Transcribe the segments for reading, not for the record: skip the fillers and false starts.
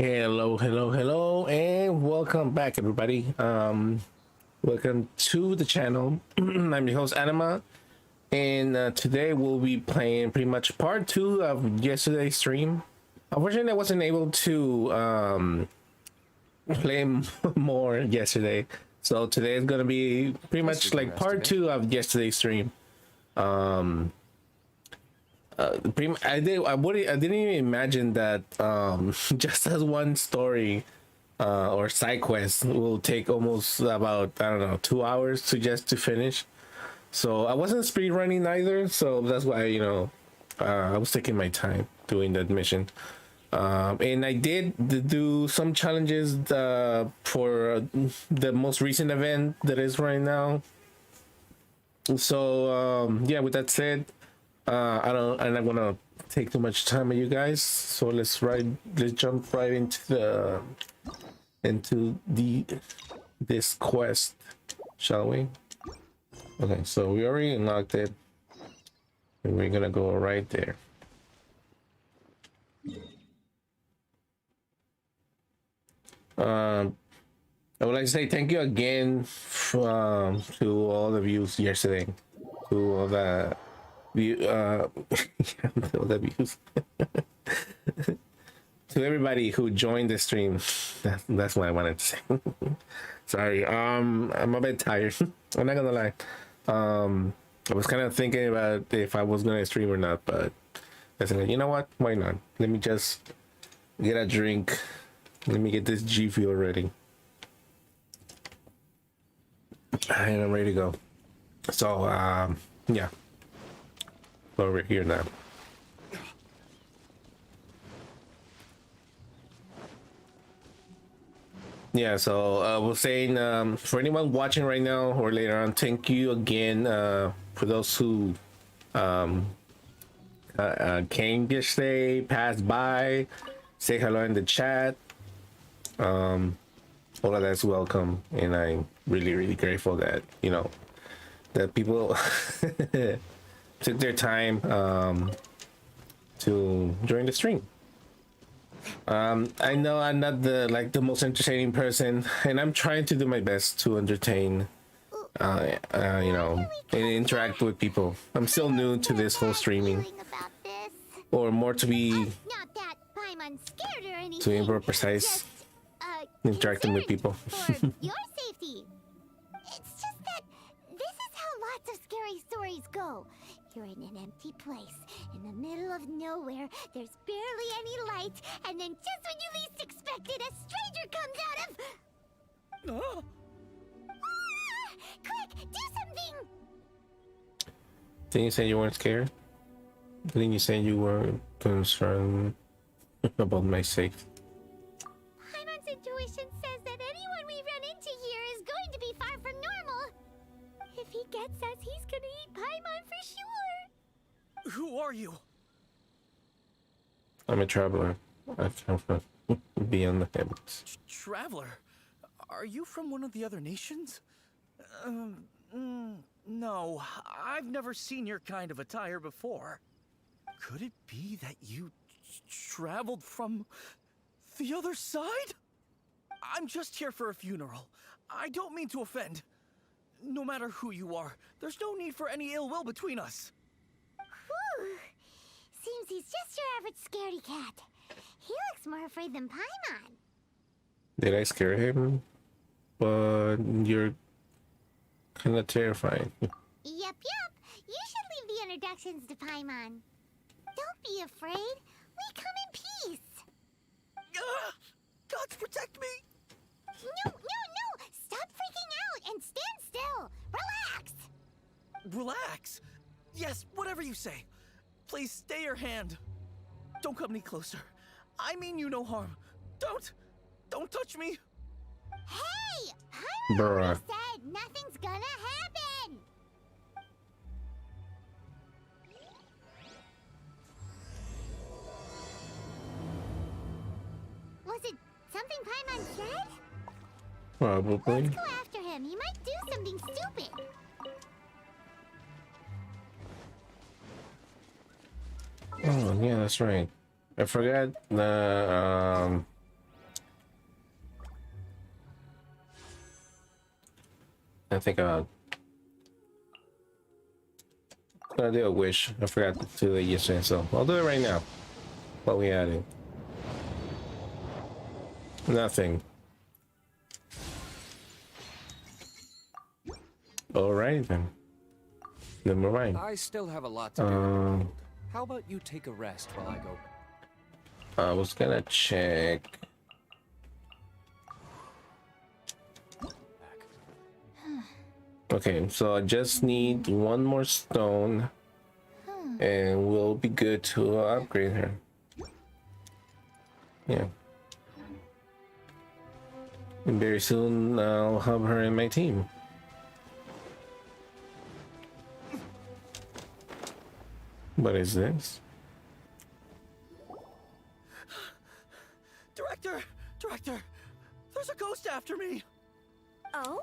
Hello, hello, hello, and welcome back, everybody. Welcome to the channel. I'm your host, Anima, and today we'll be playing pretty much part two of yesterday's stream. Unfortunately, I wasn't able to play more yesterday, so today is gonna be pretty much like part two of yesterday's stream. Um, I didn't even imagine that just as one story or side quest will take almost about, I don't know, 2 hours to finish. So I wasn't speed running either, so that's why I was taking my time doing that mission. And I did do some challenges for the most recent event that is right now. So yeah, with that said, I'm not gonna take too much time with you guys. So let's jump right into this quest, shall we? Okay, so we already unlocked it, and we're gonna go right there. I would like to say thank you again to all the views yesterday, to all the all the views. To everybody who joined the stream. That's what I wanted to say. Sorry, I'm a bit tired. I'm not gonna lie. I was kind of thinking about if I was gonna stream or not, but I said, you know what? Why not? Let me just get a drink. Let me get this G Fuel ready. And I'm ready to go. So, yeah. Over here now. Yeah, so I was saying, for anyone watching right now or later on, thank you again for those who came yesterday, passed by, say hello in the chat. All of that's welcome, and I'm really, really grateful that that people took their time to join the stream. I know I'm not the most entertaining person, and I'm trying to do my best to entertain, and interact with people. I'm still new to this whole streaming, or more to be to be more precise, interacting with people. Your safety. It's just that this is how lots of scary stories go. You're in an empty place, in the middle of nowhere, there's barely any light, and then just when you least expect it, a stranger comes out of... Ah! Quick, do something! Didn't you say you weren't scared? Didn't you say you were concerned about my safety? Paimon's intuition says that anyone we run into here is going to be far from normal. If he gets us, he's gonna eat Paimon for sure. Who are you? I'm a traveler. I've come from beyond the heavens. Traveler? Are you from one of the other nations? No, I've never seen your kind of attire before. Could it be that you traveled from the other side? I'm just here for a funeral. I don't mean to offend. No matter who you are, there's no need for any ill will between us. Whew. Seems he's just your average scaredy cat. He looks more afraid than Paimon. Did I scare him? But you're kind of terrifying. Yep. You should leave the introductions to Paimon. Don't be afraid. We come in peace. Gods protect me! No! Stop freaking out and stand still. Relax. Relax? Yes, whatever you say. Please stay your hand. Don't come any closer. I mean you no harm. Don't touch me. Hey! Paimon Bruh. said nothing's gonna happen. Was it something Paimon said? Probably. Let's go after him. He might do something stupid. Oh yeah, that's right. I forgot the I think I'm gonna do a wish. I forgot to do it yesterday, so I'll do it right now. What we added? Nothing. All right then. Never mind. I still have a lot to do. How about you take a rest while I go? I was gonna check. Okay, so I just need one more stone and we'll be good to upgrade her. Yeah. And very soon I'll have her in my team. What is this? Director, there's a ghost after me. Oh?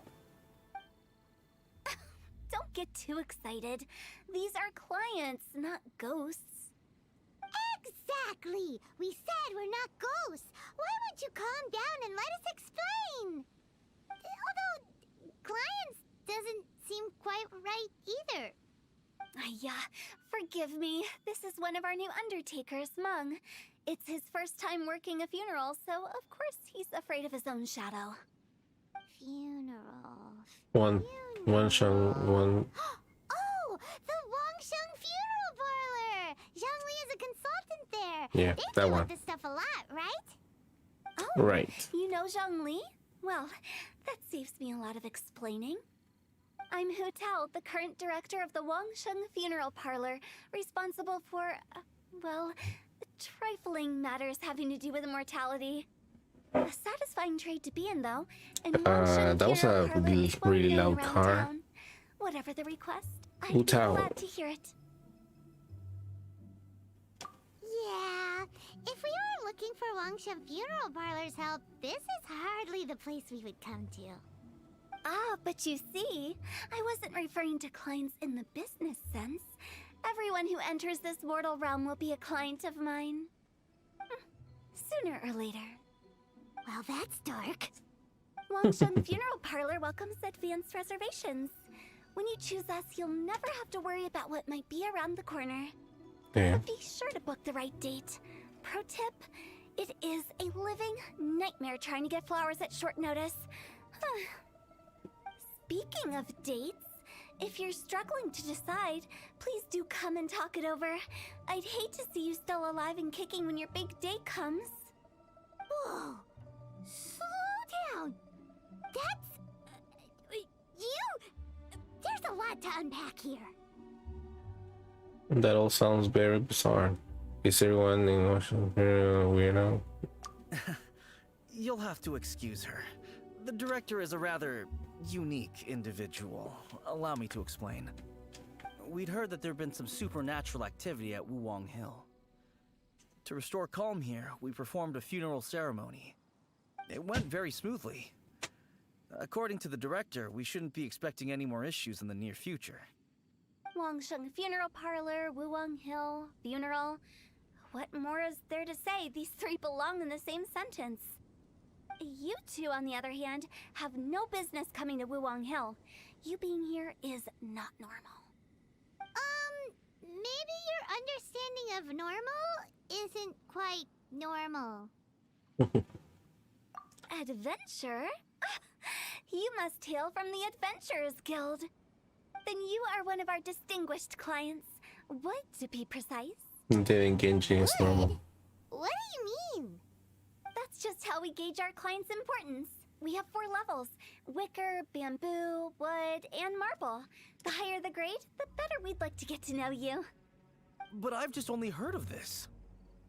Don't get too excited. These are clients, not ghosts. Exactly! We said we're not ghosts. Why won't you calm down and let us explain? Although, clients doesn't seem quite right either. Forgive me. This is one of our new undertakers, Mung. It's his first time working a funeral, so of course he's afraid of his own shadow. Funeral. One shang, one. Oh, the Wangsheng Funeral Parlor! Zhongli is a consultant there. Yeah, they that deal one. with this stuff a lot, right? Oh, Right. You know Zhongli? Well, that saves me a lot of explaining. I'm Hu Tao, the current director of the Wangsheng Funeral Parlor, responsible for, well, trifling matters having to do with immortality. A satisfying trade to be in, though. And Wangsheng that was Funeral a Parlor is well really known loud around car. town. Whatever the request, I'd Hu be Tao. glad to hear it. Yeah, if we were looking for Wangsheng Funeral Parlor's help, this is hardly the place we would come to. Ah, but you see, I wasn't referring to clients in the business sense. Everyone who enters this mortal realm will be a client of mine. Sooner or later. Well, that's dark. Wangsheng Funeral Parlor welcomes advanced reservations. When you choose us, you'll never have to worry about what might be around the corner. Yeah. But be sure to book the right date. Pro tip, it is a living nightmare trying to get flowers at short notice. Speaking of dates, if you're struggling to decide, please do come and talk it over. I'd hate to see you still alive and kicking when your big day comes. Whoa! Slow down! That's... There's a lot to unpack here. That all sounds very bizarre. Is everyone emotional weirdo? You'll have to excuse her. The director is a rather unique individual. Allow me to explain. We'd heard that there'd been some supernatural activity at Wuwang Hill. To restore calm here, we performed a funeral ceremony. It went very smoothly. According to the director, we shouldn't be expecting any more issues in the near future. Wangsheng Funeral Parlor, Wuwang Hill, funeral. What more is there to say? These three belong in the same sentence. You two, on the other hand, have no business coming to Wuwang Hill. You being here is not normal. Maybe your understanding of normal isn't quite normal. Adventure? You must hail from the Adventurers Guild. Then you are one of our distinguished clients. What, to be precise? Doing Genshin is normal. What do you mean? That's just how we gauge our clients' importance. We have 4 levels: wicker, bamboo, wood, and marble. The higher the grade, the better we'd like to get to know you. But I've just only heard of this.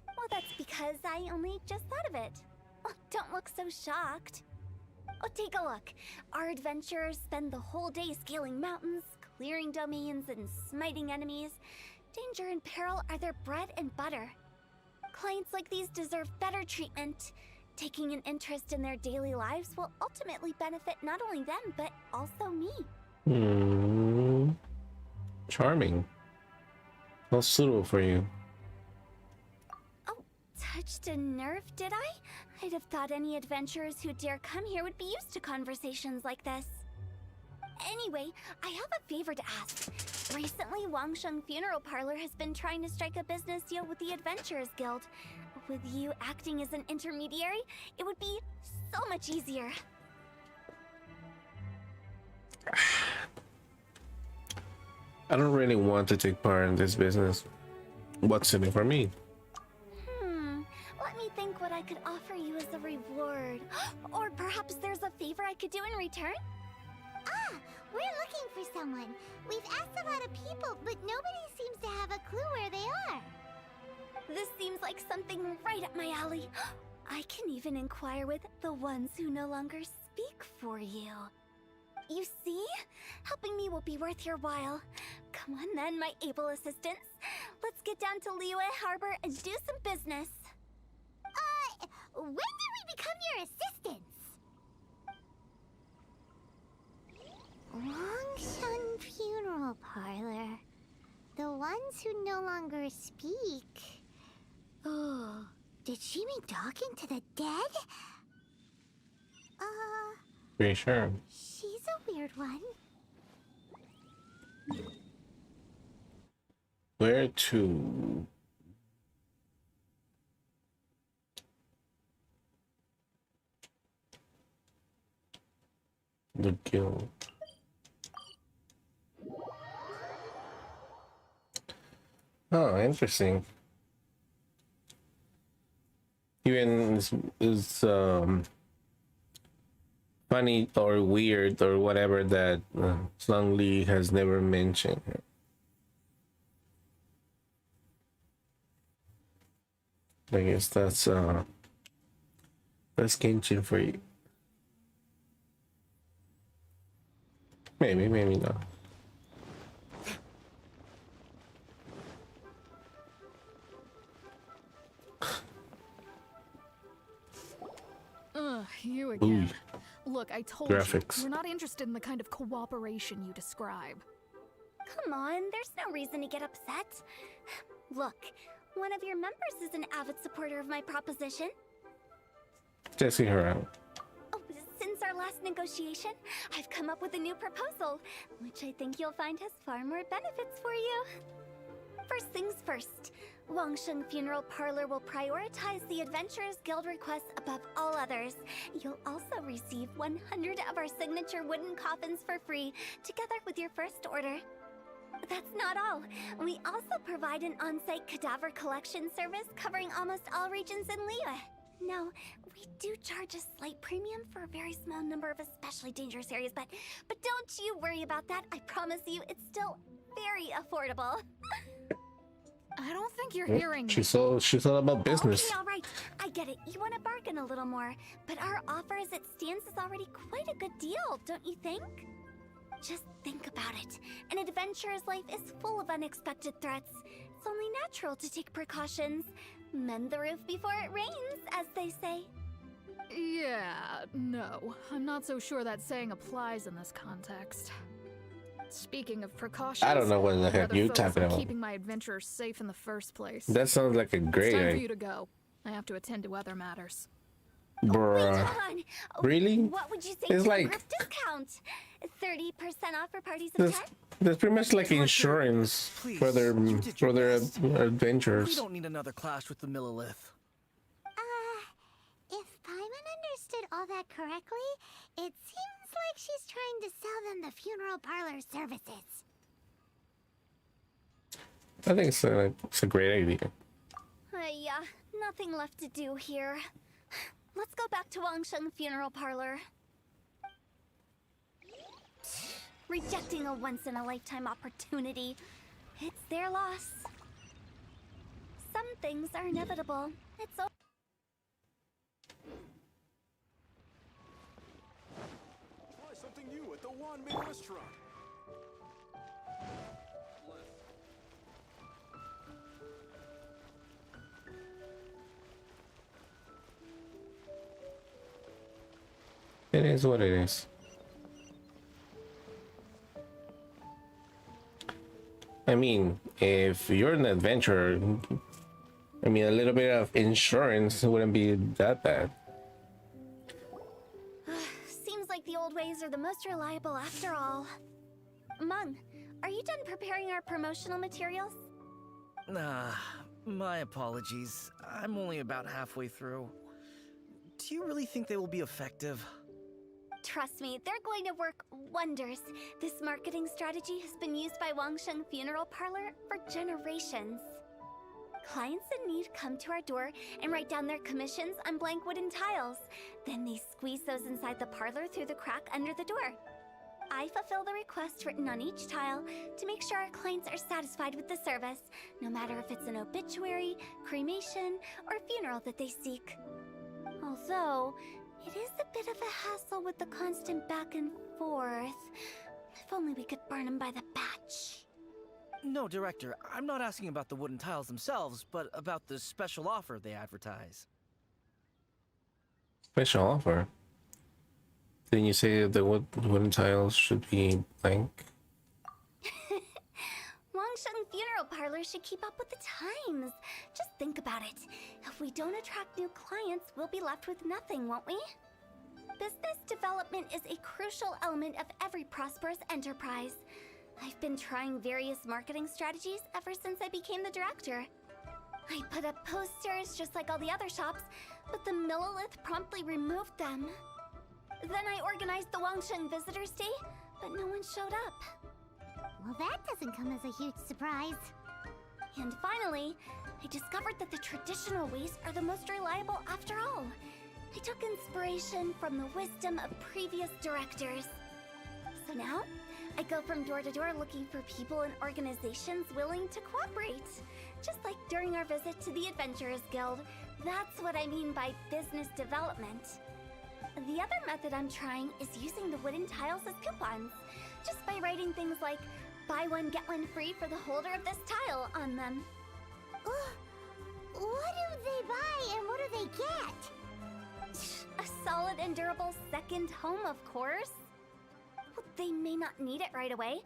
Well, that's because I only just thought of it. Oh, don't look so shocked. Oh, take a look. Our adventurers spend the whole day scaling mountains, clearing domains, and smiting enemies. Danger and peril are their bread and butter. Clients like these deserve better treatment. Taking an interest in their daily lives will ultimately benefit not only them, but also me. Charming. How suitable for you. Oh, touched a nerve, did I? I'd have thought any adventurers who dare come here would be used to conversations like this. Anyway, I have a favor to ask. Recently, Wangsheng Funeral Parlor has been trying to strike a business deal with the Adventurers Guild. With you acting as an intermediary, it would be so much easier. I don't really want to take part in this business. What's in it for me? Let me think what I could offer you as a reward. Or perhaps there's a favor I could do in return? Ah, we're looking for someone. We've asked a lot of people, but nobody seems to have a clue where they are. This seems like something right up my alley. I can even inquire with the ones who no longer speak for you. You see? Helping me will be worth your while. Come on then, my able assistants. Let's get down to Liyue Harbor and do some business. When did we become your assistants? Wangsheng Funeral Parlor. The ones who no longer speak. Oh, did she mean talking to the dead? Pretty sure. She's a weird one. Where to? The guild. Oh, interesting. Even is funny or weird or whatever that Sung Lee has never mentioned. I guess that's Genshin for you. Maybe, maybe not. You again. Ooh. Look, I told Graphics. you, we're not interested in the kind of cooperation you describe. Come on, there's no reason to get upset. Look, one of your members is an avid supporter of my proposition. Checking her out. Oh, since our last negotiation, I've come up with a new proposal, which I think you'll find has far more benefits for you. First things first, Wangsheng Funeral Parlor will prioritize the Adventurers Guild requests above all others. You'll also receive 100 of our signature wooden coffins for free, together with your first order. That's not all. We also provide an on-site cadaver collection service covering almost all regions in Liyue. Now, we do charge a slight premium for a very small number of especially dangerous areas, but don't you worry about that. I promise you, it's still very affordable. I don't think you're hearing me. She's all about business. Okay, all right. I get it. You want to bargain a little more, but our offer as it stands is already quite a good deal, don't you think? Just think about it. An adventurer's life is full of unexpected threats. It's only natural to take precautions. Mend the roof before it rains, as they say. Yeah, no. I'm not so sure that saying applies in this context. Speaking of precautions, I don't know what the heck rather you focus talking on about. keeping my adventurers safe in the first place. That sounds like a great It's time for idea. you to go. I have to attend to other matters. Wait, Bruh. hold on. Really? What would you say It's to like- a group discount? 30% off for parties of 10? That's pretty much like insurance for their you did your best. We adventures. don't need another clash with the Millilith. If Paimon understood all that correctly, it seems like she's trying to sell them the funeral parlor services. I think it's a great idea. Yeah, nothing left to do here. Let's go back to Wangsheng Funeral Parlor. Rejecting a once-in-a-lifetime opportunity. It's their loss. Some things are inevitable. It's Try something new at the Wanming restaurant. It is what it is. I mean, if you're an adventurer, I mean, a little bit of insurance wouldn't be that bad. Seems like the old old ways are the most reliable after all. Mung, are you done preparing our promotional materials? My apologies. I'm only about halfway through. Do you really think they will be effective? Trust me, they're going to work wonders. This marketing strategy has been used by Wangsheng Funeral Parlor for generations. Clients in need come to our door and write down their commissions on blank wooden tiles. Then they squeeze those inside the parlor through the crack under the door. I fulfill the requests written on each tile to make sure our clients are satisfied with the service, no matter if it's an obituary, cremation, or funeral that they seek. Although, it is a bit of a hassle with the constant back and forth. If only we could burn them by the batch. No, Director, I'm not asking about the wooden tiles themselves, but about the special offer they advertise. Special offer? Didn't you say the wooden tiles should be blank? Wangsheng Funeral Parlor should keep up with the times. Just think about it. If we don't attract new clients, we'll be left with nothing, won't we? Business development is a crucial element of every prosperous enterprise. I've been trying various marketing strategies ever since I became the director. I put up posters just like all the other shops, but the Millilith promptly removed them. Then I organized the Wangsheng Visitors Day, but no one showed up. Well, that doesn't come as a huge surprise. And finally, I discovered that the traditional ways are the most reliable after all. I took inspiration from the wisdom of previous directors. So now, I go from door to door looking for people and organizations willing to cooperate. Just like during our visit to the Adventurers Guild. That's what I mean by business development. The other method I'm trying is using the wooden tiles as coupons. Just by writing things like, buy one, get one free for the holder of this tile on them. What do they buy and what do they get? A solid and durable second home, of course. Well, they may not need it right away,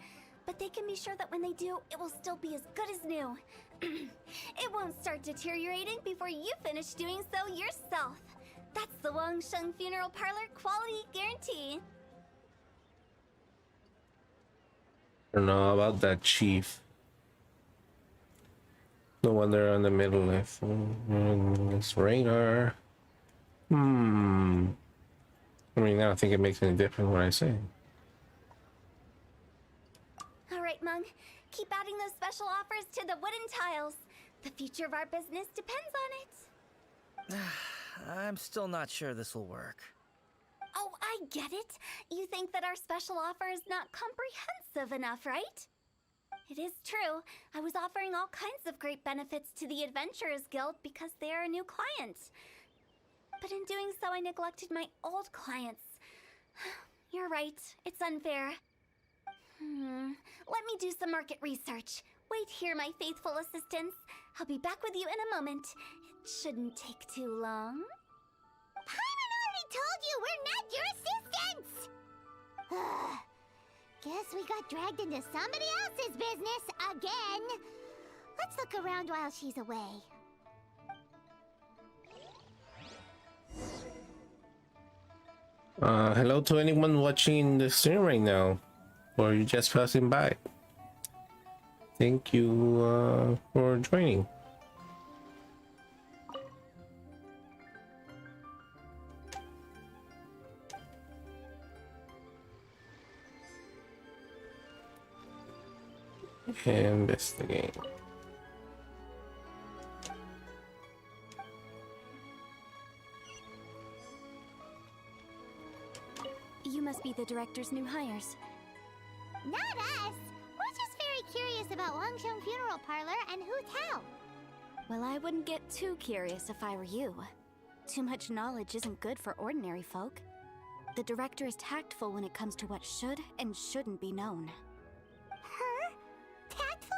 but they can be sure that when they do, it will still be as good as new. It won't start deteriorating before you finish doing so yourself. That's the Wangsheng Funeral Parlor quality guarantee. I don't know about that, Chief. No wonder on the middle left. It's radar. I mean, I don't think it makes any difference what I say. All right, Mung. Keep adding those special offers to the wooden tiles. The future of our business depends on it. I'm still not sure this will work. Oh, I get it. You think that our special offer is not comprehensive enough, right? It is true. I was offering all kinds of great benefits to the Adventurers Guild because they are a new client. But in doing so, I neglected my old clients. You're right. It's unfair. Let me do some market research. Wait here, my faithful assistants. I'll be back with you in a moment. It shouldn't take too long. Paimon already told you we're not your assistants! Guess we got dragged into somebody else's business again. Let's look around while she's away. Hello to anyone watching the stream right now, or you just passing by. Thank you for joining. Investigate. You must be the director's new hires. Not us! We're just very curious about Wangsheng Funeral Parlor and Hu Tao. Well, I wouldn't get too curious if I were you. Too much knowledge isn't good for ordinary folk. The director is tactful when it comes to what should and shouldn't be known. Her? Tactful?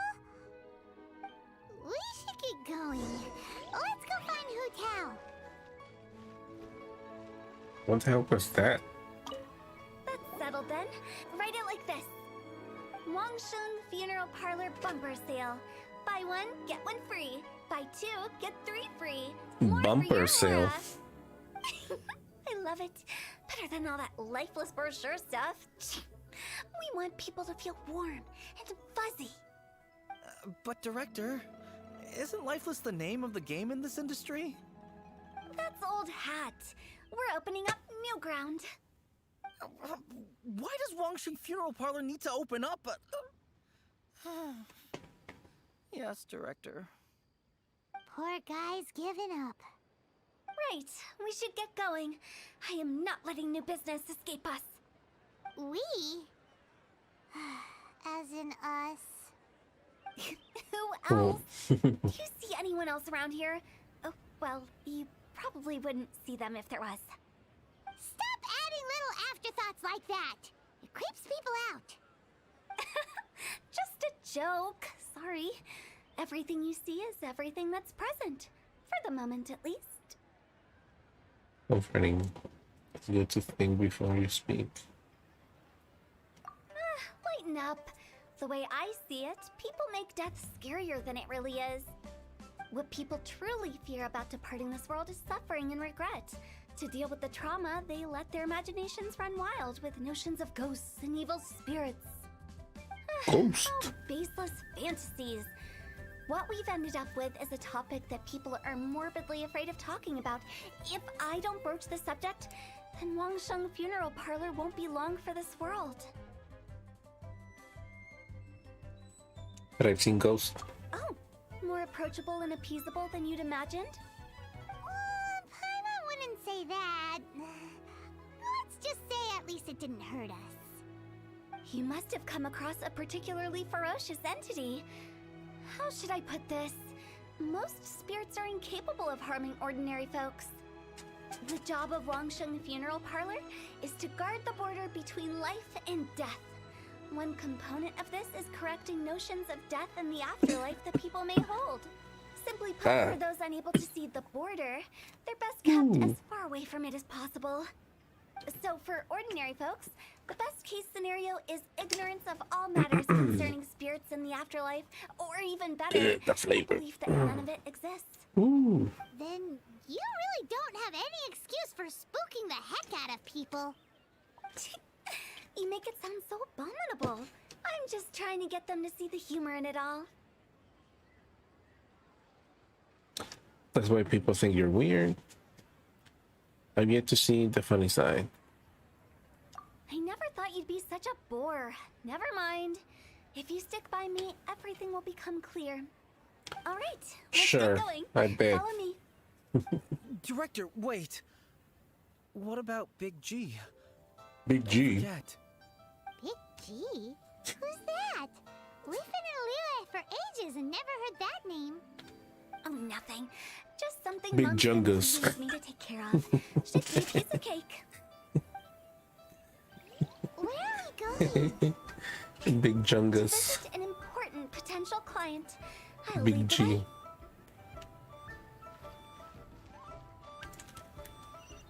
We should get going. Let's go find Hu Tao. What the hell was that? That's settled then. Write it like this. Wangsheng Funeral Parlor bumper sale. Buy one, get one free. Buy two, get three free. More for Bumper your sale. aura. I love love it. Better than all that lifeless brochure stuff. We want people to feel warm and fuzzy. But Director, isn't Lifeless the name of the game in this industry? That's old hat. We're opening up new ground. Why does Wangxing Funeral Parlor need to open up? Yes, Director. Poor guy's given up. Right, we should get going. I am not letting new business escape us. We? As in us. Who else? Do you see anyone else around here? Oh, well, you probably wouldn't see them if there was. Stop adding little afterthoughts like that. It creeps people out. Just a joke. Sorry. Everything you see is everything that's present. For the moment, at least. Comforting. It's good to think before you speak. Lighten up. The way I see it, people make death scarier than it really is. What people truly fear about departing this world is suffering and regret. To deal with the trauma, they let their imaginations run wild with notions of ghosts and evil spirits. Ghost? Oh, baseless fantasies. What we've ended up with is a topic that people are morbidly afraid of talking about. If I don't broach the subject, then Wangsheng Funeral Parlor won't be long for this world. But I've seen ghosts. Oh, more approachable and appeasable than you'd imagined? Paimon wouldn't say that. Let's just say at least it didn't hurt us. You must have come across a particularly ferocious entity. How should I put this? Most spirits are incapable of harming ordinary folks. The job of Wangsheng Funeral Parlor is to guard the border between life and death. One component of this is correcting notions of death and the afterlife that people may hold. Simply put, for those unable to see the border, they're best kept as far away from it as possible. So for ordinary folks, the best case scenario is ignorance of all matters concerning spirits in the afterlife, or even better, the belief that none of it exists. Ooh. Then you really don't have any excuse for spooking the heck out of people. You make it sound so abominable. I'm just trying to get them to see the humor in it all. That's why people think you're weird. I've yet to see the funny side. I never thought you'd be such a bore. Never mind. If you stick by me, everything will become clear. All right, let's Sure, get going. I bet. Follow me. Director, wait. What about Big G? Big G. Forget. Big G? Who's that? We've been in Liyue for ages and never heard that name. Oh, nothing. Just something Big Mom Jungus. needs me to take care of. Should be a piece of cake. Where are we going? Big Jungus. Visit an important potential client. I'll Big lead the G. way.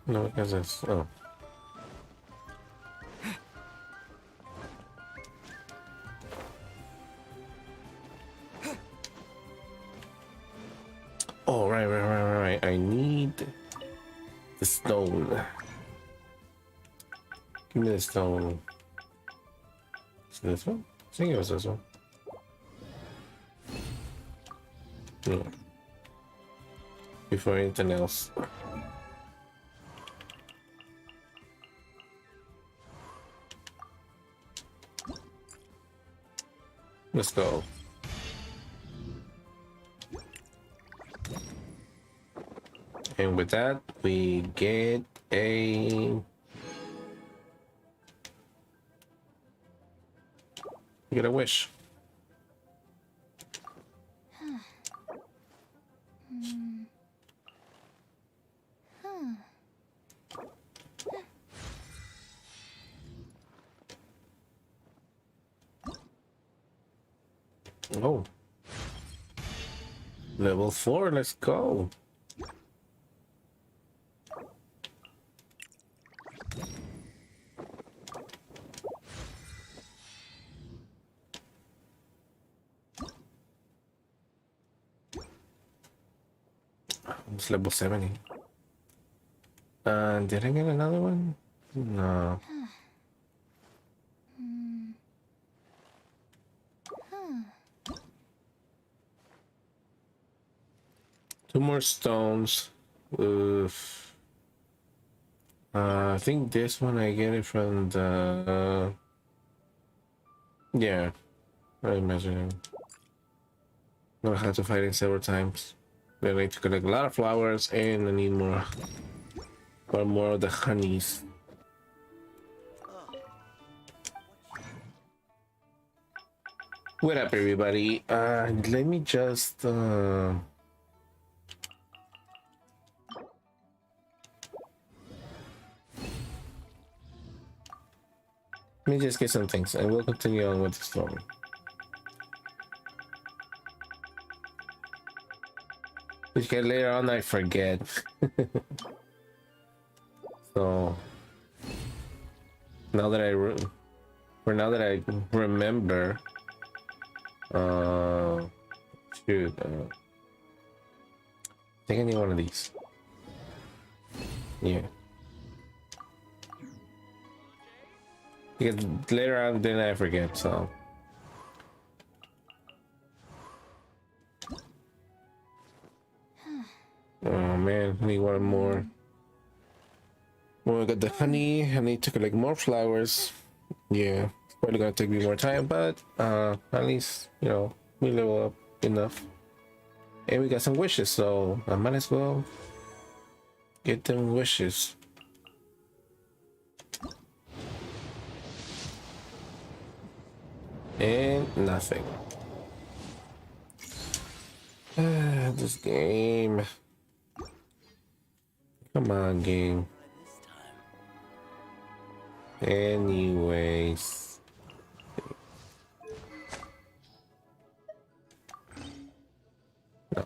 No, because it's oh. Oh, right. I need the stone. Give me the stone. Is it this one? I think it was this one. No. Before anything else. Let's go. And with that, we get a... We get a wish. Oh. Level 4, let's go. It's level 70. Did I get another one? No. Two more stones. Oof. I think this one I get it from the. Yeah, I imagine. I'm gonna have to fight it several times. Then I need to collect a lot of flowers, and I need more, or more of the honeys. What up, everybody? Let me just let me just get some things, and we'll continue on with the story. Because later on I forget. So now that I remember, shoot, I think I need one of these. Yeah. Because later on then I forget, so. Oh man, I need one more. When we got the honey, I need to collect more flowers. Yeah, it's probably gonna take me more time, but at least, you know, we level up enough. And we got some wishes, so I might as well get them wishes. And nothing. This game. Come on, game. Anyways. No.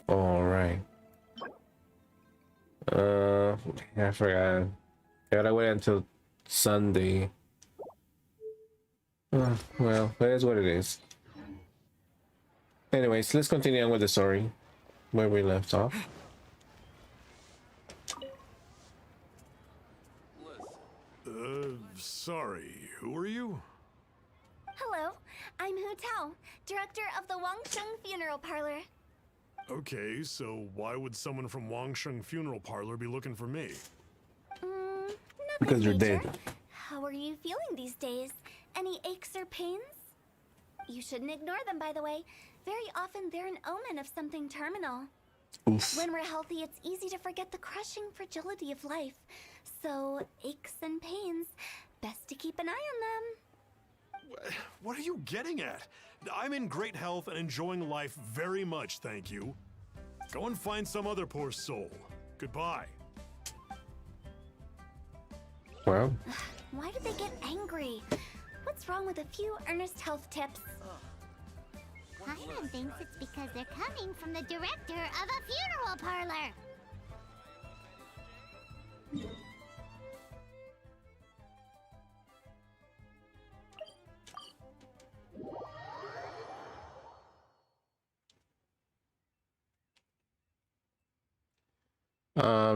All right. I forgot. I gotta wait until Sunday. Well, that is what it is. Anyways, let's continue on with the story where we left off. Sorry, who are you? Hello, I'm Hu Tao, director of the Wangsheng Funeral Parlor. Okay, so why would someone from Wangsheng Funeral Parlor be looking for me? Nothing Because you're major. dead. How are you feeling these days? Any aches or pains? You shouldn't ignore them, by the way. Very often they're an omen of something terminal. Oof. When we're healthy, it's easy to forget the crushing fragility of life. So, aches and pains, best to keep an eye on them. What are you getting at? I'm in great health and enjoying life very much, thank you. Go and find some other poor soul. Goodbye. Well, Why do they get angry? What's wrong with a few earnest health tips? Paimon thinks it's because they're coming from the director of a funeral parlor.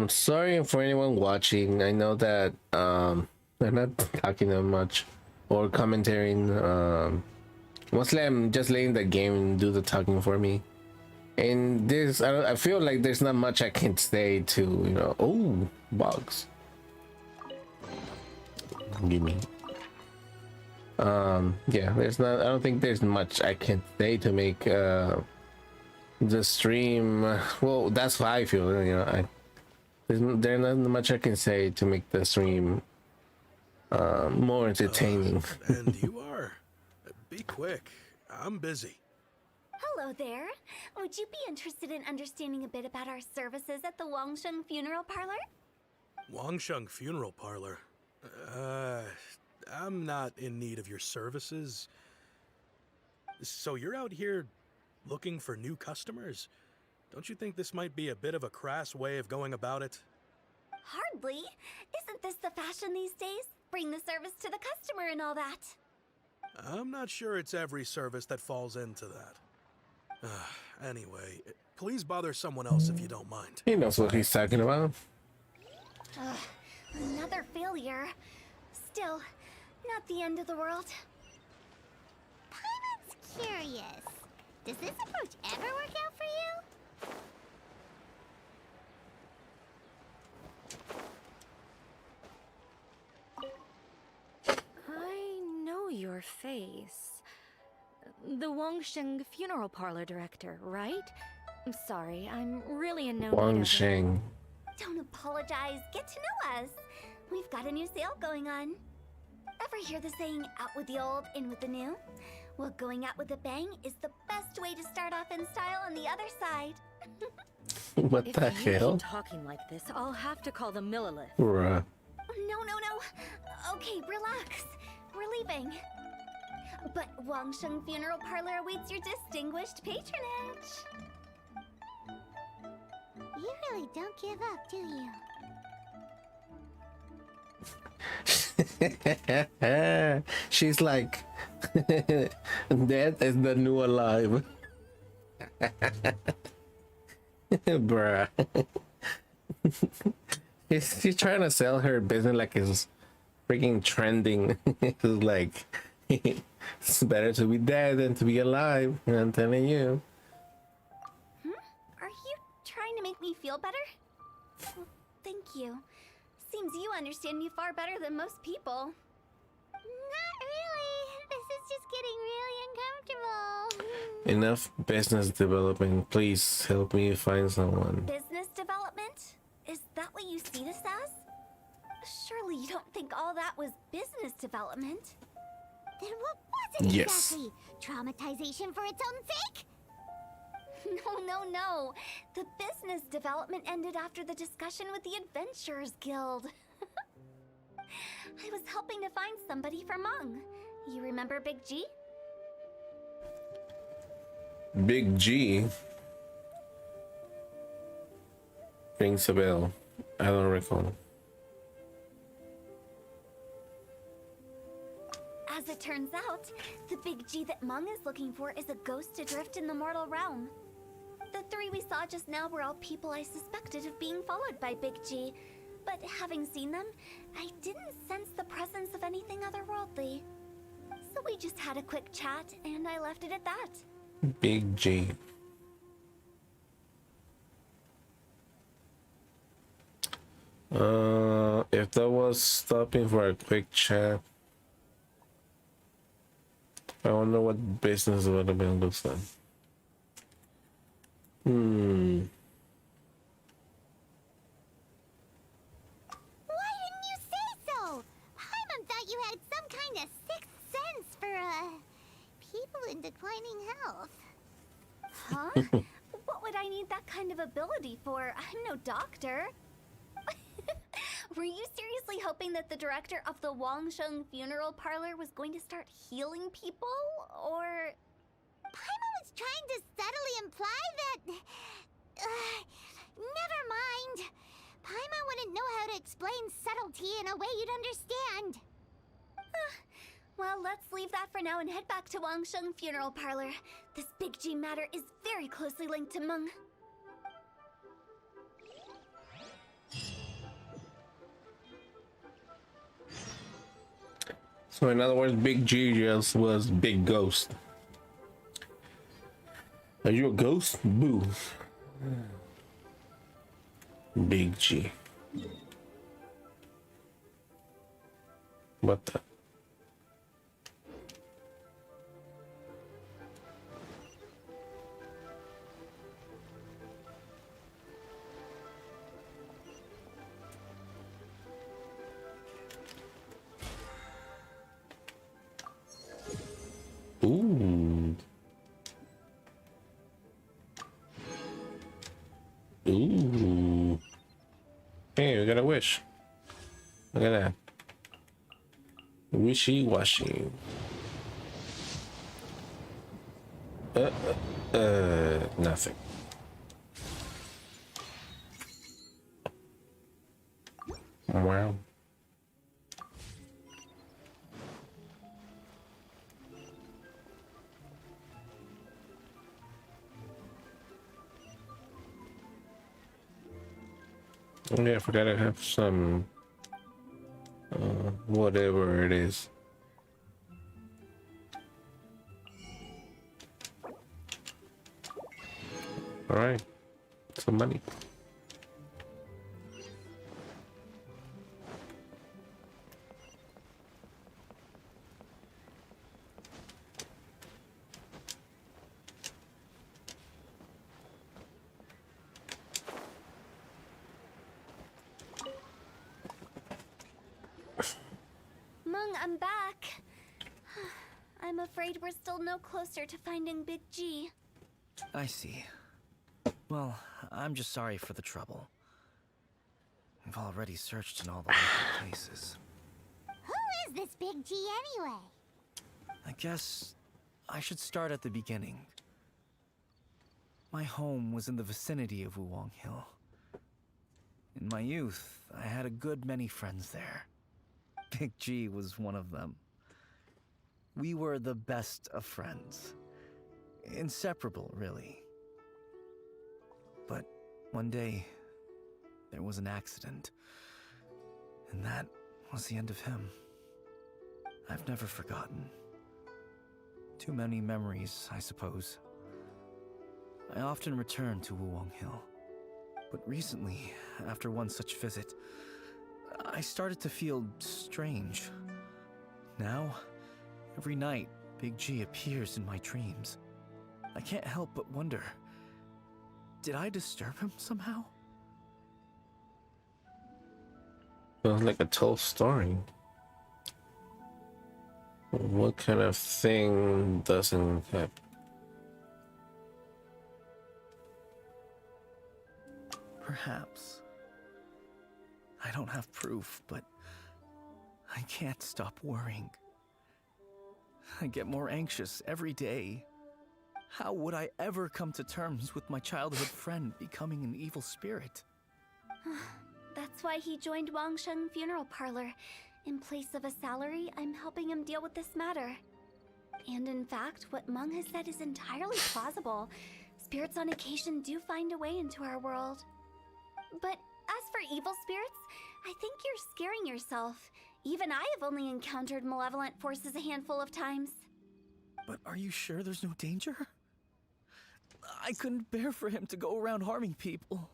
sorry for anyone watching. I know that I'm not talking that much or commentating. Mostly I'm just letting the game do the talking for me. And this, I feel like there's not much I can say to, you know. Oh, bugs. Give me. Yeah, there's not. I don't think there's much I can say to make the stream. Well, that's how I feel. You know, there's not much I can say to make the stream more entertaining. And you are. Be quick. I'm busy. Hello there. Would you be interested in understanding a bit about our services at the Wangsheng Funeral Parlor? Wangsheng Funeral Parlor. I'm not in need of your services. So you're out here looking for new customers? Don't you think this might be a bit of a crass way of going about it? Hardly. Isn't this the fashion these days? Bring the service to the customer and all that. I'm not sure it's every service that falls into that. Anyway, Please bother someone else if you don't mind. He knows what he's talking about. Ugh, another failure. Still, not the end of the world. Paimon's curious. Does this approach ever work out for you? I know your face. The Wangsheng funeral parlor director, right? I'm sorry, I'm really in no need Wang of it. Sheng. Don't apologize. Get to know us. We've got a new sale going on. Ever hear the saying, out with the old, in with the new? Well, going out with a bang is the best way to start off in style on the other side. What If the you hell? keep talking like this, I'll have to call the Millilith. Bruh. No. Okay, relax. We're leaving. But Wangsheng Funeral Parlor awaits your distinguished patronage. You really don't give up, do you? She's like, death is the new alive. Bruh. She's trying to sell her business like it's freaking trending. It's like, it's better to be dead than to be alive. I'm telling you. Are you trying to make me feel better? Well, thank you. Seems you understand me far better than most people. Not really. This is just getting really uncomfortable. Enough business development. Please help me find someone. Business development? Is that what you see this as? Surely you don't think all that was business development? Then what was it Yes. exactly? Traumatization for its own sake? No. The business development ended after the discussion with the Adventurers Guild. I was helping to find somebody for Mung. You remember Big G? Big G rings a bell. I don't recall. As it turns out, the Big G that Mung is looking for is a ghost adrift in the mortal realm. The three we saw just now were all people I suspected of being followed by Big G, but having seen them, I didn't sense the presence of anything otherworldly. So we just had a quick chat, and I left it at that. Big G. If that was stopping for a quick chat, I wonder what business development looks like. Why didn't you say so? Paimon thought you had some kind of sixth sense for, people in declining health. Huh? What would I need that kind of ability for? I'm no doctor. Were you seriously hoping that the director of the Wangsheng Funeral Parlor was going to start healing people, or...? Paimon was trying to subtly imply that... never mind. Paimon wouldn't know how to explain subtlety in a way you'd understand. Well, let's leave that for now and head back to Wangsheng Funeral Parlor. This Big G matter is very closely linked to Mung. So in other words, Big G just was Big Ghost. Are you a ghost? Boo. Big G. What the? Ooh. Ooh. Hey, we got a wish. Look at that. Wishy-washy. Nothing. Wow. Oh, yeah, I forgot I have some whatever it is. All right, some money. Mung, I'm back. I'm afraid we're still no closer to finding Big G. I see. Well, I'm just sorry for the trouble. We've already searched in all the local places. Who is this Big G anyway? I guess I should start at the beginning. My home was in the vicinity of Wuwang Hill. In my youth, I had a good many friends there. Big G was one of them. We were the best of friends. Inseparable, really. But one day, there was an accident. And that was the end of him. I've never forgotten. Too many memories, I suppose. I often return to Wuwang Hill. But recently, after one such visit, I started to feel strange. Now, every night, Big G appears in my dreams. I can't help but wonder, did I disturb him somehow? Sounds like a told story. What kind of thing doesn't happen? Perhaps. I don't have proof, but I can't stop worrying. I get more anxious every day. How would I ever come to terms with my childhood friend becoming an evil spirit? That's why he joined Wangsheng Funeral Parlor. In place of a salary, I'm helping him deal with this matter. And in fact, what Mung has said is entirely plausible. Spirits on occasion do find a way into our world. But as for evil spirits, I think you're scaring yourself. Even I have only encountered malevolent forces a handful of times. But are you sure there's no danger? I couldn't bear for him to go around harming people.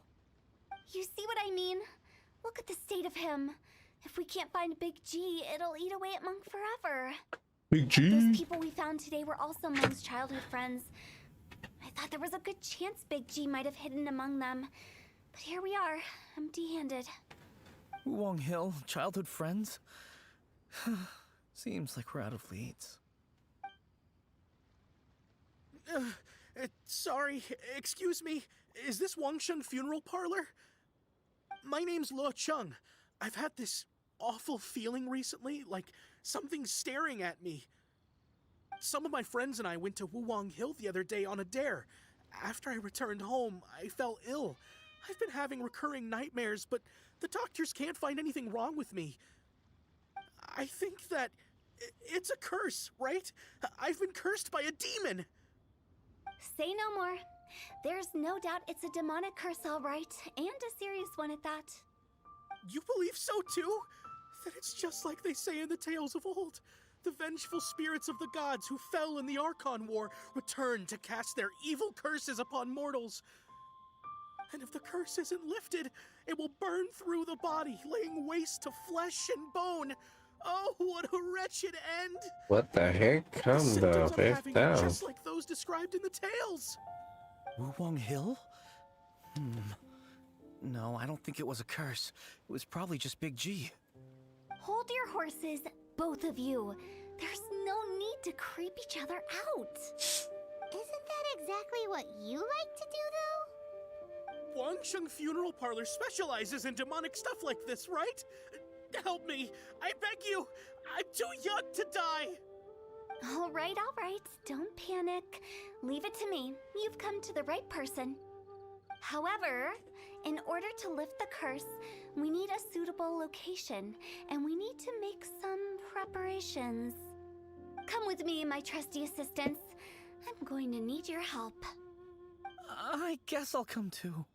You see what I mean? Look at the state of him. If we can't find Big G, it'll eat away at Mung forever. Big G? Those people we found today were also Mung's childhood friends. I thought there was a good chance Big G might have hidden among them. But here we are, empty-handed. Wuwang Hill, childhood friends? Seems like we're out of leads. Sorry, excuse me. Is this Wangsheng Funeral Parlor? My name's Luo Chung. I've had this awful feeling recently, like something's staring at me. Some of my friends and I went to Wuwang Hill the other day on a dare. After I returned home, I fell ill. I've been having recurring nightmares, but the doctors can't find anything wrong with me. I think that it's a curse, right? I've been cursed by a demon. Say no more. There's no doubt it's a demonic curse, all right, and a serious one at that. You believe so too? That it's just like they say in the tales of old. The vengeful spirits of the gods who fell in the Archon War return to cast their evil curses upon mortals. And if the curse isn't lifted, it will burn through the body, laying waste to flesh and bone. Oh, what a wretched end! What the heck? Calm the heck down. Just like those described in the tales. Wuwang Hill? No, I don't think it was a curse. It was probably just Big G. Hold your horses, both of you. There's no need to creep each other out. Isn't that exactly what you like to do, though? Wangsheng Funeral Parlor specializes in demonic stuff like this, right? Help me, I beg you. I'm too young to die. All right. Don't panic. Leave it to me. You've come to the right person. However, in order to lift the curse, we need a suitable location, and we need to make some preparations. Come with me, my trusty assistants. I'm going to need your help. I guess I'll come too.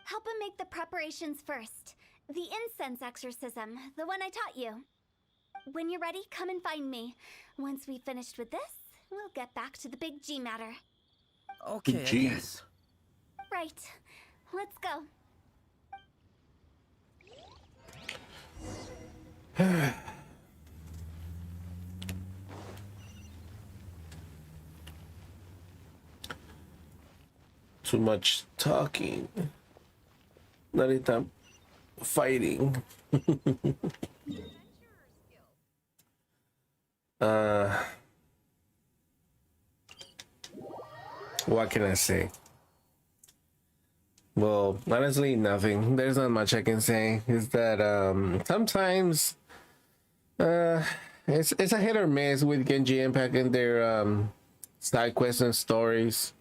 Help him make the preparations first. The incense exorcism, the one I taught you. When you're ready, come and find me. Once we've finished with this, we'll get back to the big G matter. Okay, I Gee. guess. Right. Let's go. Too much talking. Not enough fighting. What can I say? Well, honestly, nothing. There's not much I can say. Is that sometimes it's a hit or miss with Genji Impact and their side quests and stories.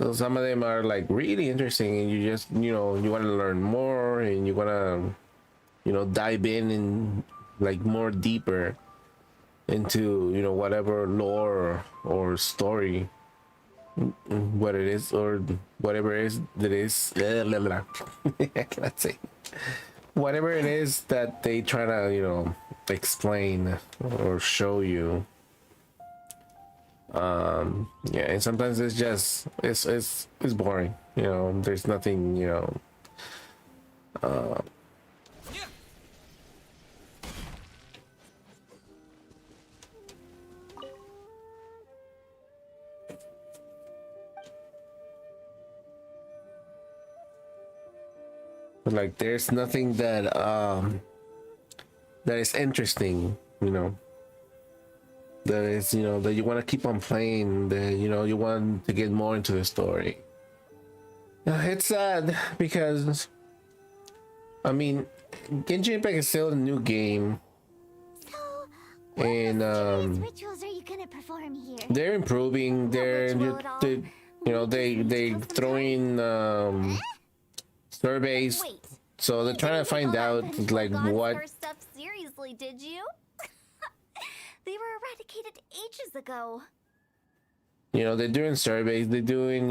So some of them are like really interesting, and you just you want to learn more, and you want to dive in and like more deeper into whatever lore or story, what it is or whatever it is that is. I cannot say whatever it is that they try to explain or show you. Yeah, and sometimes it's just it's boring. There's nothing. Like there's nothing that is interesting, that is that you want to keep on playing, that you want to get more into the story. It's sad because I mean Genshin Impact is still a new game, So, and rituals are you gonna perform here? they're improving. They throw in surveys, Wait. so they're trying to find out like God's what first stuff seriously, did you? They were eradicated ages ago. they're doing surveys, they're doing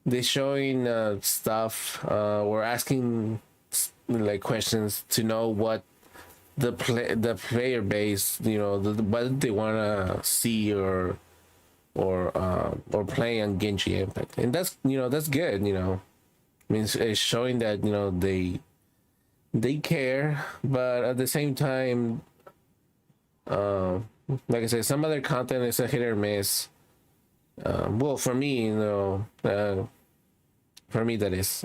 they're showing stuff, we're asking like questions to know what the player base what they want to see or play on Genji Impact, and that's good. I mean, it's showing that they care, but at the same time, like I said, some other content is a hit or miss. Well, for me, for me that is,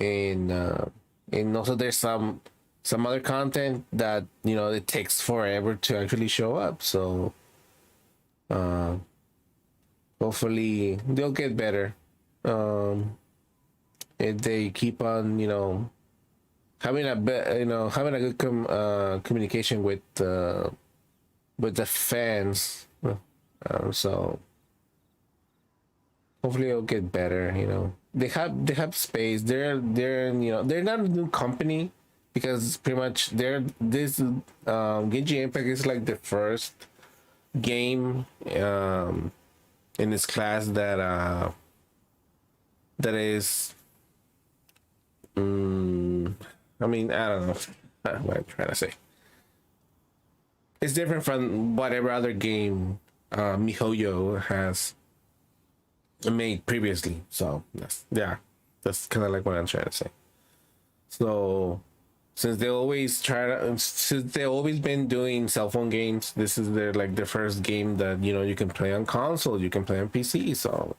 and also there's some other content that it takes forever to actually show up. So, hopefully they'll get better. If they keep on having a good communication with the fans, so hopefully it'll get better. They have space. They're not a new company, because pretty much this Genji Impact is like the first game in this class that is I mean, I don't know what I'm trying to say. It's different from whatever other game MiHoYo has made previously. So that's kind of like what I'm trying to say. So since they've always been doing cell phone games, this is their first game that you can play on console, you can play on PC. So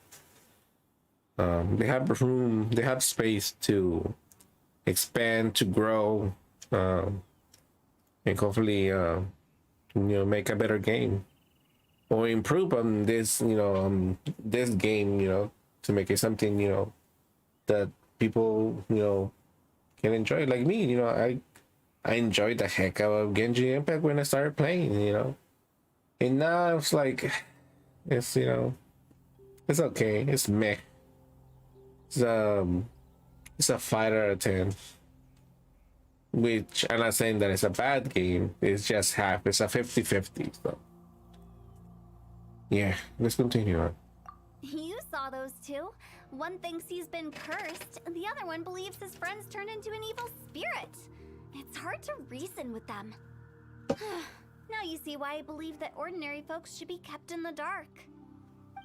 they have room, they have space to expand, to grow, and hopefully make a better game or improve on this this game to make it something that people can enjoy. Like me, I enjoyed the heck out of Genji Impact when I started playing, and now it's like it's it's okay, it's meh. It's a 5 out of 10, which I'm not saying that it's a bad game. It's just half. It's a 50-50. So yeah, let's continue on. You saw those two. One thinks he's been cursed, and the other one believes his friend's turned into an evil spirit. It's hard to reason with them. Now you see why I believe that ordinary folks should be kept in the dark.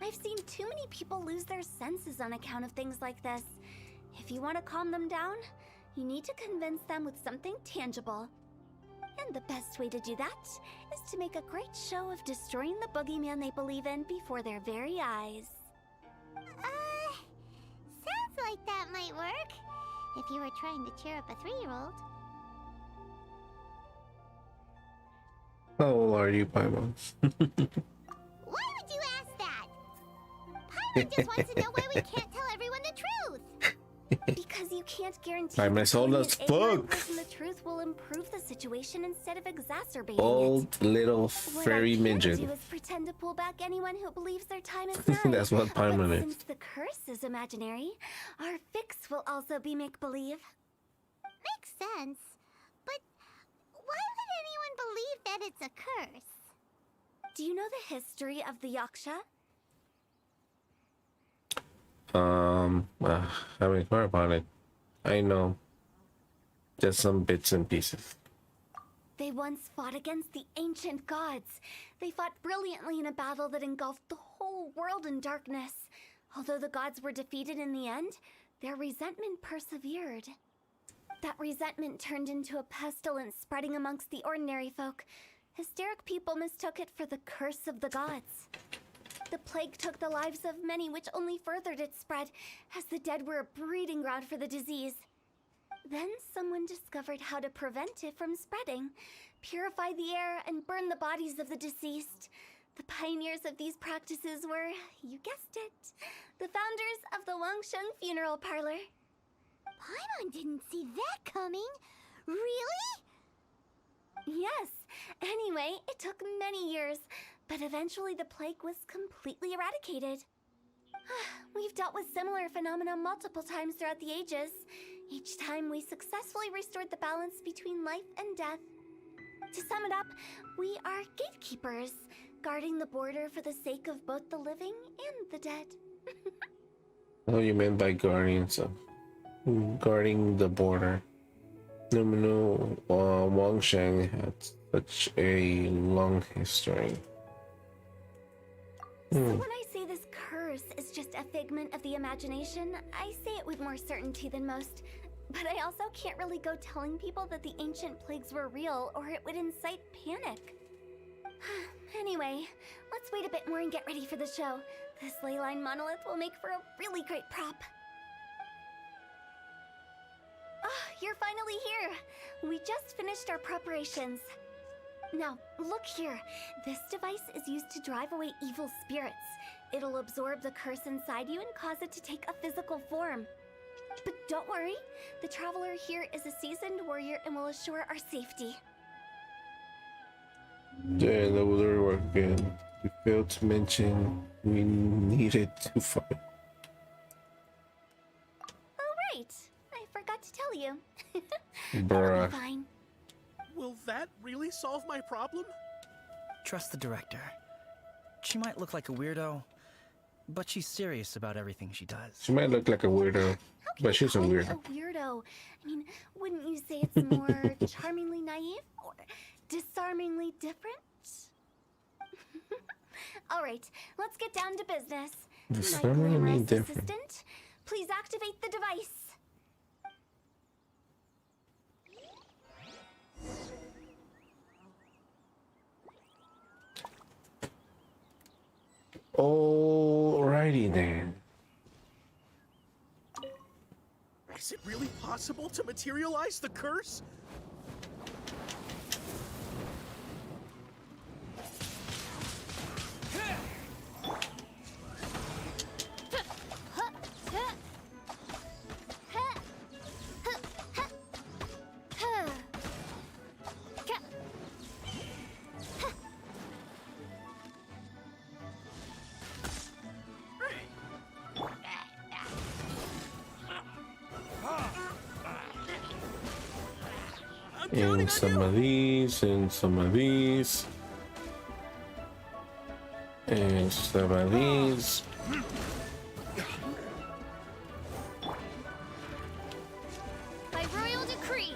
I've seen too many people lose their senses on account of things like this. If you want to calm them down, you need to convince them with something tangible. And the best way to do that is to make a great show of destroying the boogeyman they believe in before their very eyes. Sounds like that might work. If you were trying to cheer up a 3-year-old. How old are you, Paimon? Why would you ask that? Paimon just wants to know why we can't tell everyone the truth. Because you can't guarantee I'm that as old telling as an ignorant fuck. person the truth will improve the situation instead of exacerbating it. Old little What fairy I can midget. do is pretend to pull back anyone who believes their time is nigh. That's what Paimon But is. since the curse is imaginary, our fix will also be make-believe. Makes sense. But why would anyone believe that it's a curse? Do you know the history of the Yaksha? I haven't heard about it. I know just some bits and pieces. They once fought against the ancient gods. They fought brilliantly in a battle that engulfed the whole world in darkness. Although the gods were defeated in the end, their resentment persevered. That resentment turned into a pestilence spreading amongst the ordinary folk. Hysteric people mistook it for the curse of the gods. The plague took the lives of many, which only furthered its spread, as the dead were a breeding ground for the disease. Then someone discovered how to prevent it from spreading, purify the air, and burn the bodies of the deceased. The pioneers of these practices were, you guessed it, the founders of the Wangsheng Funeral Parlor. Paimon didn't see that coming. Really? Yes. Anyway, it took many years, but eventually the plague was completely eradicated. We've dealt with similar phenomena multiple times throughout the ages. Each time we successfully restored the balance between life and death. To sum it up, we are gatekeepers, guarding the border for the sake of both the living and the dead. What you meant by guardians of guarding the border? No, Wangsheng had such a long history. So when I say this curse is just a figment of the imagination, I say it with more certainty than most. But I also can't really go telling people that the ancient plagues were real, or it would incite panic. Anyway, let's wait a bit more and get ready for the show. This leyline monolith will make for a really great prop. You're finally here! We just finished our preparations. Now, look here. This device is used to drive away evil spirits. It'll absorb the curse inside you and cause it to take a physical form. But don't worry, the traveler here is a seasoned warrior and will assure our safety. Yeah, that was our work again. We failed to mention we needed to fight. Oh, right. I forgot to tell you. Bruh. It'll be fine. Will that really solve my problem? Trust the director. She might look like a weirdo, but she's serious about everything she does. She might look like a weirdo, but she's a Call it weirdo. a weirdo. I mean, wouldn't you say it's more charmingly naive or disarmingly different? All right, let's get down to business. Disarmingly My glamorous different. assistant, please activate the device. Alrighty then. Is it really possible to materialize the curse? And some of these, and some of these, and some of these. By royal decree.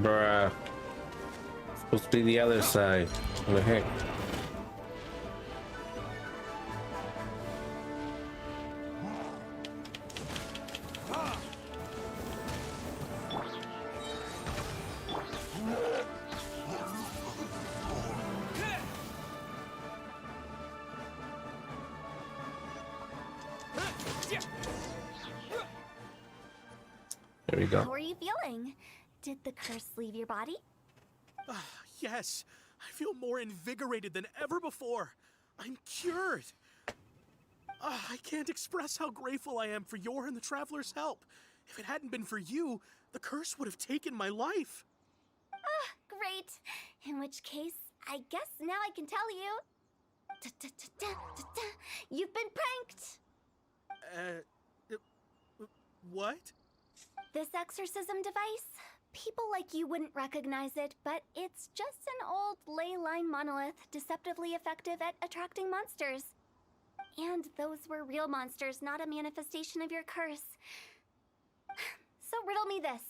Bruh. Supposed to be the other side. What the heck? There we go. How are you feeling? Did the curse leave your body? Yes, I feel more invigorated than ever before. I'm cured. I can't express how grateful I am for your and the Traveler's help. If it hadn't been for you, the curse would have taken my life. Great. In which case, I guess now I can tell you. You've been pranked! What? This exorcism device? People like you wouldn't recognize it, but it's just an old ley line monolith deceptively effective at attracting monsters. And those were real monsters, not a manifestation of your curse. So riddle me this.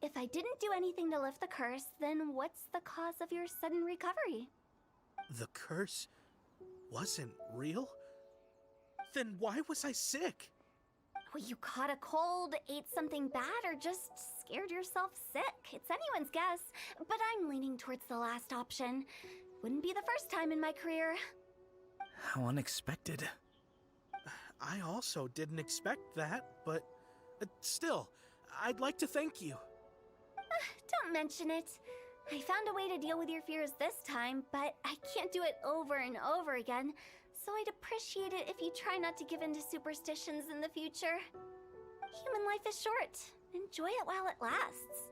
If I didn't do anything to lift the curse, then what's the cause of your sudden recovery? The curse wasn't real? Then why was I sick? Well, you caught a cold, ate something bad, or just scared yourself sick. It's anyone's guess, but I'm leaning towards the last option. Wouldn't be the first time in my career. How unexpected. I also didn't expect that, but still, I'd like to thank you. Don't mention it. I found a way to deal with your fears this time, but I can't do it over and over again, so I'd appreciate it if you try not to give in to superstitions in the future. Human life is short. Enjoy it while it lasts.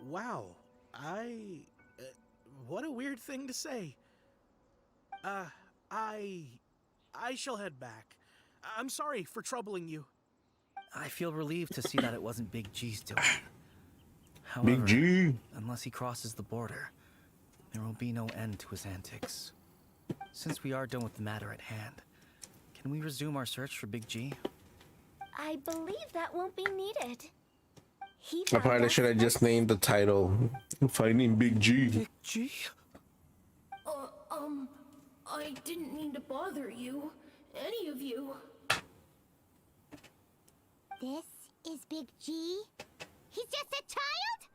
Wow, what a weird thing to say. I shall head back. I'm sorry for troubling you. I feel relieved to see that it wasn't Big G's doing. However, Big G. unless he crosses the border, there will be no end to his antics. Since we are done with the matter at hand, can we resume our search for Big G? I believe that won't be needed. I probably should have just named the title Finding Big G. Big G? I didn't mean to bother you. Any of you. This is Big G? He's just a child?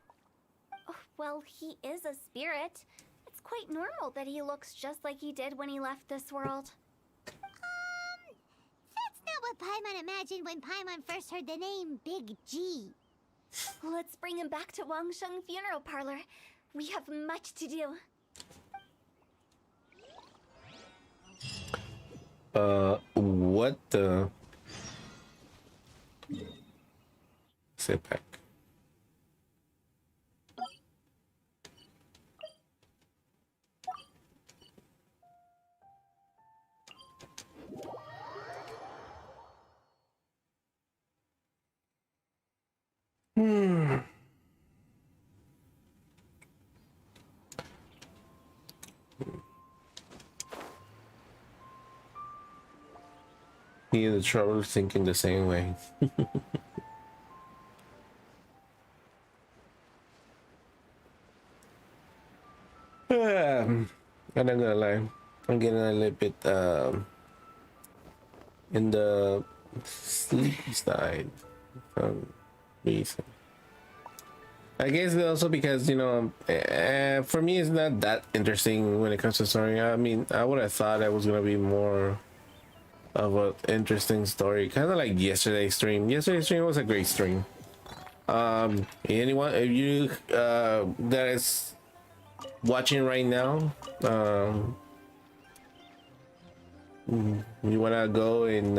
Oh, well, he is a spirit. It's quite normal that he looks just like he did when he left this world. That's not what Paimon imagined when Paimon first heard the name Big G. Let's bring him back to Wangsheng Funeral Parlor. We have much to do. What the? Sit back. He in the trouble thinking the same way. I'm not gonna lie, I'm getting a little bit in the sleepy side for some reason. I guess also because, you know, for me it's not that interesting when it comes to story. I mean, I would have thought it was gonna be more of an interesting story, kind of like yesterday's stream. Yesterday's stream was a great stream. Anyone, if you that is watching right now, you wanna go and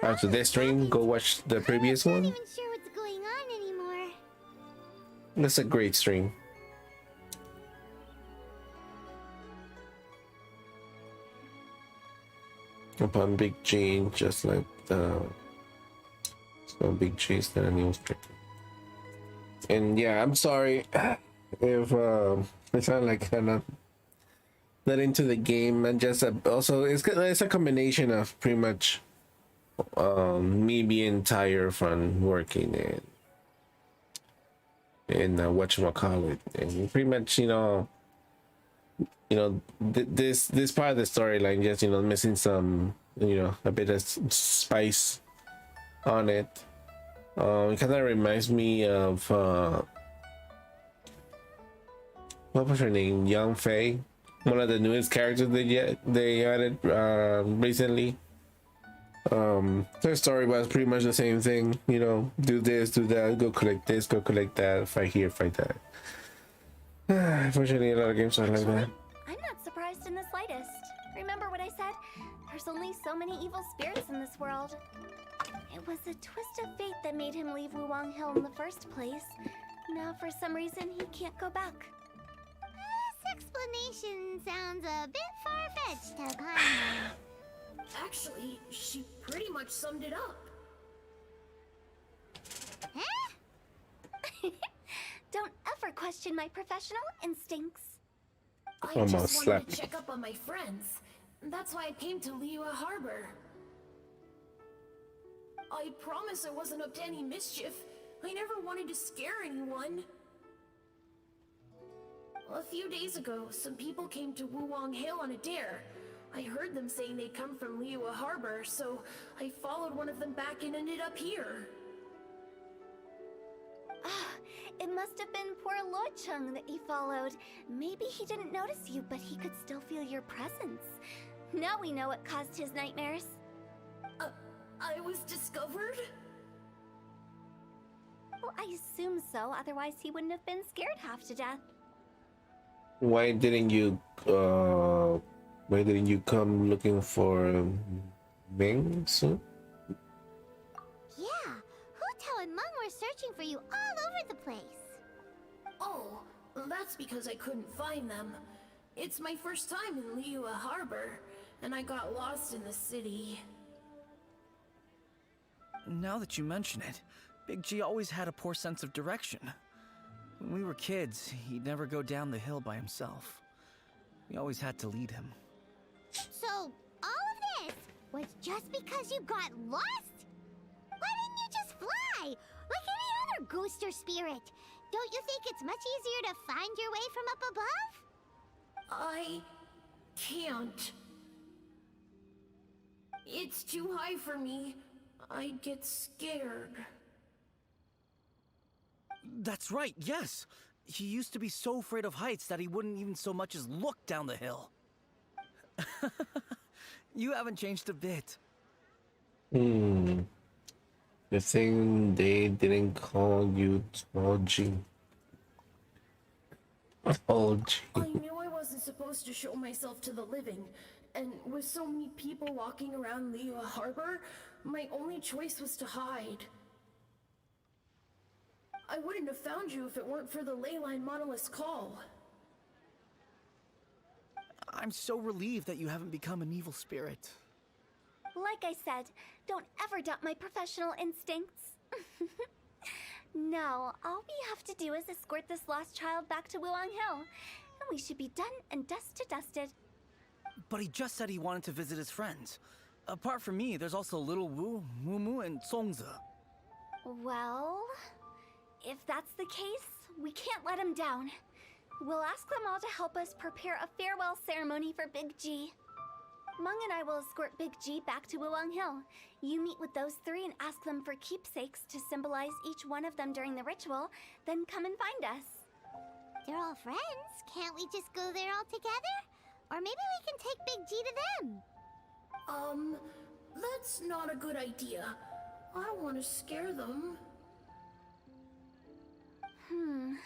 after this stream, go watch the previous one. I'm not even sure what's going on anymore. That's a great stream. Upon Big G, just like the Big G's than a newspaper. And yeah, I'm sorry if it's not like I'm not into the game, and just also it's a combination of pretty much me being tired from working and whatchamacallit, and pretty much this part of the storyline just missing some a bit of spice on it. It kind of reminds me of what was her name, Young Faye, one of the newest characters they added recently. Their story was pretty much the same thing, do this, do that, go collect this, go collect that, fight here, fight that. Unfortunately, a lot of games are like that. I'm not surprised in the slightest. Remember what I said? There's only so many evil spirits in this world. It was a twist of fate that made him leave Wuwang Hill in the first place. Now, for some reason, he can't go back. This explanation sounds a bit far-fetched, Takana. Actually, she pretty much summed it up. Huh? Don't ever question my professional instincts. I Almost just wanted slapped to check up on my friends. That's why I came to Liyue Harbor. I promise I wasn't up to any mischief. I never wanted to scare anyone. A few days ago, some people came to Wuwang Hill on a dare. I heard them saying they'd come from Liyue Harbor, so I followed one of them back and ended up here. It must have been poor Lo Chung that you followed. Maybe he didn't notice you, but he could still feel your presence. Now we know what caused his nightmares. I was discovered? Well, I assume so, otherwise he wouldn't have been scared half to death. Why didn't you come looking for Ming soon? Yeah, Hu and Meng were searching for you all over the place. Oh, that's because I couldn't find them. It's my first time in Liyue Harbor, and I got lost in the city. Now that you mention it, Big G always had a poor sense of direction. When we were kids, he'd never go down the hill by himself. We always had to lead him. So, all of this was just because you got lost? Why didn't you just fly? Like any other ghost or spirit? Don't you think it's much easier to find your way from up above? I can't. It's too high for me. I'd get scared. That's right, yes! He used to be so afraid of heights that he wouldn't even so much as look down the hill. You haven't changed a bit. The thing they didn't call you Toji. Toji. I knew I wasn't supposed to show myself to the living, and with so many people walking around Liyue Harbor, my only choice was to hide. I wouldn't have found you if it weren't for the Leyline Monolith's call. I'm so relieved that you haven't become an evil spirit. Like I said, don't ever doubt my professional instincts. Now, all we have to do is escort this lost child back to Wuwang Hill, and we should be done and dusted. But he just said he wanted to visit his friends. Apart from me, there's also Little Wu, Mumu, and Songze. Well, if that's the case, we can't let him down. We'll ask them all to help us prepare a farewell ceremony for Big G. Meng and I will escort Big G back to Wuwang Hill. You meet with those three and ask them for keepsakes to symbolize each one of them during the ritual, then come and find us. They're all friends. Can't we just go there all together? Or maybe we can take Big G to them. That's not a good idea. I don't want to scare them.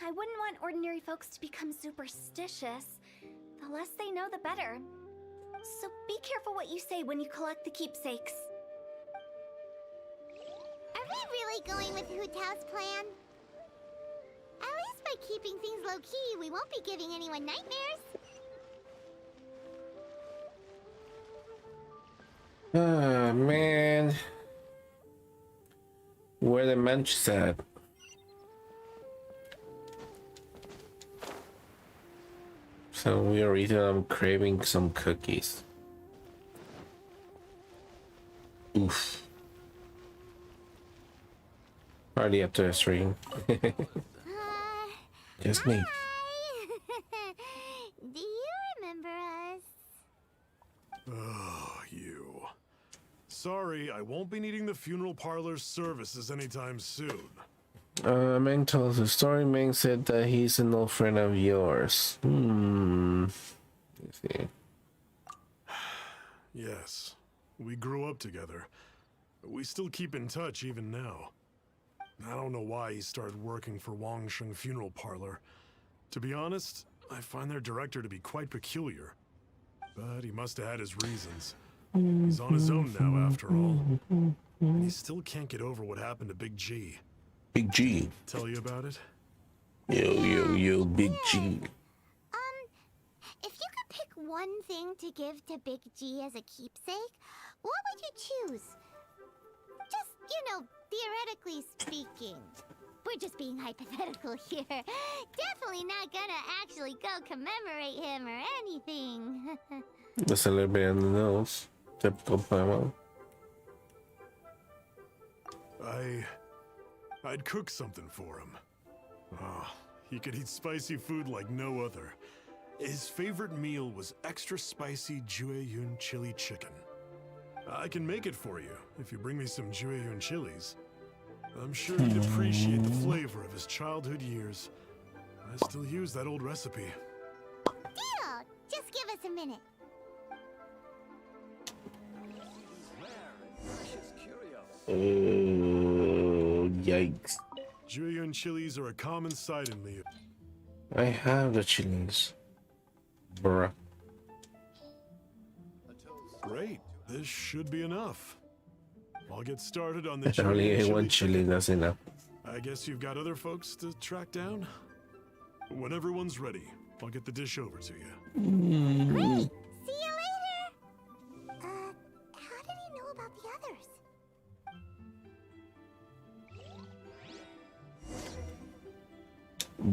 I wouldn't want ordinary folks to become superstitious. The less they know, the better. So be careful what you say when you collect the keepsakes. Are we really going with Hu Tao's plan? At least by keeping things low-key, we won't be giving anyone nightmares. Ah, man. Where the munchies at? So we are eating, I'm craving some cookies. Oof. Party after a stream. Just me. Do you remember us? Oh, you. Sorry, I won't be needing the funeral parlor's services anytime soon. Meng tells the story. Meng said that he's an old friend of yours. Let's see. Yes, we grew up together. We still keep in touch even now. I don't know why he started working for Wangsheng Funeral Parlor. To be honest, I find their director to be quite peculiar. But he must have had his reasons. He's on his own now, after all. And he still can't get over what happened to Big G. Big G. Tell you about it? Yo, Big G. If you could pick one thing to give to Big G as a keepsake, what would you choose? Just, theoretically speaking. We're just being hypothetical here. Definitely not gonna actually go commemorate him or anything. That's a little bit on the nose. Typical Paimon. I'd cook something for him. Oh, he could eat spicy food like no other. His favorite meal was extra spicy Jueyun chili chicken. I can make it for you if you bring me some Jueyun chilies. I'm sure he'd appreciate the flavor of his childhood years. I still use that old recipe. Deal! Just give us a minute. Oh, yikes. Jueyun chilies are a common sight in Leo. I have the chilies. Bruh. Great. This should be enough. I'll get started on the I only ate one chili. chili, that's enough. I guess you've got other folks to track down? When everyone's ready, I'll get the dish over to you. Great! See you later! How did he know about the others?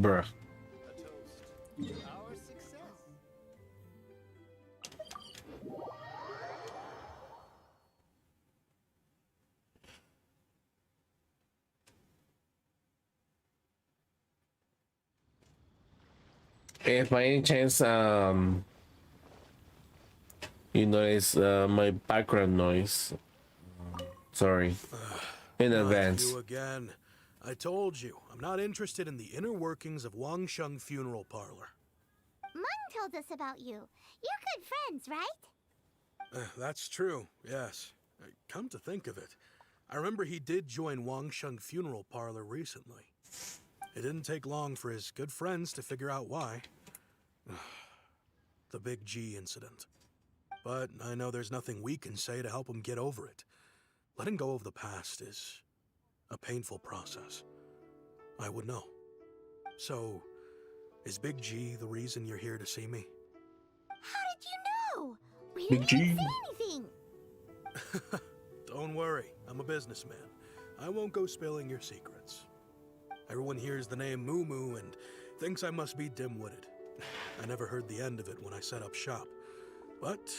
Bruh. If by any chance you notice my background noise, sorry in advance. You again. I told you, I'm not interested in the inner workings of Wangsheng Funeral Parlor. Mung told us about you. You're good friends, right? That's true, yes. Come to think of it, I remember he did join Wangsheng Funeral Parlor recently. It didn't take long for his good friends to figure out why. The Big G incident. But I know there's nothing we can say to help him get over it. Letting go of the past is a painful process. I would know. So, is Big G the reason you're here to see me? How did you know? We Big didn't even G. say anything. Don't worry, I'm a businessman. I won't go spilling your secrets. Everyone hears the name Moo Moo and thinks I must be dim-witted. I never heard the end of it when I set up shop. But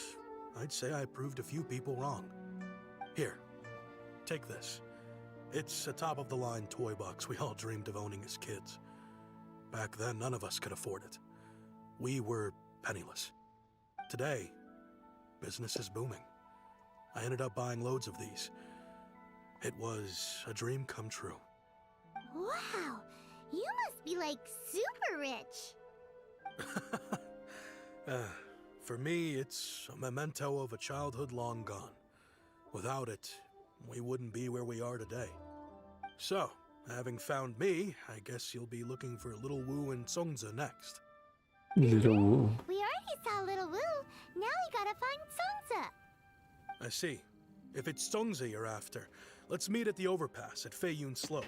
I'd say I proved a few people wrong. Here, take this. It's a top-of-the-line toy box we all dreamed of owning as kids. Back then, none of us could afford it. We were penniless. Today, business is booming. I ended up buying loads of these. It was a dream come true. Wow, you must be like super rich. For me, it's a memento of a childhood long gone. Without it, we wouldn't be where we are today. So, having found me, I guess you'll be looking for Little Wu and Songza next. Little Wu. We already saw Little Wu. Now we gotta find Songza. I see. If it's Songza you're after, let's meet at the overpass at Feiyun Slope.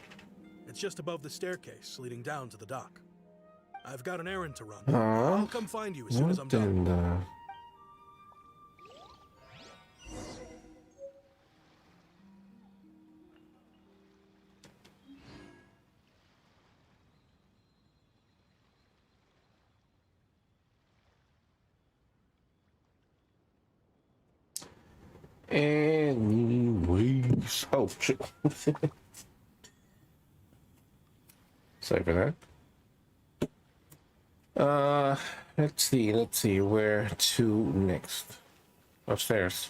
It's just above the staircase leading down to the dock. I've got an errand to run. Huh? I'll come find you as soon as I'm done. Entiendo. Anyways, oh shit. Sorry for that. Let's see where to next. Upstairs.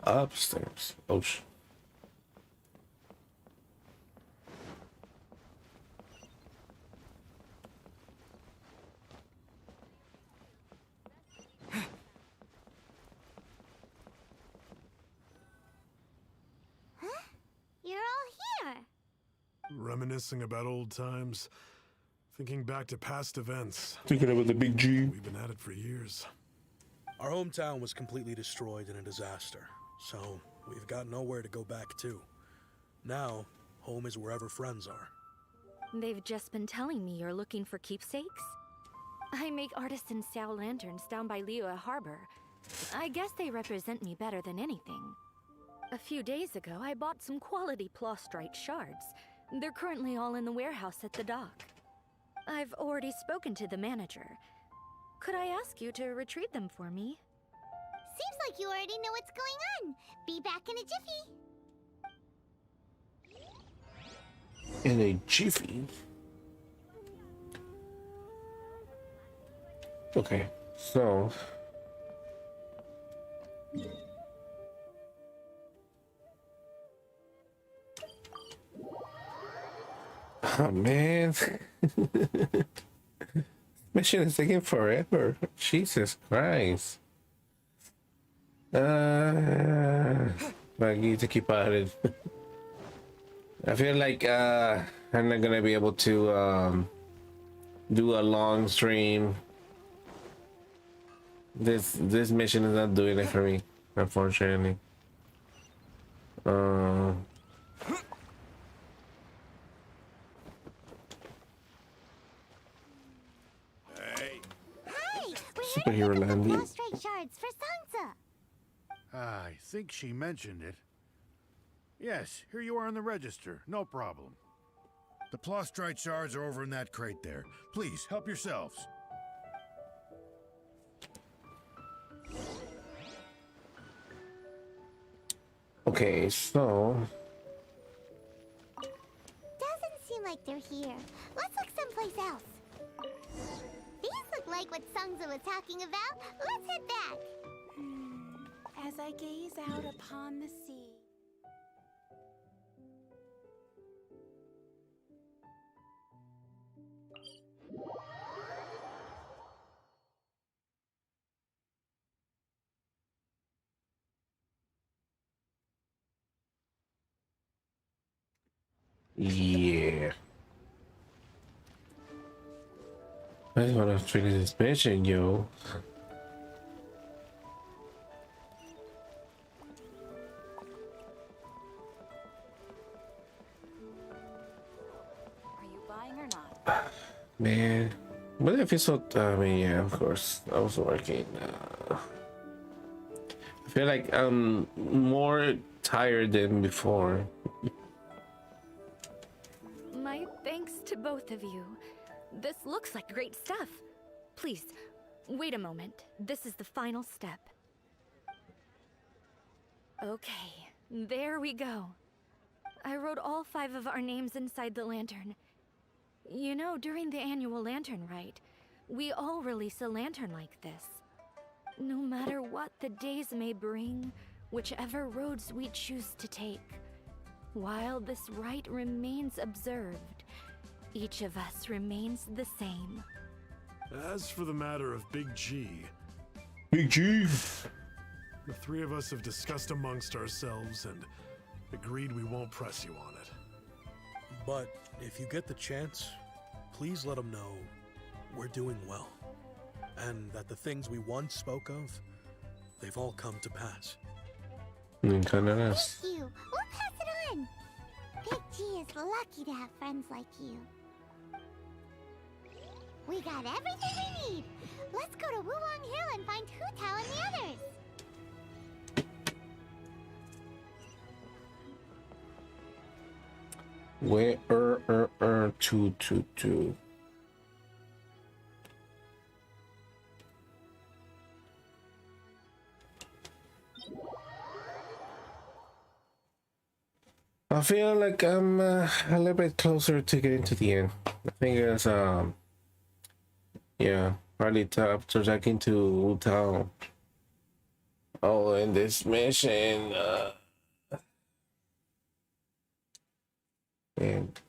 Upstairs. Oh shit. You're all here. Reminiscing about old times, thinking back to past events. Thinking about the big G. We've been at it for years. Our hometown was completely destroyed in a disaster, so we've got nowhere to go back to. Now, home is wherever friends are. They've just been telling me you're looking for keepsakes. I make artisan Sao lanterns down by Liyue Harbor. I guess they represent me better than anything. A few days ago, I bought some quality Plostrite shards. They're currently all in the warehouse at the dock. I've already spoken to the manager. Could I ask you to retrieve them for me? Seems like you already know what's going on. Be back in a jiffy. In a jiffy. Okay, so oh man. Mission is taking forever. Jesus Christ. I need to keep at it. I feel like I'm not gonna be able to do a long stream. This mission is not doing it for me, unfortunately. Hi, we're Superhero here to pick up landing. Plostrite shards for Sansa. I think she mentioned it. Yes, here you are on the register. No problem. The Plostrite shards are over in that crate there. Please, help yourselves. Okay, so Doesn't seem like they're here. Let's look someplace else. These look like what Sungza was talking about. Let's head back. As I gaze out upon the sea. yeah. I just wanna finish this mission, yo. Are you buying or not? Man, but if it's so, I mean, yeah, of course, I was working. I feel like I'm more tired than before. My thanks to both of you. This looks like great stuff. Please, wait a moment. This is the final step. Okay, there we go. I wrote all 5 of our names inside the lantern. You know, during the annual lantern rite, we all release a lantern like this. No matter what the days may bring, whichever roads we choose to take, while this rite remains observed, each of us remains the same. As for the matter of Big G, Big G. the 3 of us have discussed amongst ourselves and agreed we won't press you on it. But if you get the chance, please let them know we're doing well. And that the things we once spoke of, they've all come to pass. Kind of nice. Thank you. We'll pass it on. Big G is lucky to have friends like you. We got everything we need. Let's go to Wuwang Hill and find Hu Tao and the others. Where two. I feel like I'm a little bit closer to getting to the end. I think it's yeah, probably after talking to Wu Tao. Oh, in this mission, and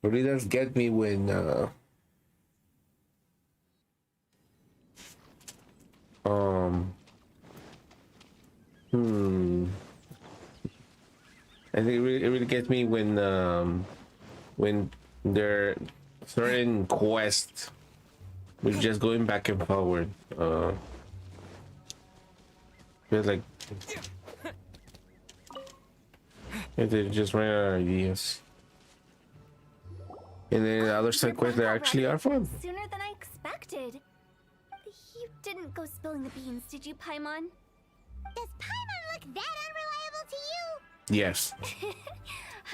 really does get me when I think it really gets me when there are certain quests with just going back and forward. Feels like they just ran out of ideas. And then the other side quests that actually are fun. Sooner than I expected. You didn't go spilling the beans, did you, Paimon? Does Paimon look that unreliable to you? Yes.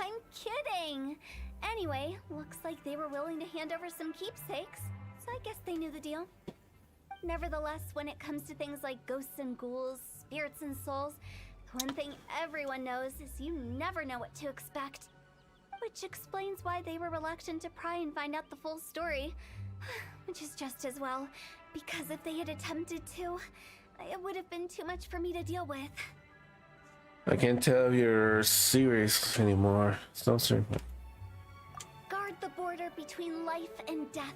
I'm kidding. Anyway, looks like they were willing to hand over some keepsakes, so I guess they knew the deal. Nevertheless, when it comes to things like ghosts and ghouls, spirits and souls, the one thing everyone knows is you never know what to expect. Which explains why they were reluctant to pry and find out the full story. Which is just as well, because if they had attempted to, it would have been too much for me to deal with. I can't tell if you're serious anymore. So serious. Guard the border between life and death.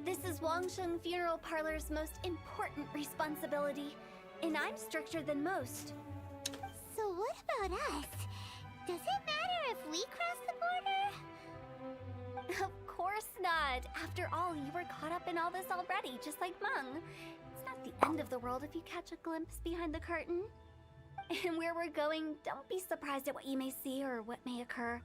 This is Wangsheng Funeral Parlor's most important responsibility, and I'm stricter than most. So what about us? Does it matter if we cross the border? Of course not. After all, you were caught up in all this already, just like Meng. It's not the end of the world if you catch a glimpse behind the curtain. And where we're going, don't be surprised at what you may see or what may occur.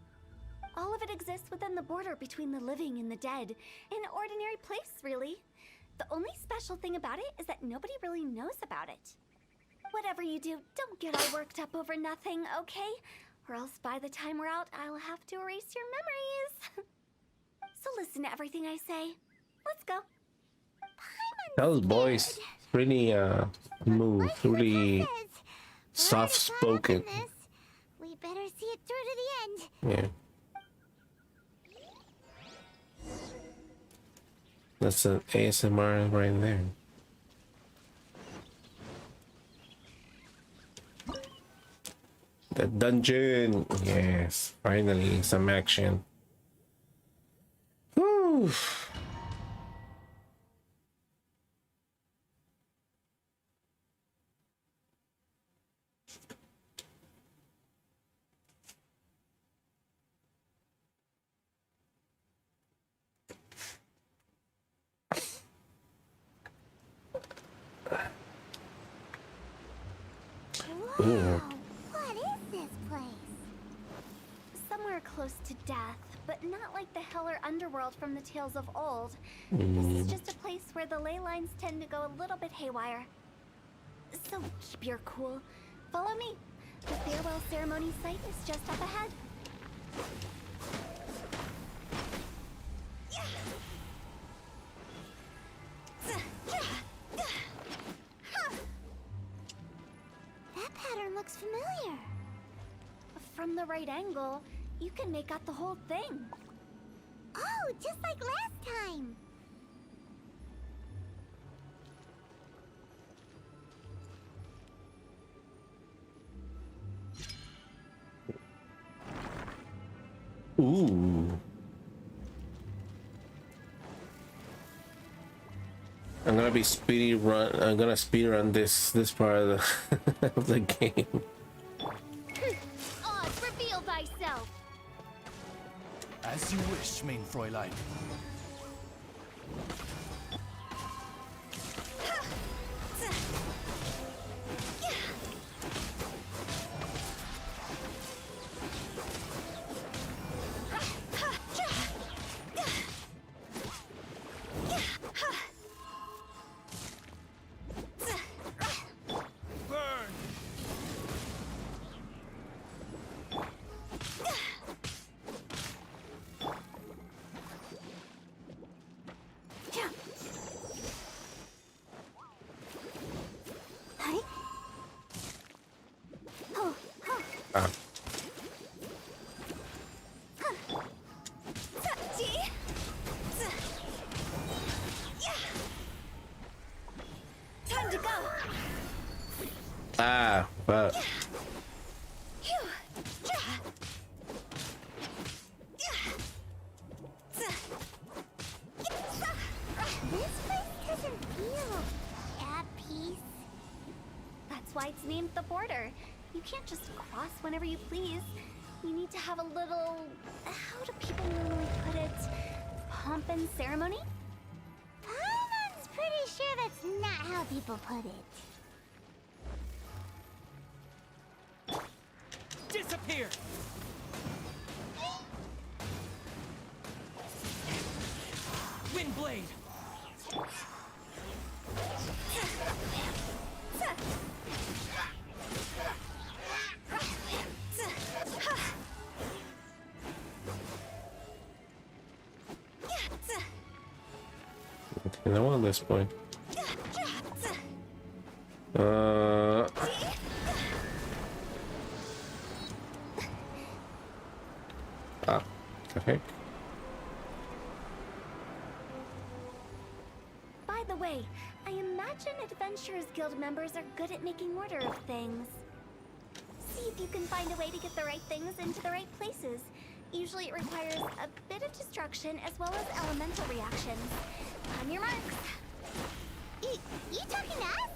All of it exists within the border between the living and the dead. An ordinary place, really. The only special thing about it is that nobody really knows about it. Whatever you do, don't get all worked up over nothing, okay? Or else by the time we're out, I'll have to erase your memories. So listen to everything I say. Let's go. Those boys really smooth, really soft spoken. We better see it through to the end. Yeah. That's an ASMR right there. The dungeon. Yes, finally some action. Whew. Whoa, what is this place? Somewhere close to death, but not like the hell or underworld from the tales of old. This is just a place where the ley lines tend to go a little bit haywire. So keep your cool. Follow me. The farewell ceremony site is just up ahead. That pattern looks familiar. From the right angle, you can make out the whole thing. Oh, just like last time. Ooh. I'm gonna speed run this part of the of the game. Oz, reveal thyself. As you wish, mein Fräulein. why it's named the border. You can't just cross whenever you please. You need to have a little... how do people normally put it? Pomp and ceremony? Paimon's pretty sure that's not how people put it. Disappear! Windblade! Okay, no one at this point. Okay. By the way, I imagine Adventurers Guild members are good at making order of things. See if you can find a way to get the right things into the right places. Usually it requires a bit of destruction as well as elemental reactions. On your marks. You talking to us?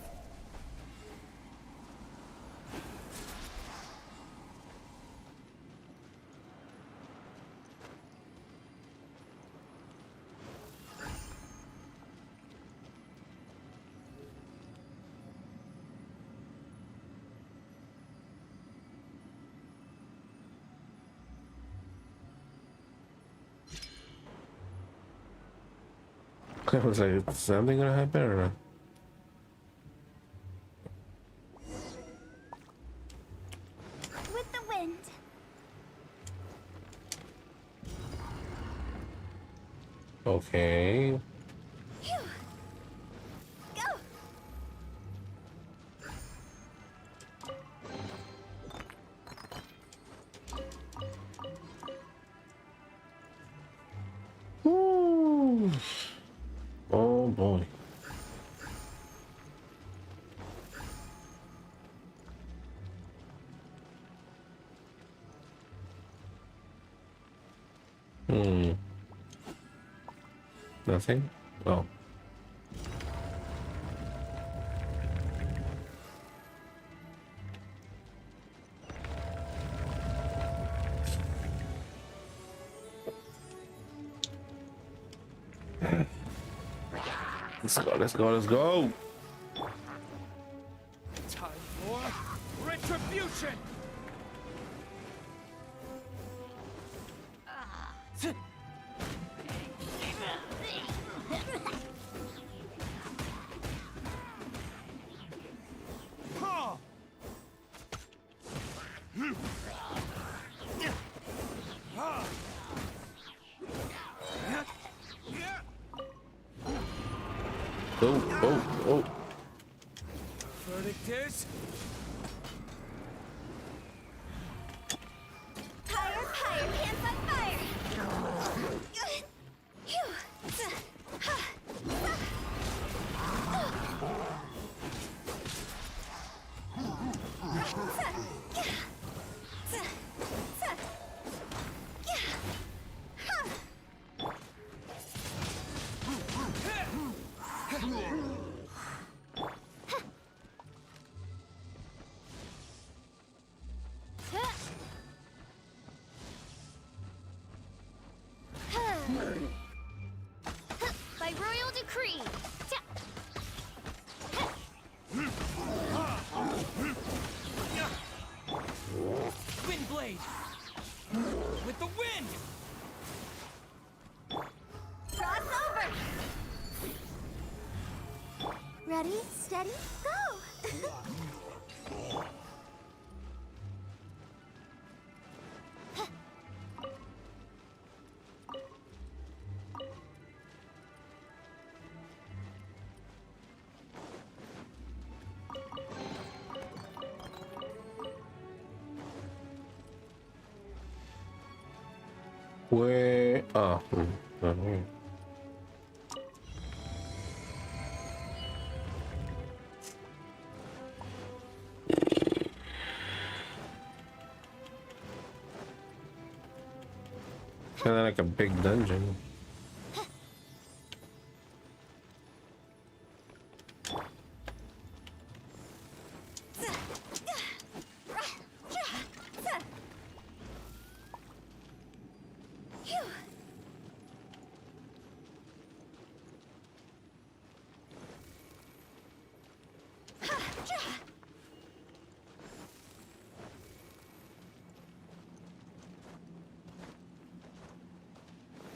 I was like, is something gonna happen or not? With the wind. Okay. Phew. Go. Ooh. Oh boy. Nothing? Oh. Let's go. Time for retribution! Oh. Verdict is... Fire, hands on fire! By royal decree. Windblade! With the wind! Cross over! Ready, steady, go! Where? Oh. Not here. Kind of like a big dungeon.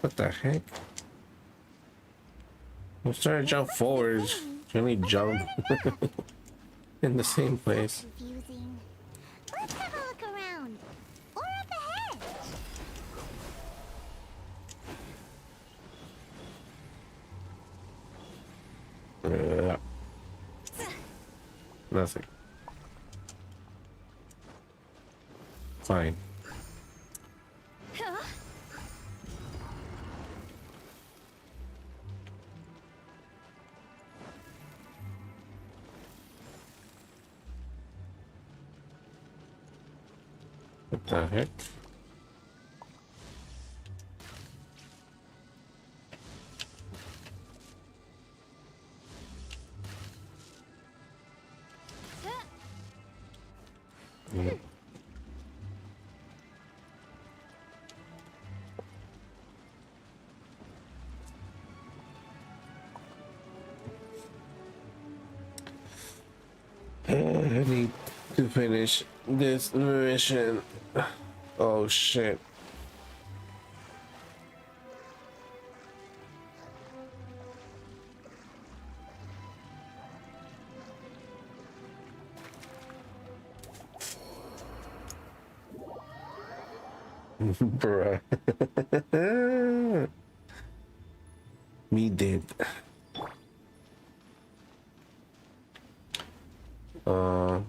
What the heck? I'm trying to jump forwards. Can we jump in the same place? Confusing. Let's have a look around. Or up ahead. Nothing. Fine. What the heck? Yeah. I need to finish this mission. Oh shit. Bruh. Me did.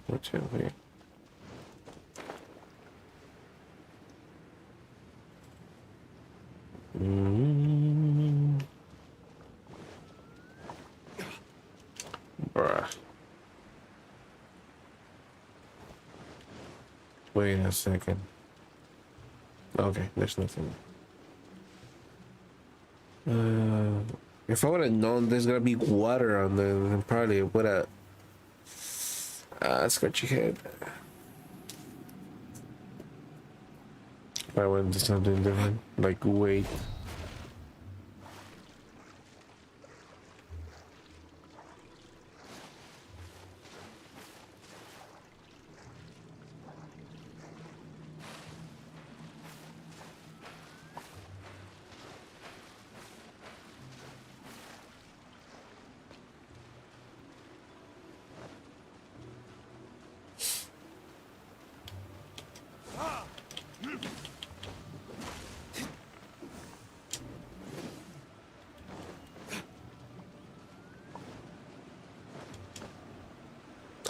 What's over here? Bruh. Wait a second. Okay, there's nothing. If I would have known there's gonna be water on there, then probably would have scratch your head. I went to something different, like wait.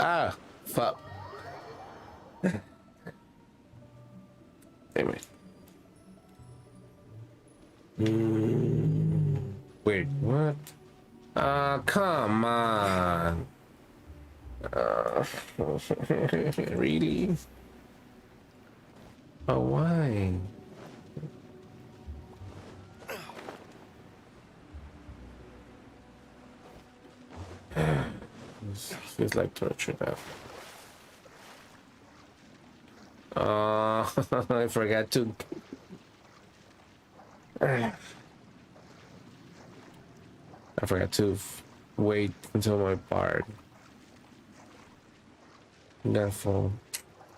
Ah, fuck. Anyway. Wait, what? Come on. Really? Oh, why? This feels like torture now. I forgot to. I forgot to wait until my part. That fall.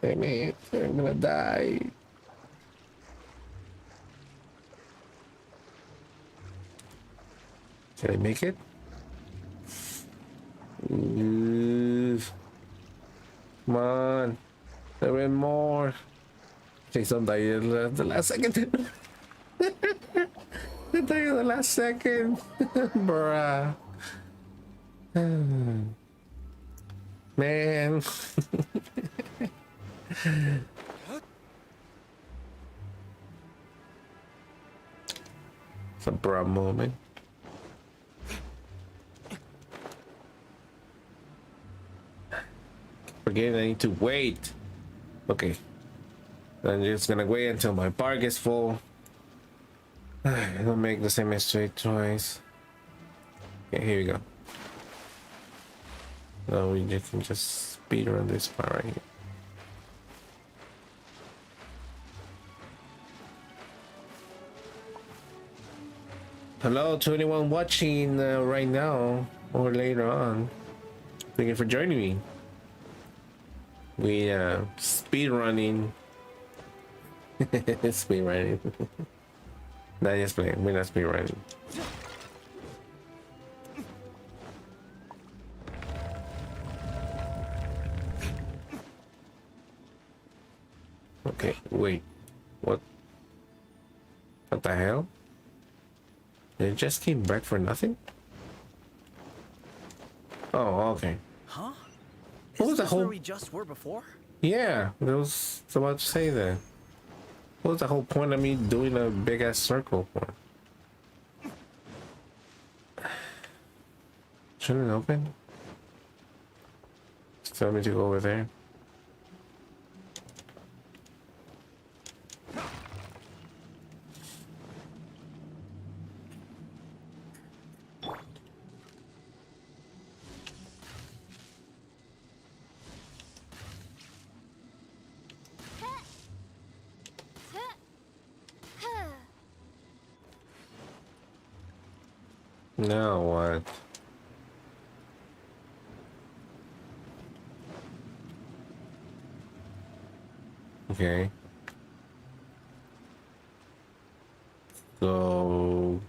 Damn it, I'm gonna die. Can I make it? Come on. There ain't more. Okay, some died the last second. They died the last second. Bruh. Man. It's a bruh moment. Forget I need to wait. Okay. I'm just gonna wait until my bar gets full. Don't make the same mistake twice. Okay, here we go. Now we just can just speed run this part right here. Hello to anyone watching right now or later on. Thank you for joining me. We speed running. Speed running. Nah, just play. I mean, that's me running. Okay, wait. What? What the hell? It just came back for nothing? Oh, okay. Huh? What was the whole? Where we just were before? Yeah, I was about to say that. What was the whole point of me doing a big ass circle for? Shouldn't it open? Just tell me to go over there. Now what? Okay. So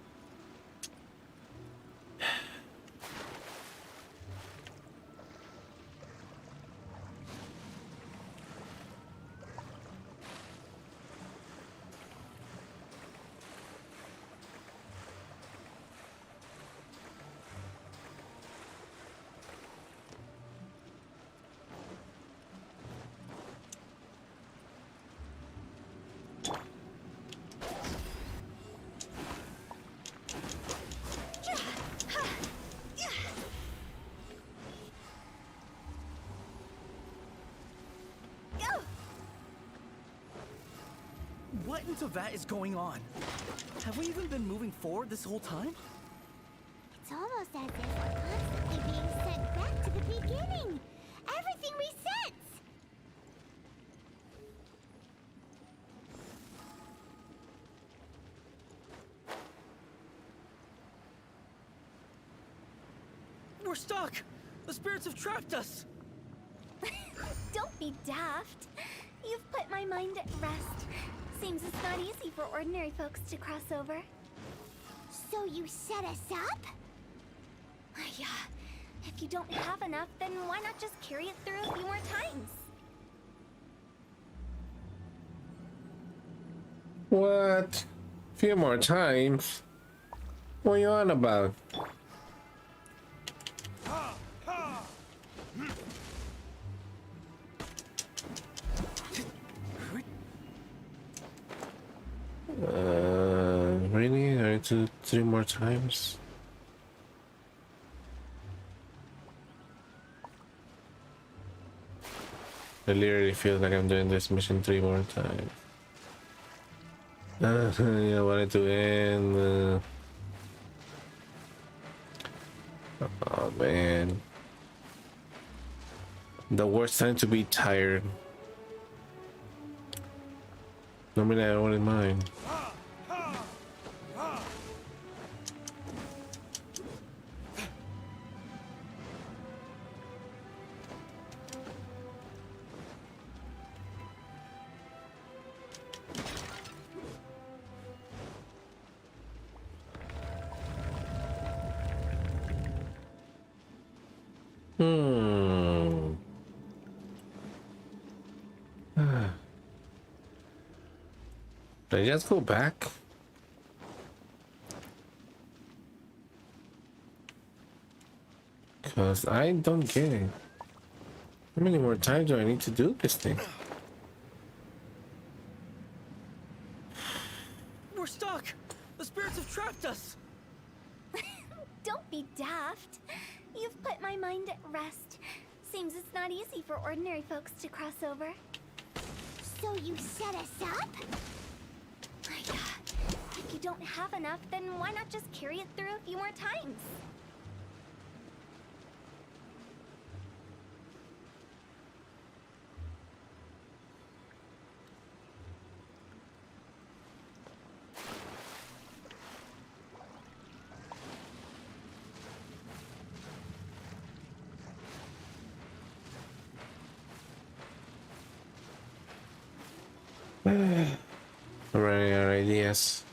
What in Tavat is going on? Have we even been moving forward this whole time? It's almost as if we're constantly being sent back to the beginning. Everything resets. We're stuck! The spirits have trapped us! Don't be daft. You've put my mind at rest. Seems it's not easy for ordinary folks to cross over. So you set us up? Yeah. If you don't have enough, then why not just carry it through a few more times? what? Few more times? What are you on about? Really? I need to 3 more times? I literally feel like I'm doing this mission 3 more times. I wanted to end. Oh man. The worst time to be tired. Normally I wouldn't mind. Did I just go back? Cause I don't get it. How many more times do I need to do this thing? We're stuck! The spirits have trapped us! Don't be daft. You've put my mind at rest. Seems it's not easy for ordinary folks to cross over. So you set us up? If you don't have enough, then why not just carry it through a few more times? I'm running out of ideas.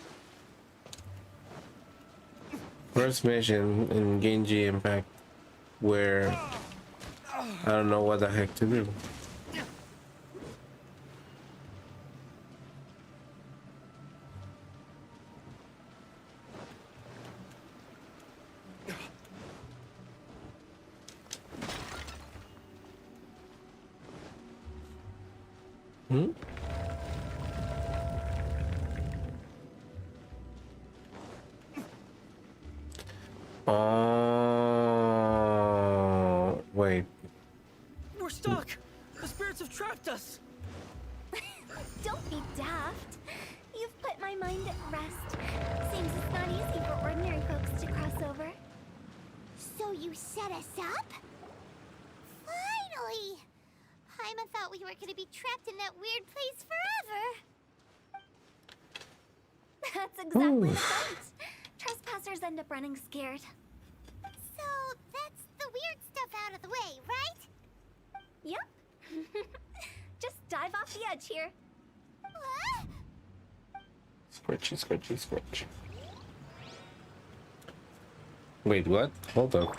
first mission in Genji Impact where I don't know what the heck to do. Hmm? Oh, wait. We're stuck! The spirits have trapped us! Don't be daft. You've put my mind at rest. Seems it's not easy for ordinary folks to cross over. So you set us up? Finally! Paimon thought we were gonna be trapped in that weird place forever. That's exactly the point. Trespassers end up running scared. So that's the weird stuff out of the way, right? Yep. Just dive off the edge here. What? Scratchy, scratchy, scratch. Wait, what? Hold up.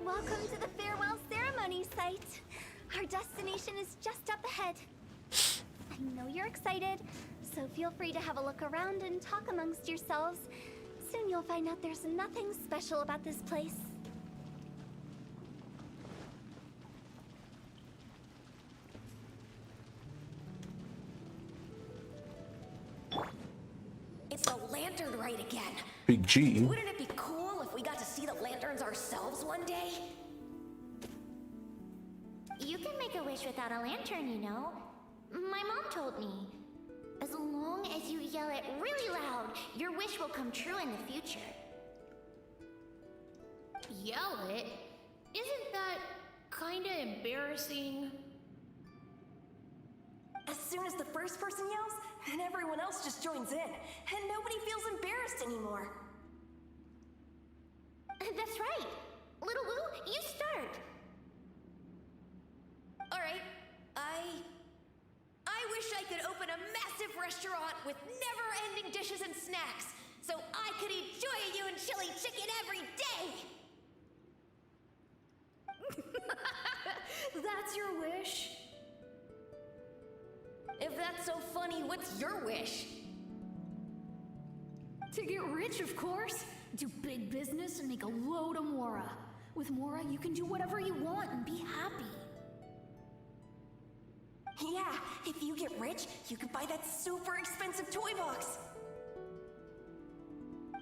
Welcome to the farewell ceremony site. Our destination is just up ahead. I know you're excited, so feel free to have a look around and talk amongst yourselves. Soon you'll find out there's nothing special about this place. It's the lantern rite again. Big G. Wouldn't it be cool if we got to see the lanterns ourselves one day? You can make a wish without a lantern, you know. My mom told me. As long as you yell it really loud, your wish will come true in the future. Yell it? Isn't that kinda embarrassing? As soon as the first person yells, and everyone else just joins in, and nobody feels embarrassed anymore. That's right. Little Lou, you start. Alright, I wish I could open a massive restaurant with never-ending dishes and snacks, so I could eat Joy and chili chicken every day! That's your wish? If that's so funny, what's your wish? To get rich, of course. Do big business and make a load of Mora. With Mora, you can do whatever you want and be happy. Yeah, if you get rich, you could buy that super expensive toy box.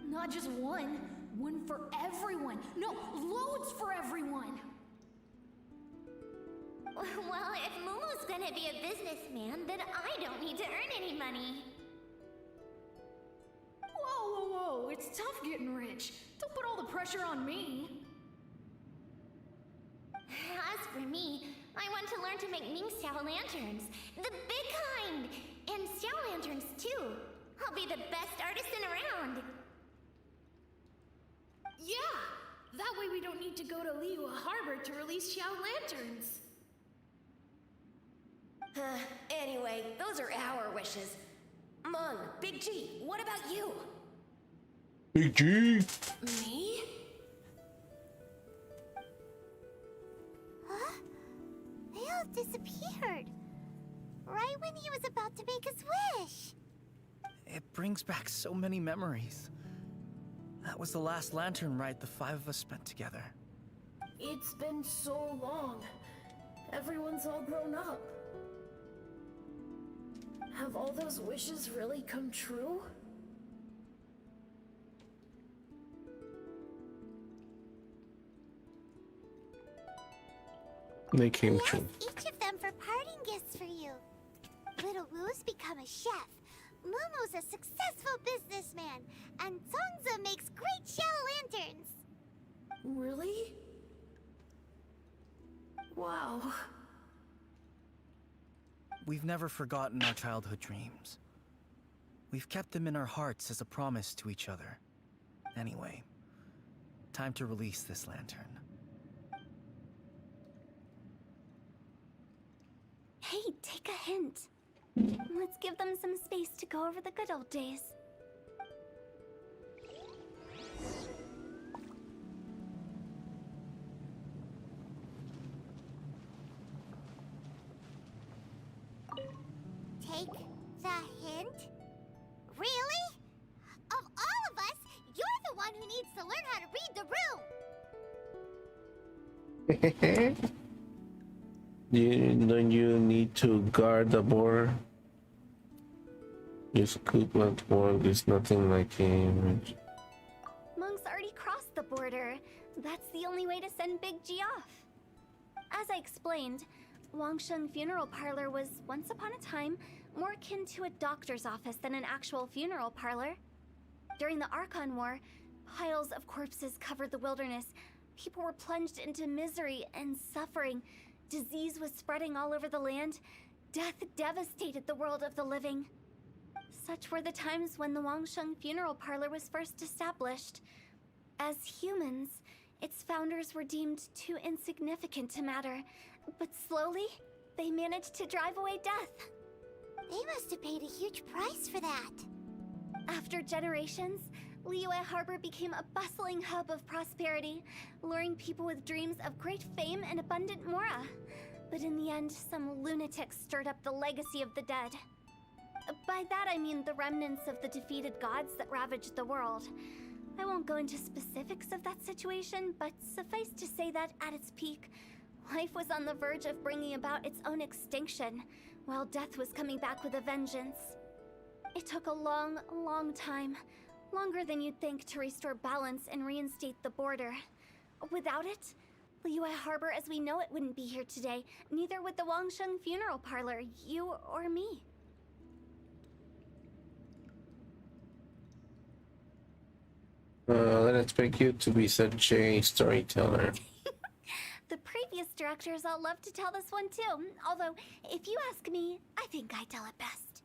Not just one. One for everyone. No, loads for everyone. Well, if Momo's gonna be a businessman, then I don't need to earn any money. Whoa, whoa, whoa. It's tough getting rich. Don't put all the pressure on me. As for me, I want to learn to make Ming Xiao lanterns. The big kind! And Xiao lanterns, too. I'll be the best artisan around. Yeah! That way we don't need to go to Liyue Harbor to release Xiao lanterns. Anyway, those are our wishes. Mung, Big G, what about you? Big G. Me? Huh? They all disappeared. Right when he was about to make his wish. It brings back so many memories. That was the last lantern ride the five of us spent together. It's been so long. Everyone's all grown up. Have all those wishes really come true? They came We true. asked each of them for parting gifts for you. Little Wu's become a chef. Momo's a successful businessman, and Songza makes great shell lanterns. Really? Wow. We've never forgotten our childhood dreams. We've kept them in our hearts as a promise to each other. Anyway, time to release this lantern. Hey, take a hint. Let's give them some space to go over the good old days. Take the hint? Really? Of all of us, you're the one who needs to learn how to read the room. Don't you need to guard the border? Just coop at war. There's nothing like him. Monk's already crossed the border. That's the only way to send Big G off. As I explained, Wangsheng Funeral Parlor was once upon a time more akin to a doctor's office than an actual funeral parlor. During the Archon War, piles of corpses covered the wilderness. People were plunged into misery and suffering. Disease was spreading all over the land. Death devastated the world of the living. Such were the times when the Wangsheng Funeral Parlor was first established. As humans, its founders were deemed too insignificant to matter, but slowly, they managed to drive away death. They must have paid a huge price for that. After generations, Liyue Harbor became a bustling hub of prosperity, luring people with dreams of great fame and abundant mora. But in the end, some lunatics stirred up the legacy of the dead. By that I mean the remnants of the defeated gods that ravaged the world. I won't go into specifics of that situation, but suffice to say that at its peak, life was on the verge of bringing about its own extinction, while death was coming back with a vengeance. It took a long, long time, longer than you'd think, to restore balance and reinstate the border. Without it, Liyue Harbor as we know it wouldn't be here today, neither would the Wangsheng Funeral Parlor, you or me. I didn't expect you to be such a storyteller. The previous directors all love to tell this one too, although, if you ask me, I think I tell it best.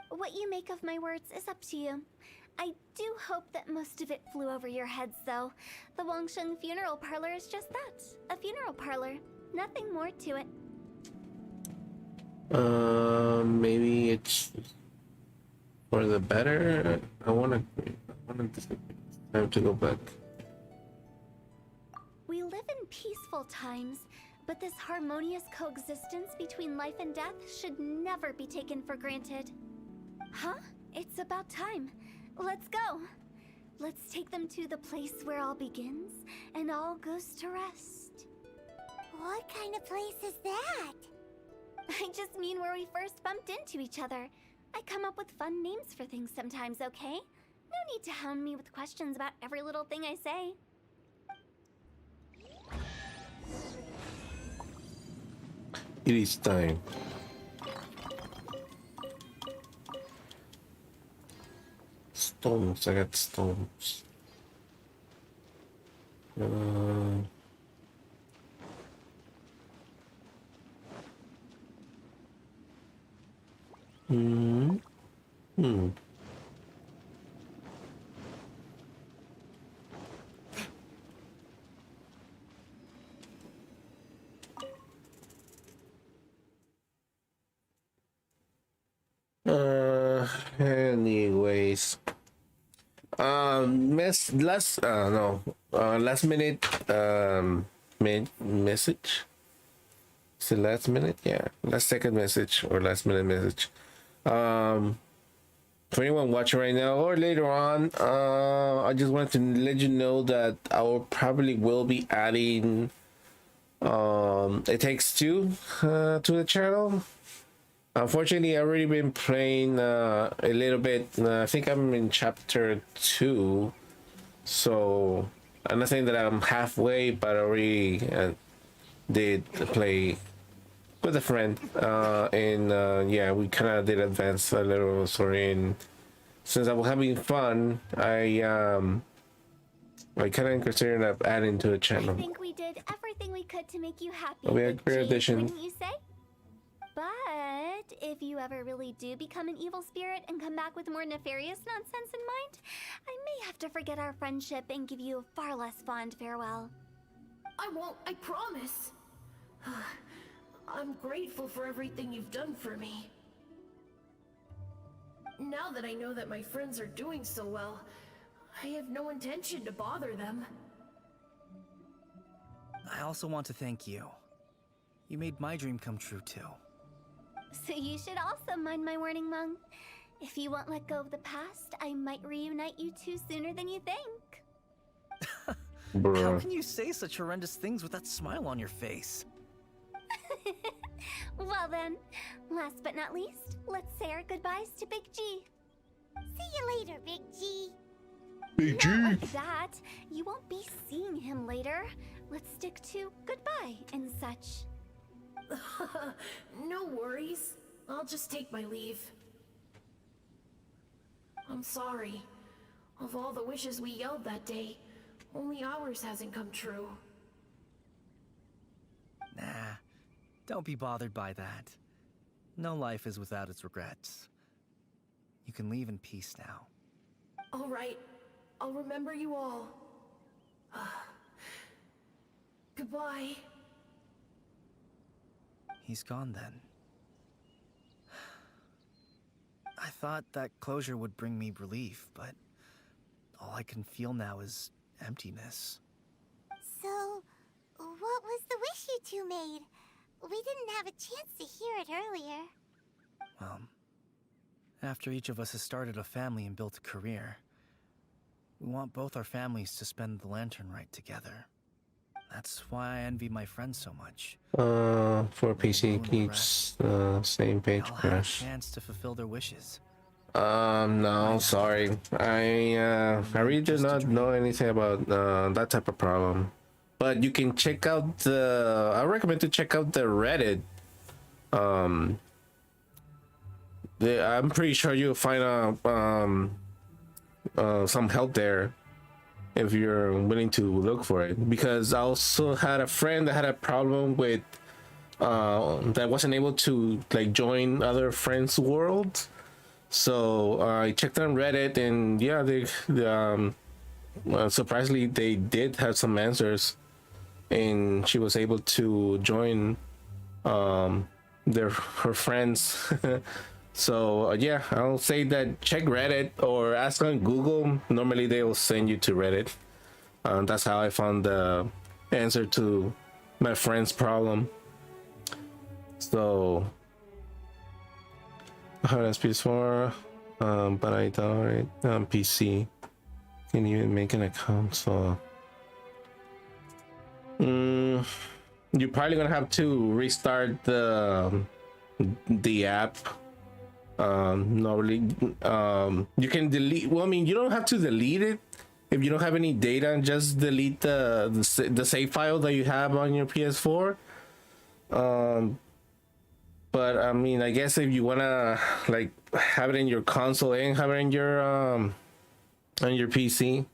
What you make of my words is up to you. I do hope that most of it flew over your heads, though. The Wangsheng Funeral Parlor is just that, a funeral parlor. Nothing more to it. Maybe it's for the better. I wanna time to go back. We live in peaceful times, but this harmonious coexistence between life and death should never be taken for granted. Huh? It's about time. Let's go. Let's take them to the place where all begins and all goes to rest. What kind of place is that? I just mean where we first bumped into each other. I come up with fun names for things sometimes, okay? No need to hound me with questions about every little thing I say. It is time. Stones, I got stones. Anyways, last minute message. Is it last minute? Yeah, last second message or last minute message. For anyone watching right now or later on, I just wanted to let you know that I will be adding It Takes Two to the channel. Unfortunately, I've already been playing a little bit. I think I'm in chapter 2, so I'm not saying that I'm halfway, but already did play with a friend, and yeah, we kind of did advance a little story. And since I was having fun, I kind of considered adding to the I channel. think we did everything we could to make you happy. It'll be a Big great G, addition. wouldn't you say? But if you ever really do become an evil spirit and come back with more nefarious nonsense in mind, I may have to forget our friendship and give you a far less fond farewell. I won't, I promise. I'm grateful for everything you've done for me. Now that I know that my friends are doing so well, I have no intention to bother them. I also want to thank you. You made my dream come true too. So you should also mind my warning, Mung. If you won't let go of the past, I might reunite you two sooner than you think. How can you say such horrendous things with that smile on your face? Well then, last but not least, let's say our goodbyes to Big G. See you later, Big G. Big G. Not like that. You won't be seeing him later. Let's stick to goodbye and such. No worries. I'll just take my leave. I'm sorry. Of all the wishes we yelled that day, only ours hasn't come true. Nah, don't be bothered by that. No life is without its regrets. You can leave in peace now. All right. I'll remember you all. Goodbye. He's gone then. I thought that closure would bring me relief, but all I can feel now is emptiness. So, what was the wish you two made? We didn't have a chance to hear it earlier. Well, after each of us has started a family and built a career, we want both our families to spend the lantern rite together. That's why I envy my friends so much. For PC keeps same page They'll have a crash. chance to fulfill their wishes. No, sorry. I really do not know anything about that type of problem. But you can check out the. I recommend to check out the Reddit. I'm pretty sure you'll find some help there if you're willing to look for it. Because I also had a friend that had a problem with that wasn't able to like join other friends' worlds. So I checked on Reddit, and yeah, surprisingly they did have some answers, and she was able to join her friends. So yeah, I'll say that check Reddit or ask on Google. Normally they will send you to Reddit. That's how I found the answer to my friend's problem. So I have PS4, but I thought it on PC. Can't even make an account, so you're probably gonna have to restart the app. Normally, you can delete. Well, I mean, you don't have to delete it if you don't have any data, and just delete the save file that you have on your PS4. But I mean, I guess if you wanna like have it in your console and have it in your on your PC,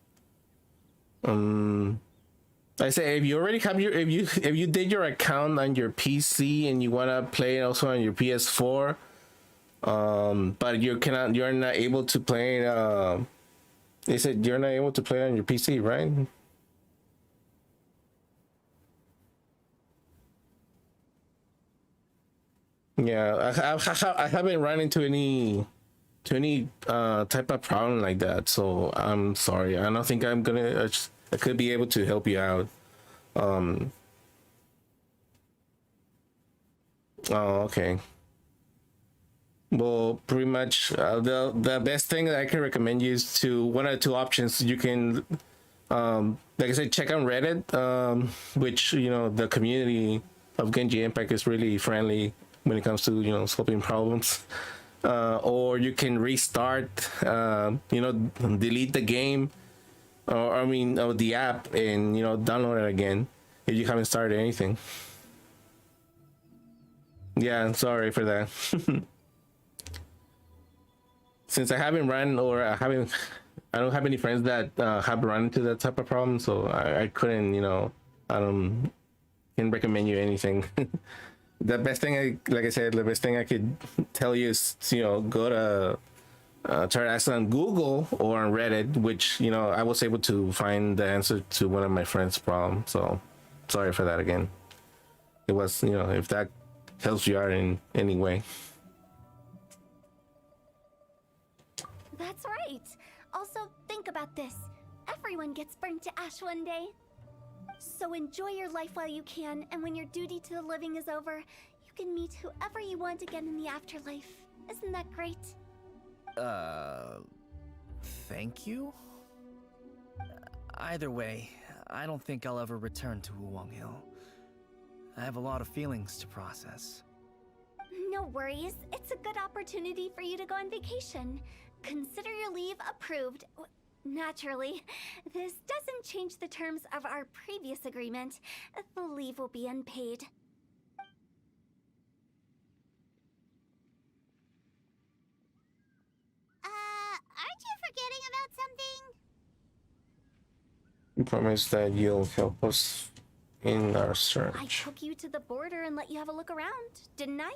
I say if you already have if you did your account on your PC and you wanna play it also on your PS4, but you're not able to play it. They said you're not able to play it on your PC, right? Yeah, I haven't run into any type of problem like that, so I'm sorry. I don't think I could be able to help you out. Oh, okay. Well, pretty much the best thing that I can recommend you is to one of the two options. You can, like I said, check on Reddit, which the community of Genji Impact is really friendly when it comes to solving problems. Or you can restart, delete the game, or the app, and download it again if you haven't started anything. Yeah, I'm sorry for that. Since I haven't run or I don't have any friends that have run into that type of problem, so I couldn't, I don't can recommend you anything. The best thing like I said, the best thing I could tell you is, go to try to ask on Google or on Reddit, which, I was able to find the answer to one of my friend's problems. So sorry for that again. It was, if that helps you out in any way. That's right. Also, think about this. Everyone gets burnt to ash one day. So enjoy your life while you can, and when your duty to the living is over, you can meet whoever you want again in the afterlife. Isn't that great? Thank you? Either way, I don't think I'll ever return to Wuwang Hill. I have a lot of feelings to process. No worries. It's a good opportunity for you to go on vacation. Consider your leave approved. Naturally, this doesn't change the terms of our previous agreement. The leave will be unpaid. Aren't you forgetting about something? You promise that you'll help us in our I search. took you to the border and let you have a look around, didn't I?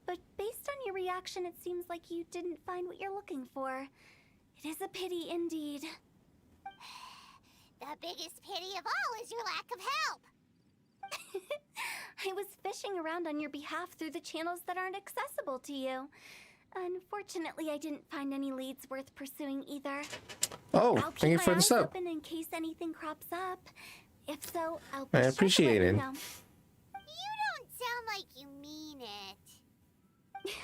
But based on your reaction, it seems like you didn't find what you're looking for. It is a pity indeed. The biggest pity of all is your lack of help. I was fishing around on your behalf through the channels that aren't accessible to you. Unfortunately, I didn't find any leads worth pursuing either. Oh, I'll thank you keep for my the eyes sub. open in case anything crops up. If so, I'll be I sure to appreciate let it. you know. You don't sound like you mean it.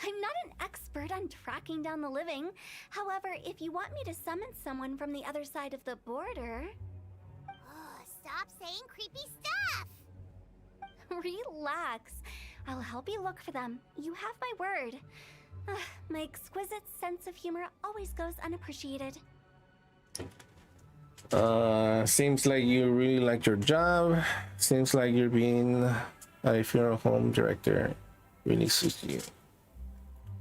I'm not an expert on tracking down the living. However, if you want me to summon someone from the other side of the border... Oh, stop saying creepy stuff. Relax. I'll help you look for them. You have my word. My exquisite sense of humor always goes unappreciated. Seems like you really like your job. Seems like you're being a funeral home director. Really suits you.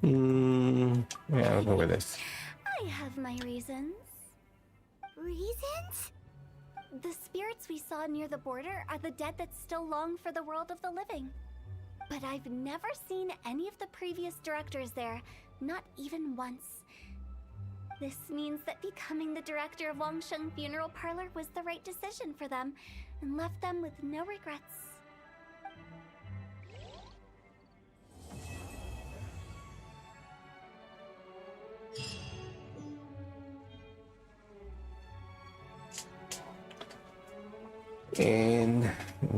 Yeah, I'll go with this. I have my reasons. Reasons? The spirits we saw near the border are the dead that still long for the world of the living. But I've never seen any of the previous directors there, not even once. This means that becoming the director of Wangsheng Funeral Parlor was the right decision for them, and left them with no regrets. And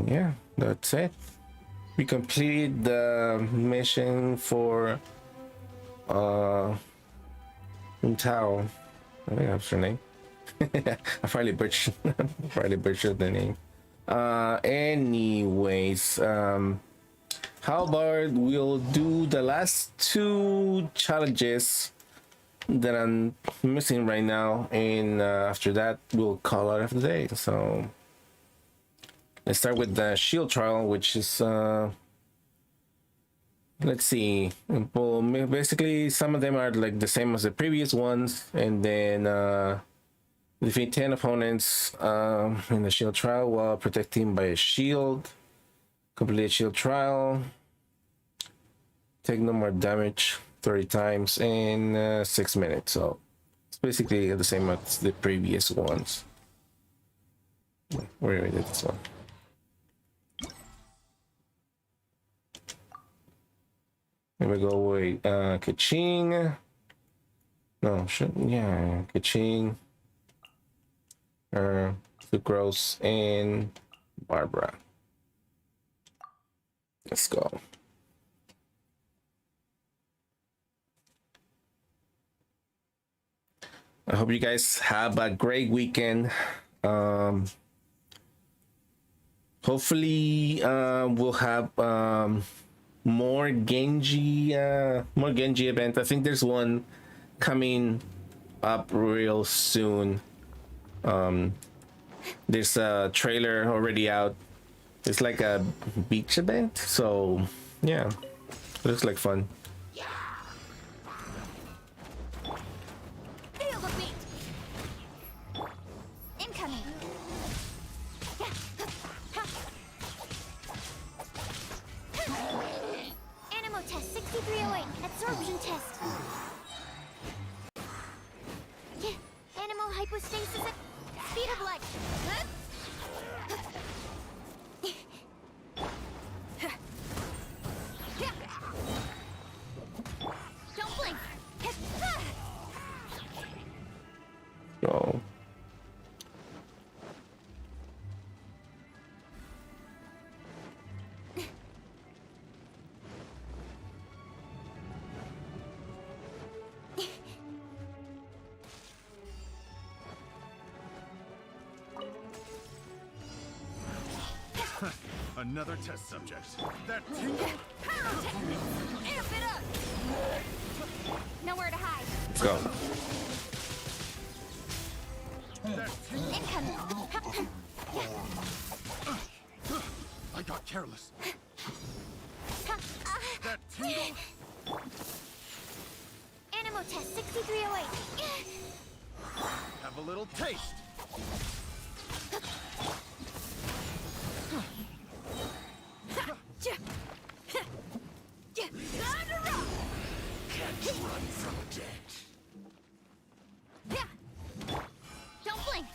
yeah, that's it. We completed the mission for Tao. I think that's her name. I probably butchered the name. Anyways, how about we'll do the last two challenges that I'm missing right now, and after that we'll call it of the day. So let's start with the shield trial, which is let's see. Well, basically some of them are like the same as the previous ones, and then defeat 10 opponents in the shield trial while protecting by a shield. Complete shield trial. Take no more damage 30 times in 6 minutes. So it's basically the same as the previous ones. Where did this one? Here we go with Kaching. No, yeah, Kaching. Sucrose and Barbara. Let's go. I hope you guys have a great weekend. Hopefully we'll have more Genji event. I think there's one coming up real soon. There's a trailer already out. It's like a beach event, so yeah, Looks like fun. Feel the beat. Incoming. Animo test 6308. Absorption test. Animo hypostasis. Speed of light. Don't blink. Oh. Another test subject. That tingle. Amp it up. Nowhere to hide. Let's go. That tingle. Incoming. I got careless. That tingle. Animo test 6308. Have a little taste. Can't run from death. Don't blink.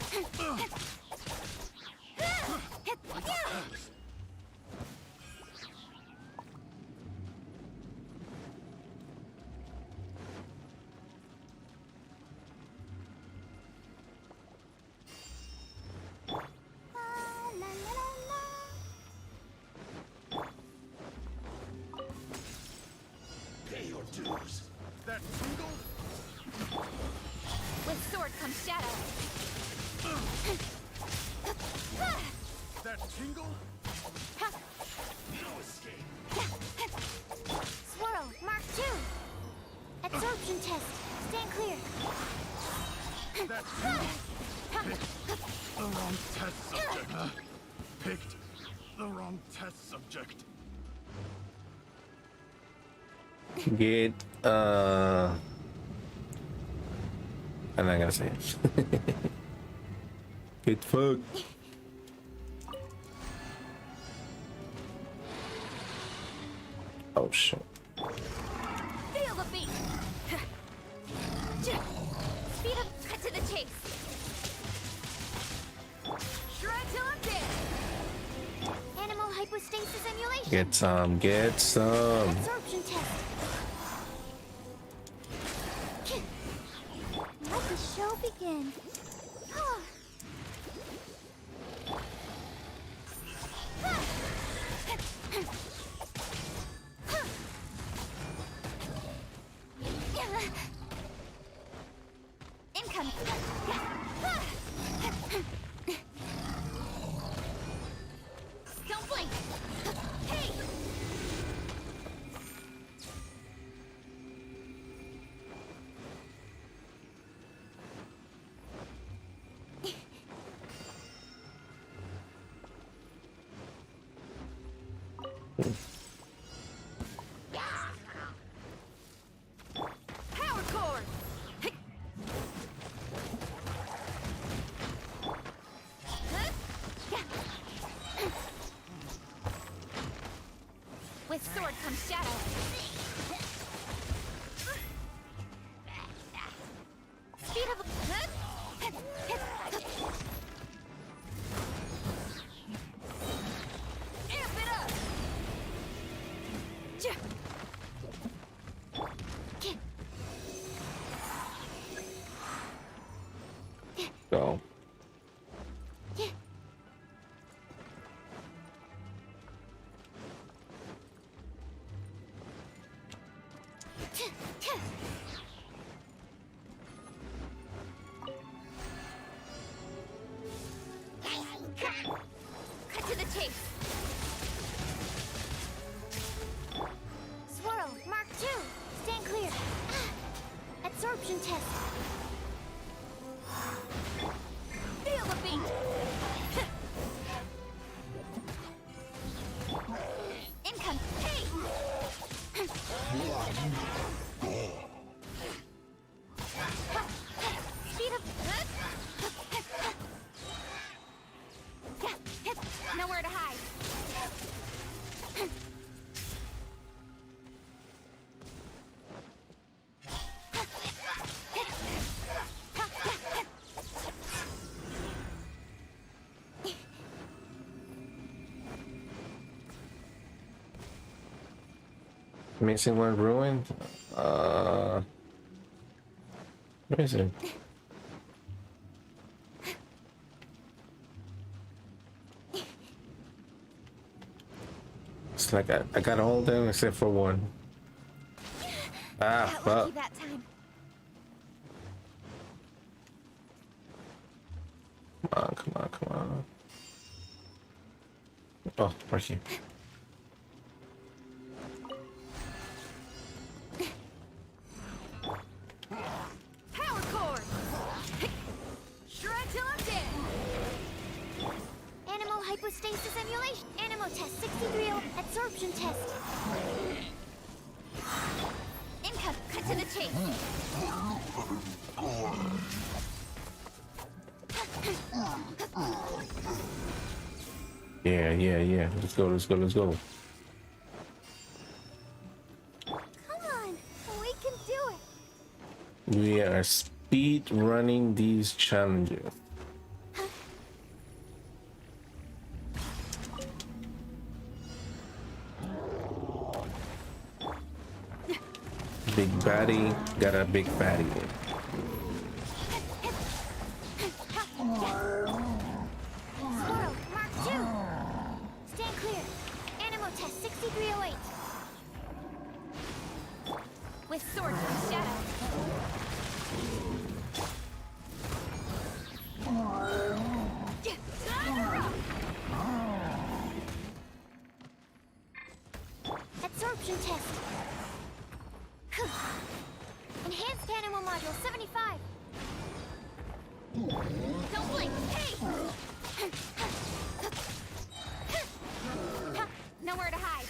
Pay your dues. That tingle. With sword comes shadow. That tingle. No escape. Swirl, Mark 2. Absorption test. Stand clear. That tingle. Picked the wrong test subject. Picked the wrong test subject. Get I'm not gonna say it. Get fucked. Oh shit. Feel the beat. Speed up, cut to the chase. Shred till I'm dead. Animal hypostasis emulation. Get some, get some. Absorption test. Let the show begin. Incoming. Don't blink. Hey. Power cord. With sword comes shadow. Speed of amp it up. Go. Cut to the chase. Swirl, Mark 2. Stand clear. Absorption test. Feel the beat. Income. Hey. Missing one ruin. Where is it? It's like I got all of them except for one. Ah, fuck. That time. Come on, come on, come on. Oh, right here. Power cord! Shred till I'm dead! Animal hypostasis emulation. Animal test 63 absorption test. Income, cut to the chase! Yeah, yeah, yeah. Let's go, let's go, let's go. Come on, we can do it. We are speed running these challenges. Big baddie, got a big baddie. Squirrel, Mark 2. Stand clear. Animal test 6308. With sword to the shadow. Absorption test. Enhanced animal module 75. Don't blink! Hey! Nowhere to hide.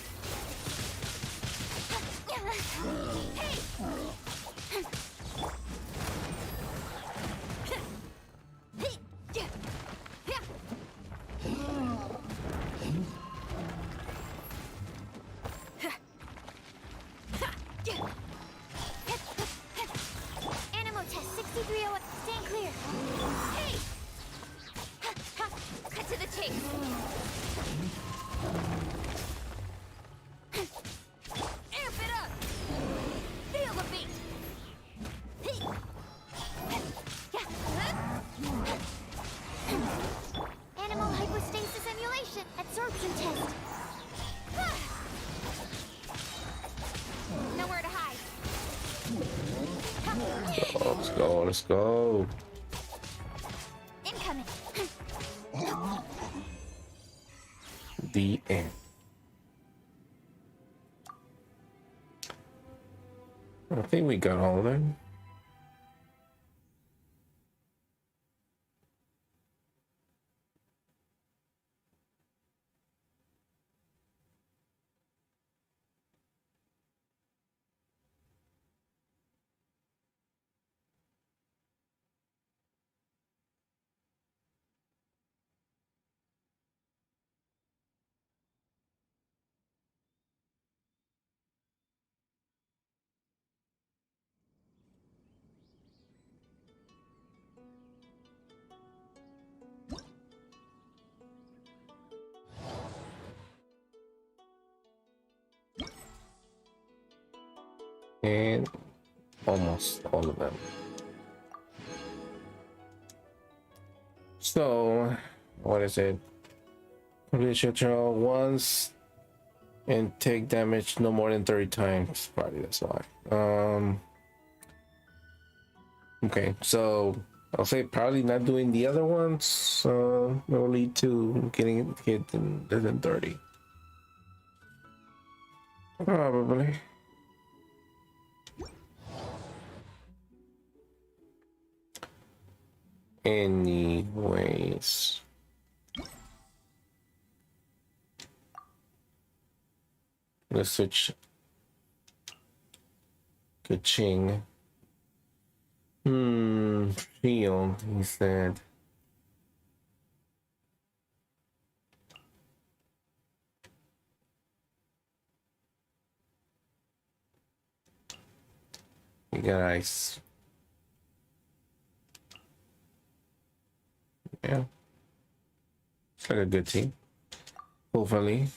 Animal test 6301. Stand clear. Hey! Cut to the chase! Amp it up! Feel the beat! Animal hypostasis emulation. Absorption test. Nowhere to hide. Oh, let's go, let's go. Incoming. The end. I think we got all of them. And almost all of them. So, what is it? Complete your turn once and take damage no more than 30 times. Probably that's why. Okay, so I'll say probably not doing the other ones will lead to getting hit in less than 30. Probably. Anyways. Let's switch. Ka-ching. Shield, he said. You got ice. Yeah. It's like a good team. Hopefully.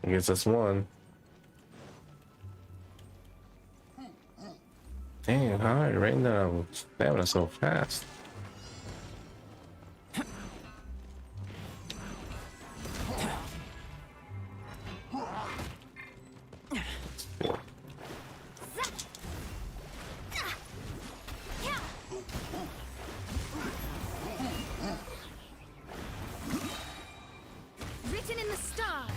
I guess that's one. Damn, how I ran down stamina so fast. Written in the stars.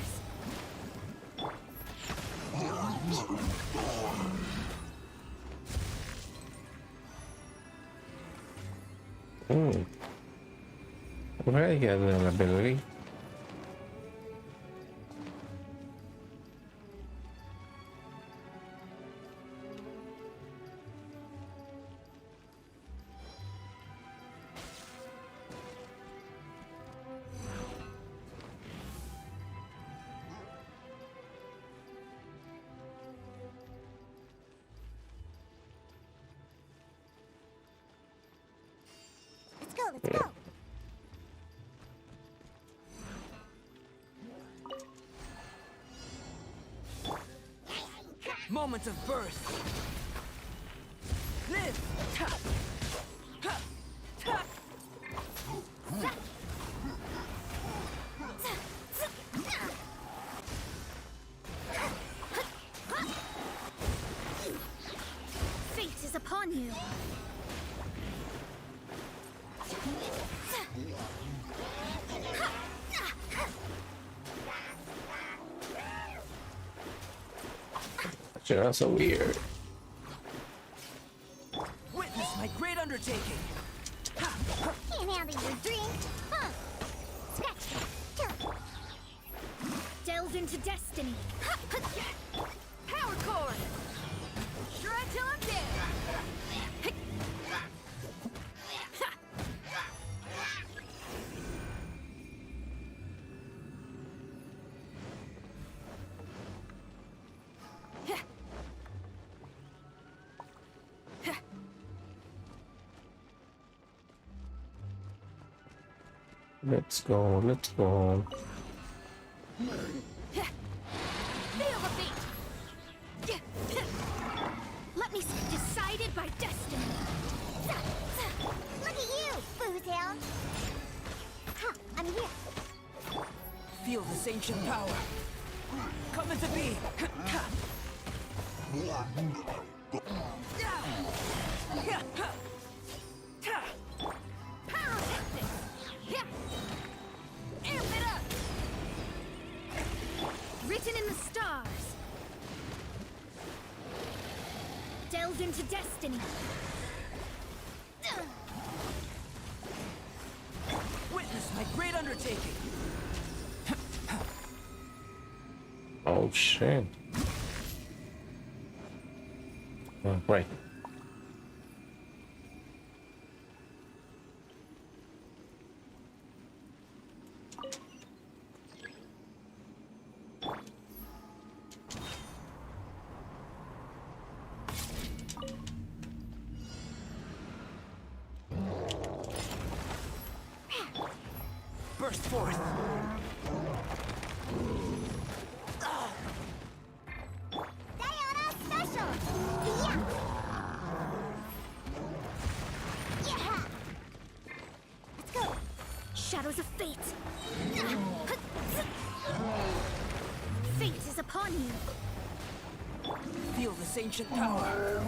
Where you get an ability? Let's go, let's go. Moment of birth. Live. Fate is upon you. Shit, that's so weird. Witness my great undertaking. Can't handle your drink. Huh. Scratch that. Kill it. Delve into destiny. Power cord. Shred till I'm dead. Let's go, let's go. Feel the beat. Let me see. Decided by destiny. Look at you, booze hound. Huh, I'm here. Feel this ancient power. Come into being. Power tactics. Amp it up. Written in the stars. Delve into destiny. Witness my great undertaking. Oh shit. Oh, right. Burst forth. Diana special. Yeah. Yeah. Let's go. Shadows of fate. Fate is upon you. Feel this ancient power.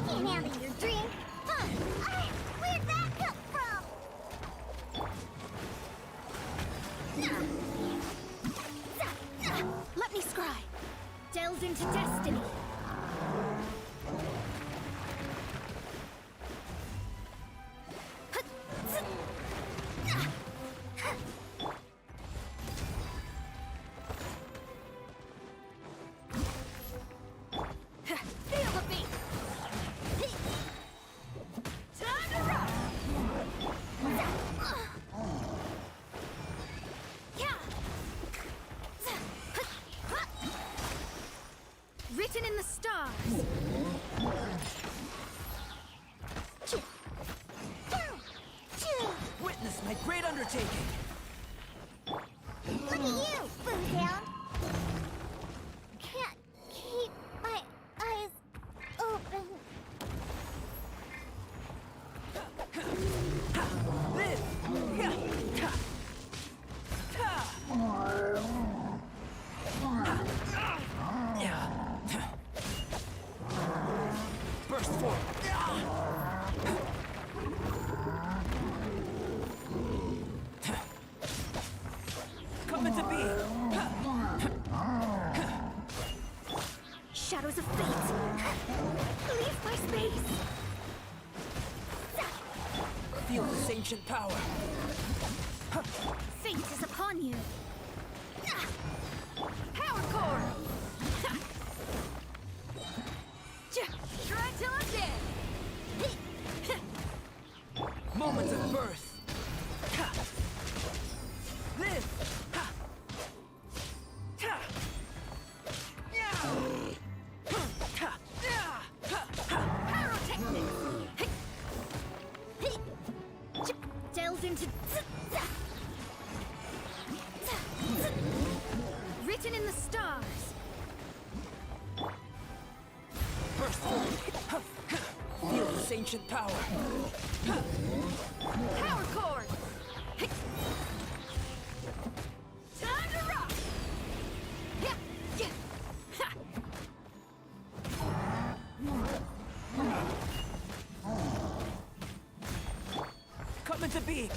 Can't handle your drink. Huh. Where'd that come from? Let me scry. Delve into destiny. Feel the beat. Time to rock. taking. Look at you, Bootown! Can't keep my eyes open. Burst forward. Coming to be. Shadows of fate! Leave my space! Feel this ancient power. Fate is upon you! Power core! Try till I'm dead! Moments of birth. Live. Delves into written in the stars. Burst forward. Feel this ancient power. Power core. Time to rock. Coming to be.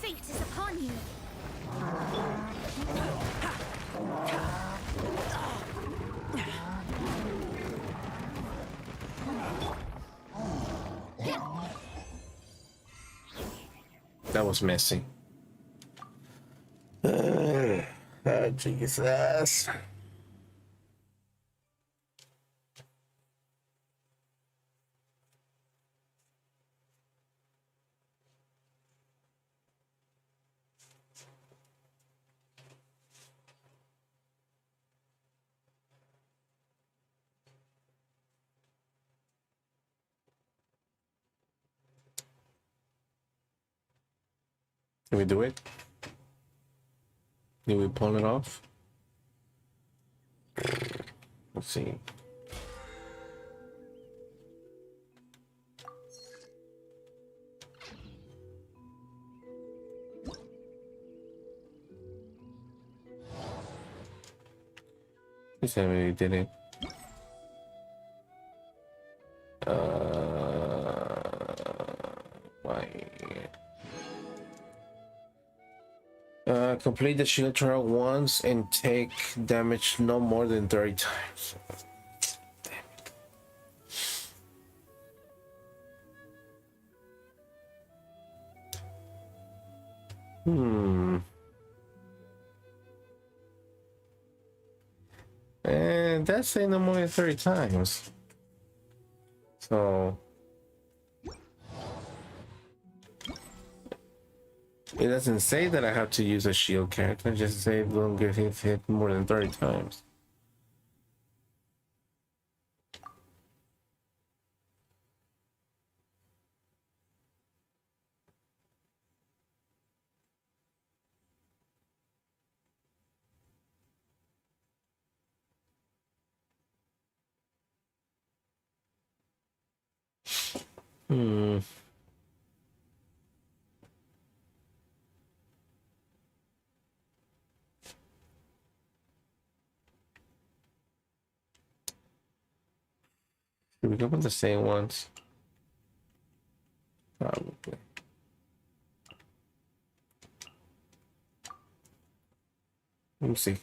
Fate is upon you. That was messy. Jesus. Can we do it? Did we pull it off? Let's see. He said we did it. Why? Complete the shield trial once and take damage no more than 30 times. Damn it. And that's saying no more than 30 times. So it doesn't say that I have to use a shield character, it just say don't get hit more than 30 times. Did we go with the same ones? Probably. Let me see.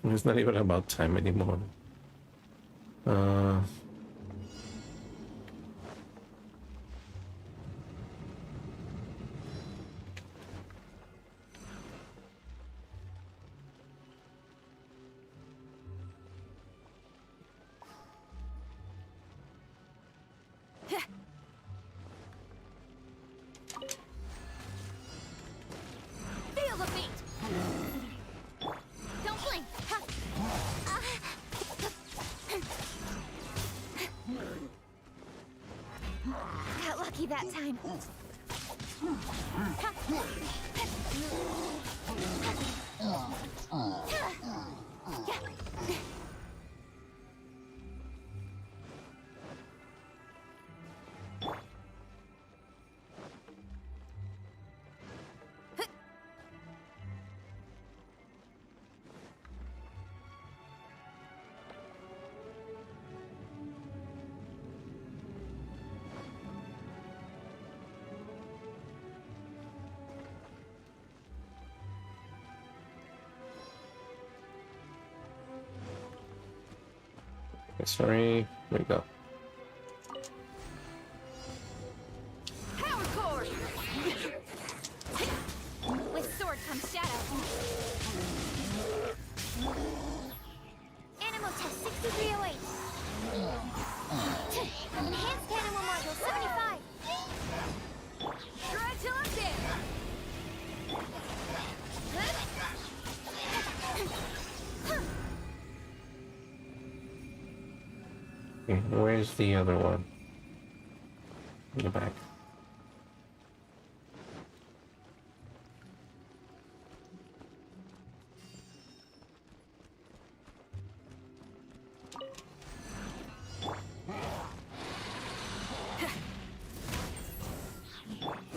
It's not even about time anymore. Got lucky that time. Sorry, here we go. Power cord! With sword comes shadow. Animal test 6308. Enhanced animal module 75. Try till I'm dead. Okay, where's the other one? In the back.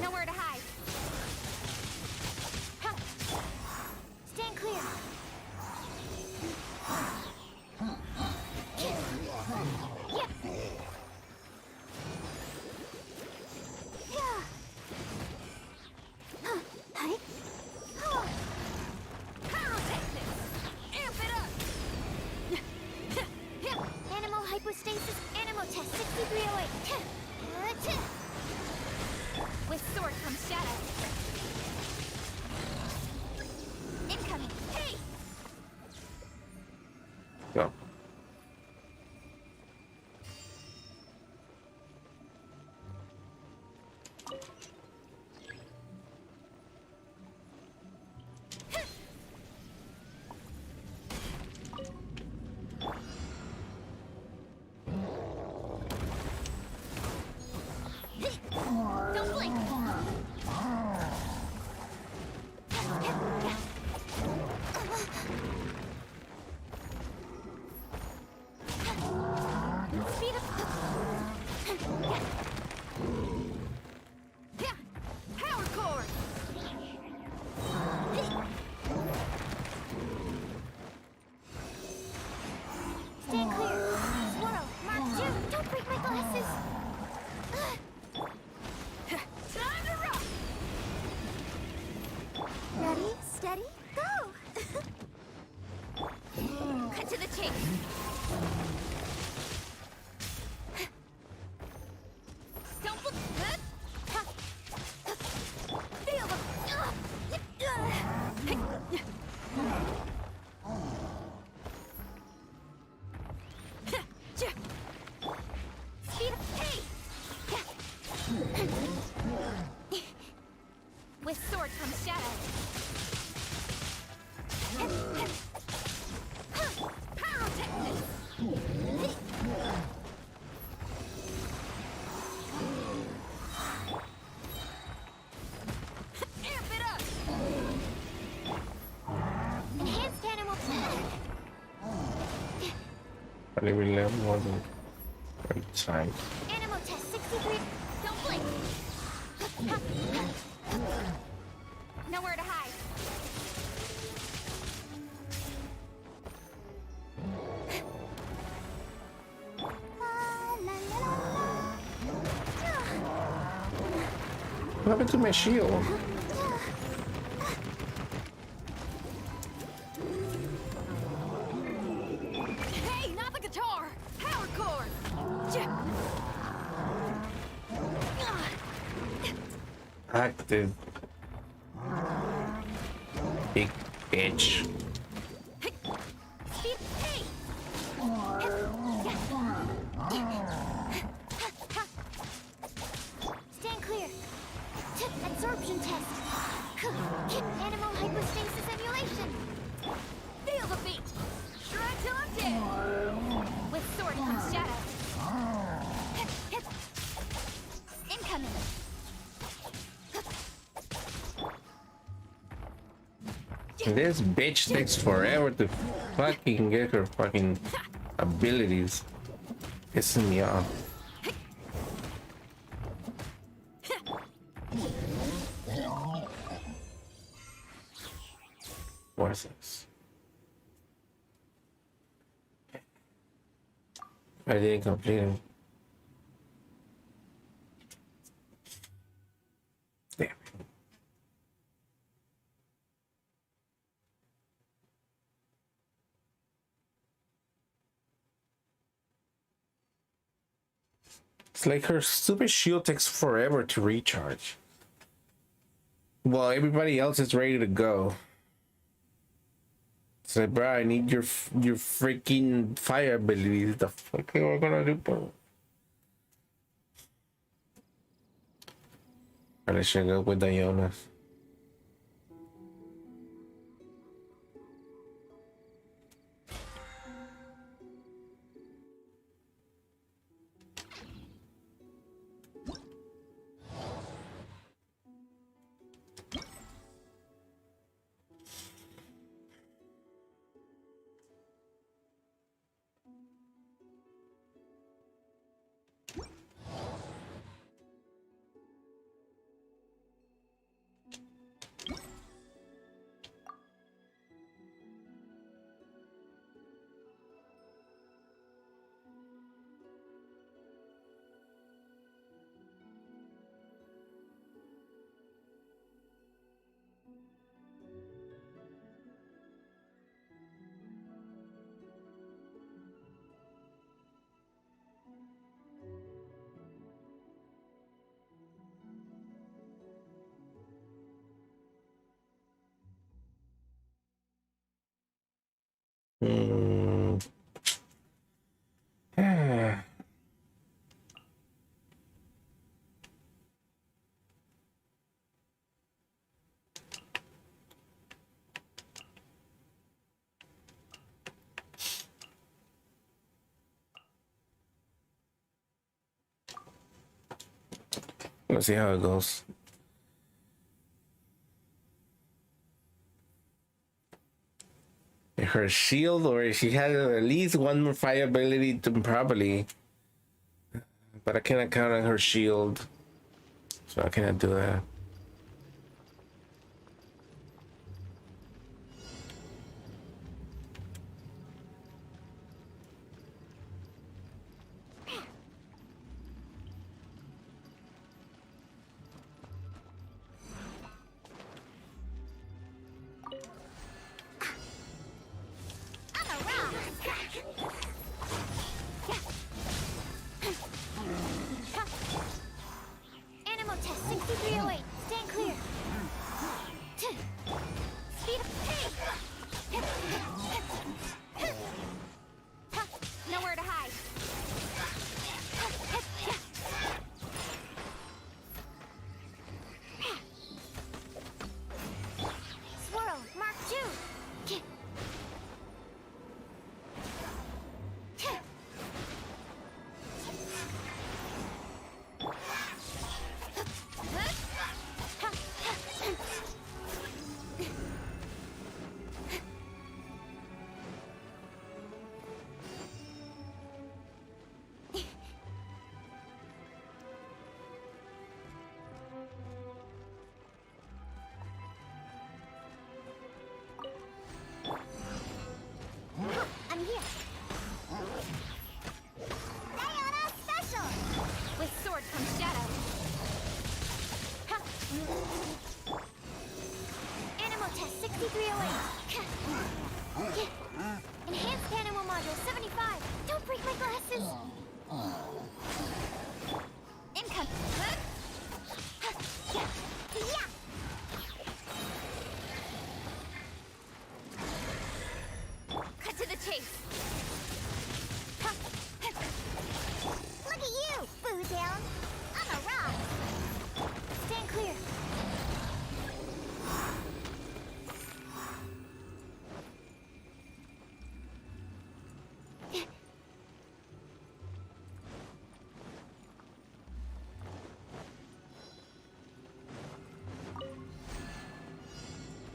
Nowhere to hide. Stand clear. Animal hypostasis, animal test 6308. With sword comes shadow. Incoming. Hey! Go. Don't blink. Speed up. Power cord. Stand clear. Swirl. Mark 2. Don't break my glasses. Time to rock. Ready, steady, go. Cut to the chase. Don't look. Feel the. Speed up. Hey. With sword comes shadow. Pyrotechnics. Amp it up. Enhanced animal tech. I will learn more than right side. Animal test 63. Don't blink. Nowhere to hide. What happened to my shield? Hey, not the guitar. Power cord. Active. Big bitch. Speed. Hey. Stand clear. Absorption test. Animal hypostasis emulation. Feel the beat. Try till I'm dead. With sword comes shadow. This bitch takes forever to fucking get her fucking abilities. Pissing me off. What's this? I didn't complete it. Damn. It's like her stupid shield takes forever to recharge. Well, everybody else is ready to go. It's like, bro, I need your freaking fire abilities. The fuck are we gonna do, bro? I should go with Diana. Let's see how it goes. Her shield, or she has at least one more fire ability to probably, but I cannot count on her shield, so I cannot do that.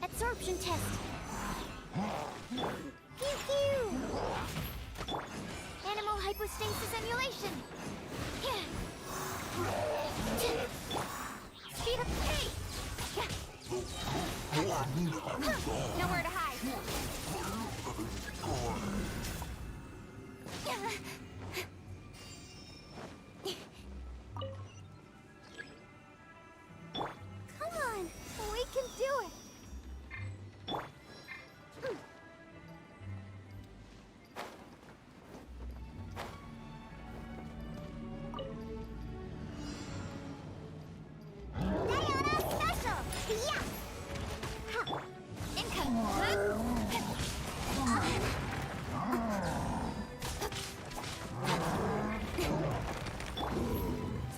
Absorption test. Pew pew! Animal hypostasis emulation! Yeah. Speed up, hey! Yeah. Nowhere to hide. Come on, we can do it. Diana special. Yeah.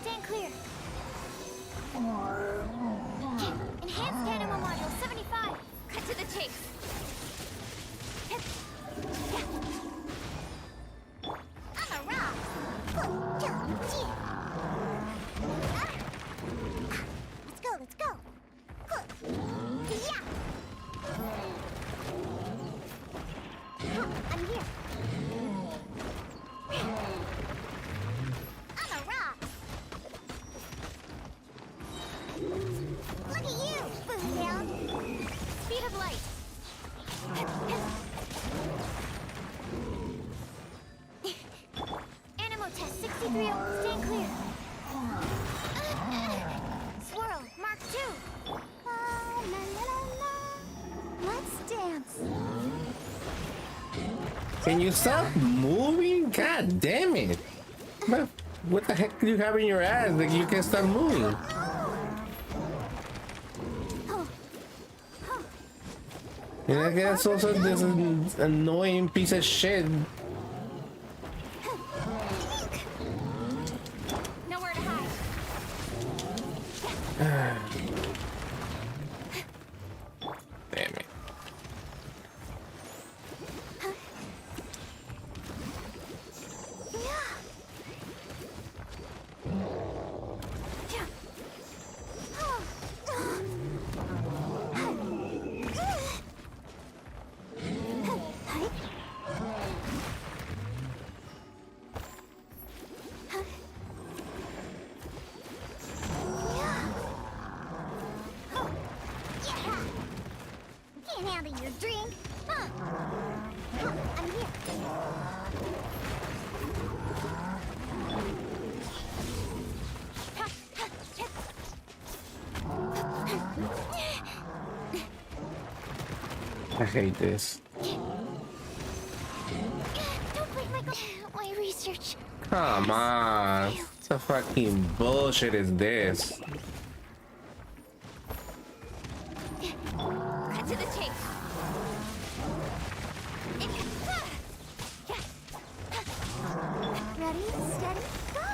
Stand clear. Enhanced animal module 75. Cut to the chase. I'm a rock. Let's go, let's go. Yeah. I'm here. I'm a rock. Look at you, Boomtown. Speed of light. Animal test 63. Stand clear. Swirl, Mark 2. La, la, la, la. Let's dance. Can you stop moving? God damn it. What the heck do you have in your ass that you can stop moving? And I guess also this annoying piece of shit. Nowhere to hide. Damn it. Can't handle your drink. I'm here. I hate this. Don't break my research. Come on. What the fucking bullshit is this? Cut to the chase. Ready, steady, go!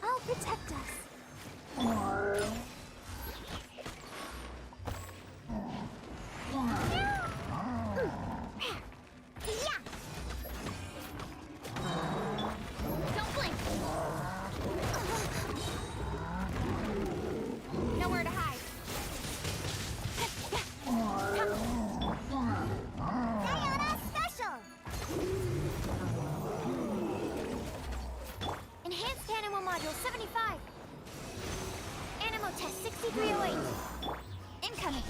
I'll protect us. Don't blink. Nowhere to hide. Diana special. Enhanced animal module 75. Animal test 6308. Incoming.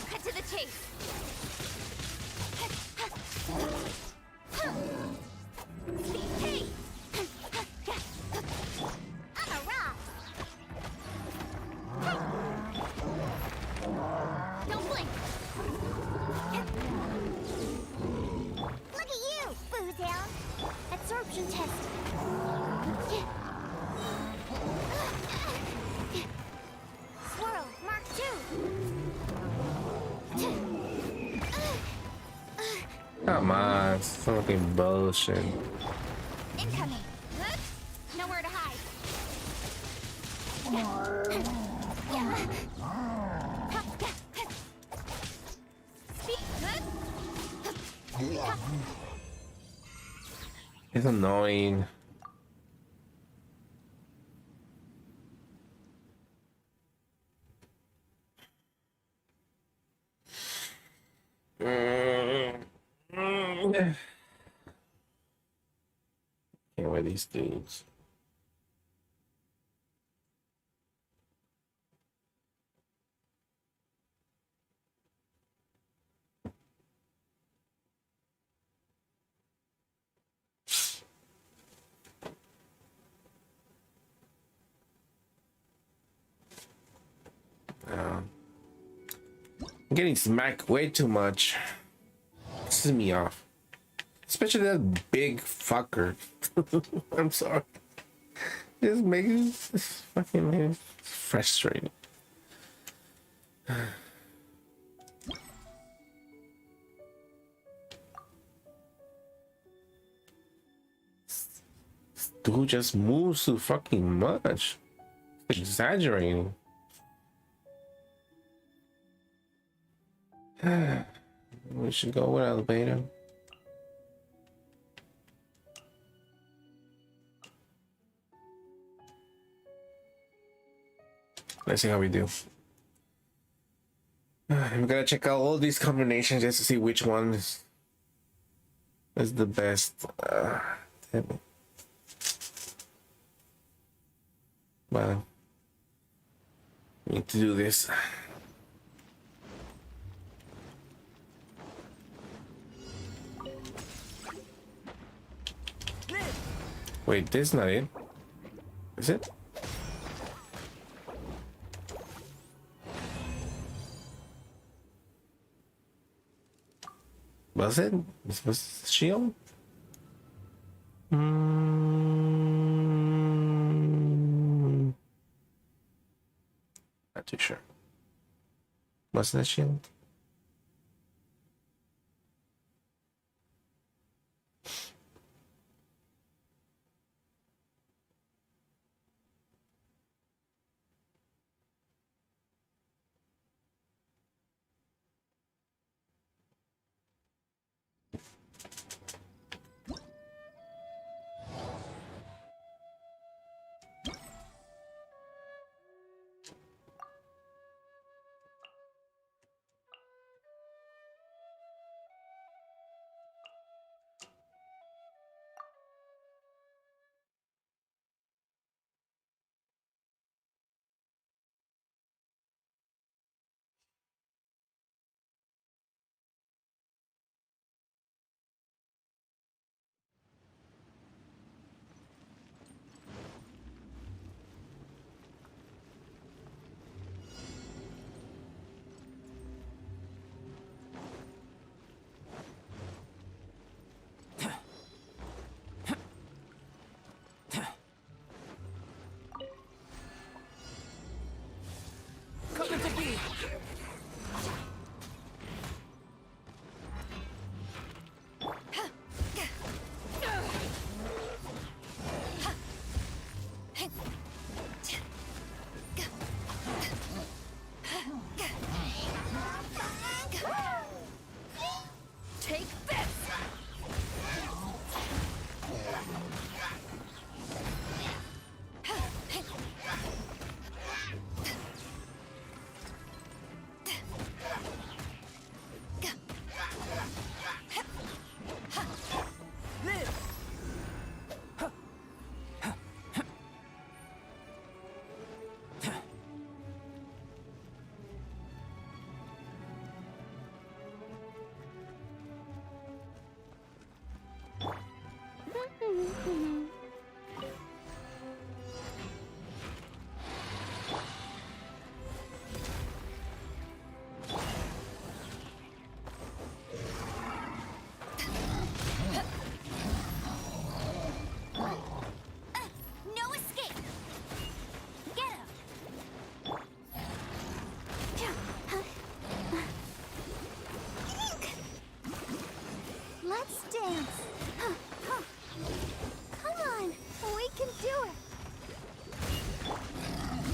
Cut to the chase. Hey! I'm a rock. Don't blink. Look at you, Boozhound. Absorption test. Swirl, Mark 2. Come on, it's fucking bullshit. Incoming. Nowhere to hide. It's annoying. Can't wear these dudes. I'm getting smacked way too much. Pisses me off. Especially that big fucker. I'm sorry. This makes this fucking frustrating. This dude just moves too fucking much. Exaggerating. We should go with elevator. Let's see how we do. I'm gonna check out all these combinations just to see which one is the best. Damn it. Well, we need to do this. Wait, this is not it. Is it? Was it? This was shield? Not too sure. Wasn't it shield?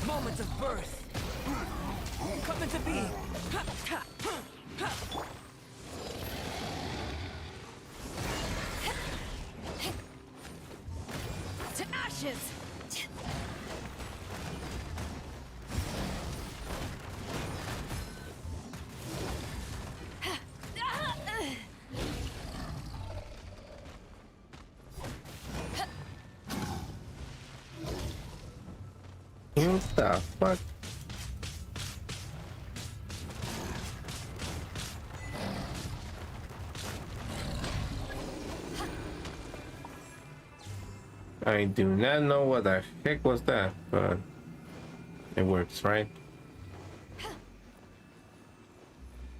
Moment of birth. Come into being. To ashes. What the fuck? I do not know what the heck was that, but it works, right?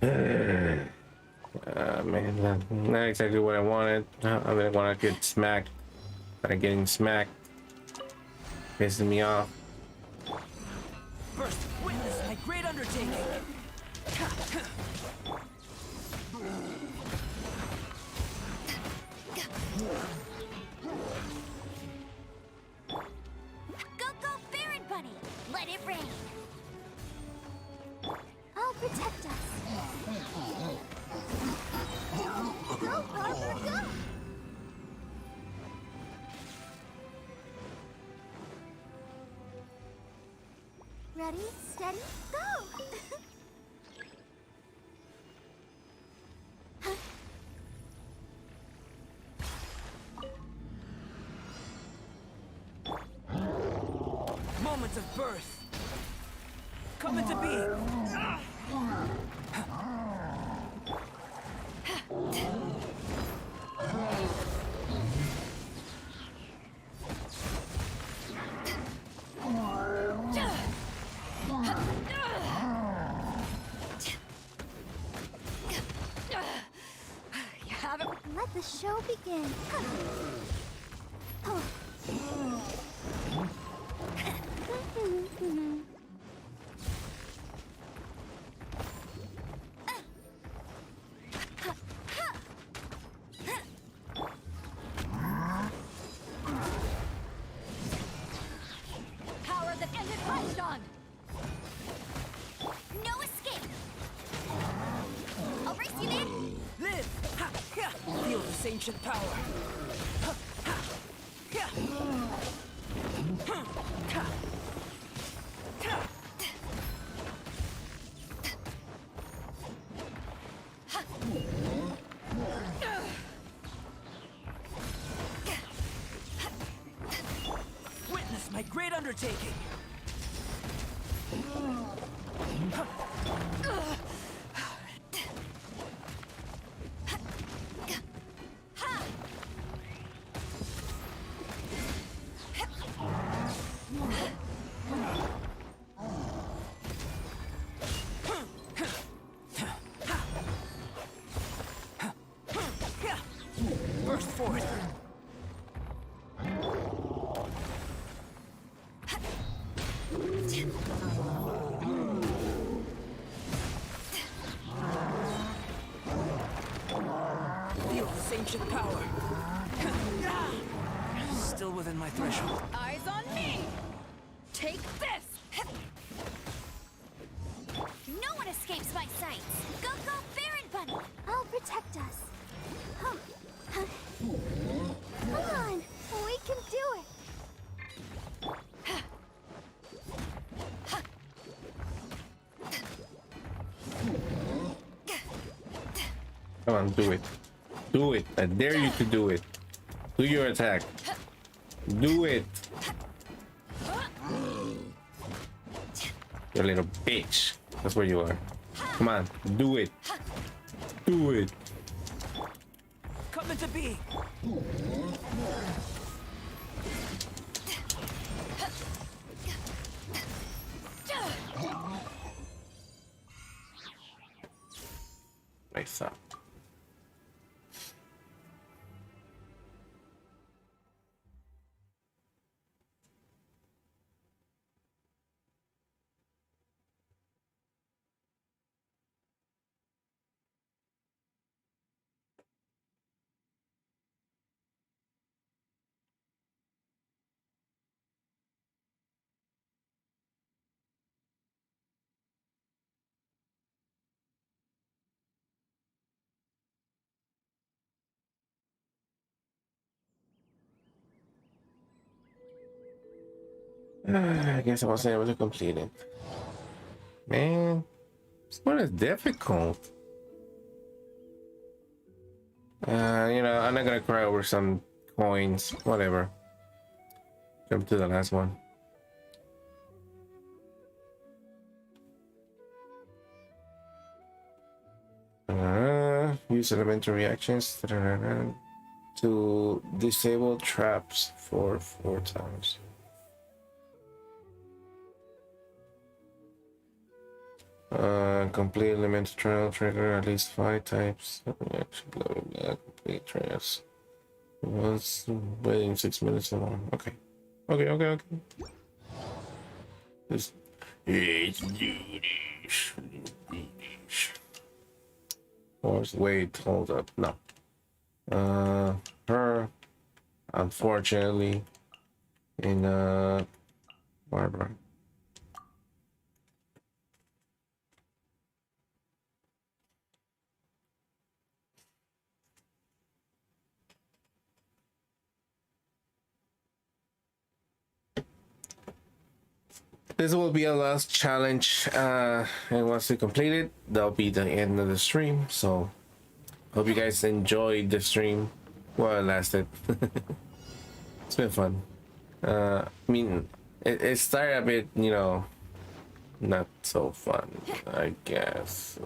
Man, not exactly what I wanted. I didn't want to get smacked. But getting smacked pisses me off. First, witness my great undertaking. Go, Baron Bunny! Let it rain! I'll protect us. Go, Harper, go! Ready, steady, go! Moments of birth. Come into being. You have it. Let the show begin. Power that ended Rhyston! No escape! I'll race you in! Live! Ha! Ha! Feel this ancient power. Ha! Ha! Ha! Ha! Ha! Ha! Witness my great undertaking. Burst forth. Feel this ancient power. Still within my threshold. Eyes on me! Take this! No one escapes my sights! Go, Baron Bunny! I'll protect us. Come on, we can do it. Come on, do it. Do it. I dare you to do it. Do your attack. Do it. You little bitch. That's where you are. Come on, do it. Do it. Come into being. Nice up. I guess I wasn't able to complete it. Man, this one is difficult. You know, I'm not gonna cry over some coins. Whatever. Jump to the last one. Use elemental reactions to disable traps for 4 times. Complete elemental trial trigger at least 5 types. Reaction, blah blah blah. Complete trials. Once waiting 6 minutes or more. Okay. Okay. Let's do this. Or wait, hold up. No. Her, unfortunately, in Barbara. This will be our last challenge, and once we complete it, that'll be the end of the stream. So, hope you guys enjoyed the stream while it lasted. It's been fun. I mean, it started a bit, you know, not so fun, I guess.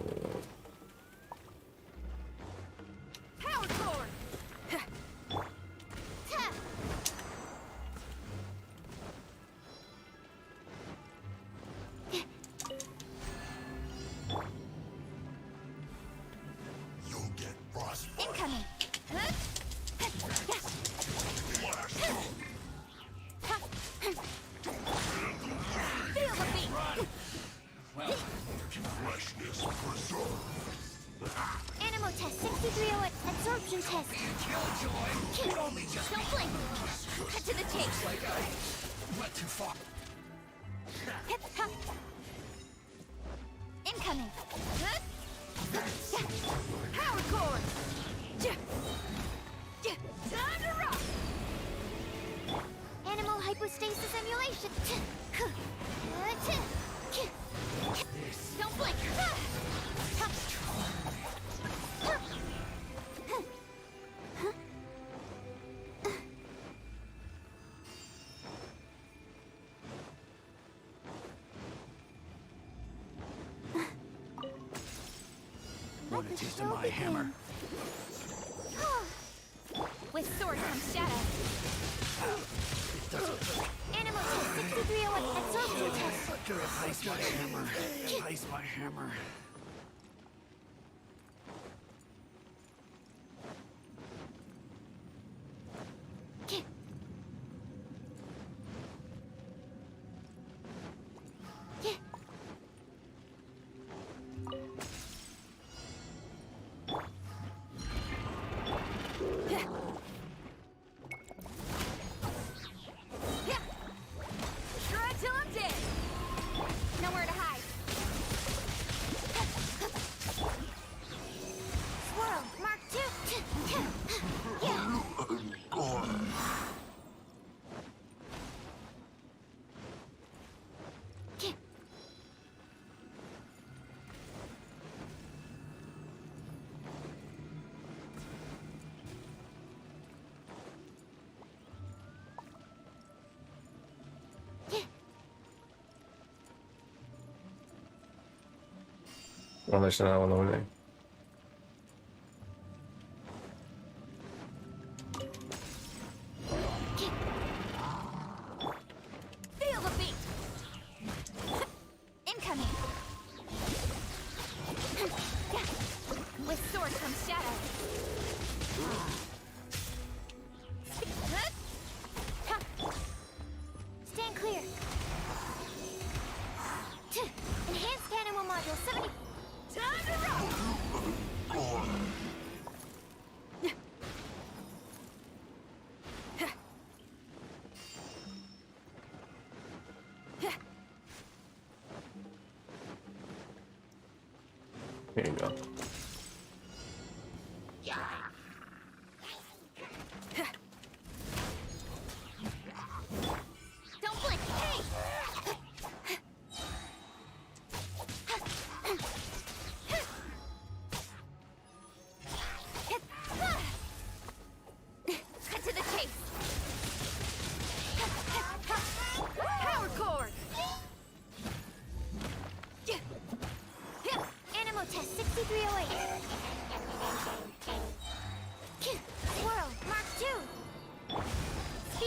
Power cord! Incoming! Feel the beat! Animal test 6301 absorption test. Don't blink. Cut to the chase. Like I went too far. Hip hop. Incoming. Power cord. Time to rock. Animal hypostasis emulation. Don't blink. Want a taste of my hammer? With sword comes shadow. Animal test 6301 absorption test. Replace my hammer. Replace my hammer. Shred till I'm dead. Nowhere to hide. Swirl, Mark 2. Well, there's another one over there. Feel the beat. Incoming. With sword comes shadow. Stand clear. Enhanced animal module 70. Time to roll. Here you go. Don't blink. Hey! Cut to the chase. Power cord. Animal test 6301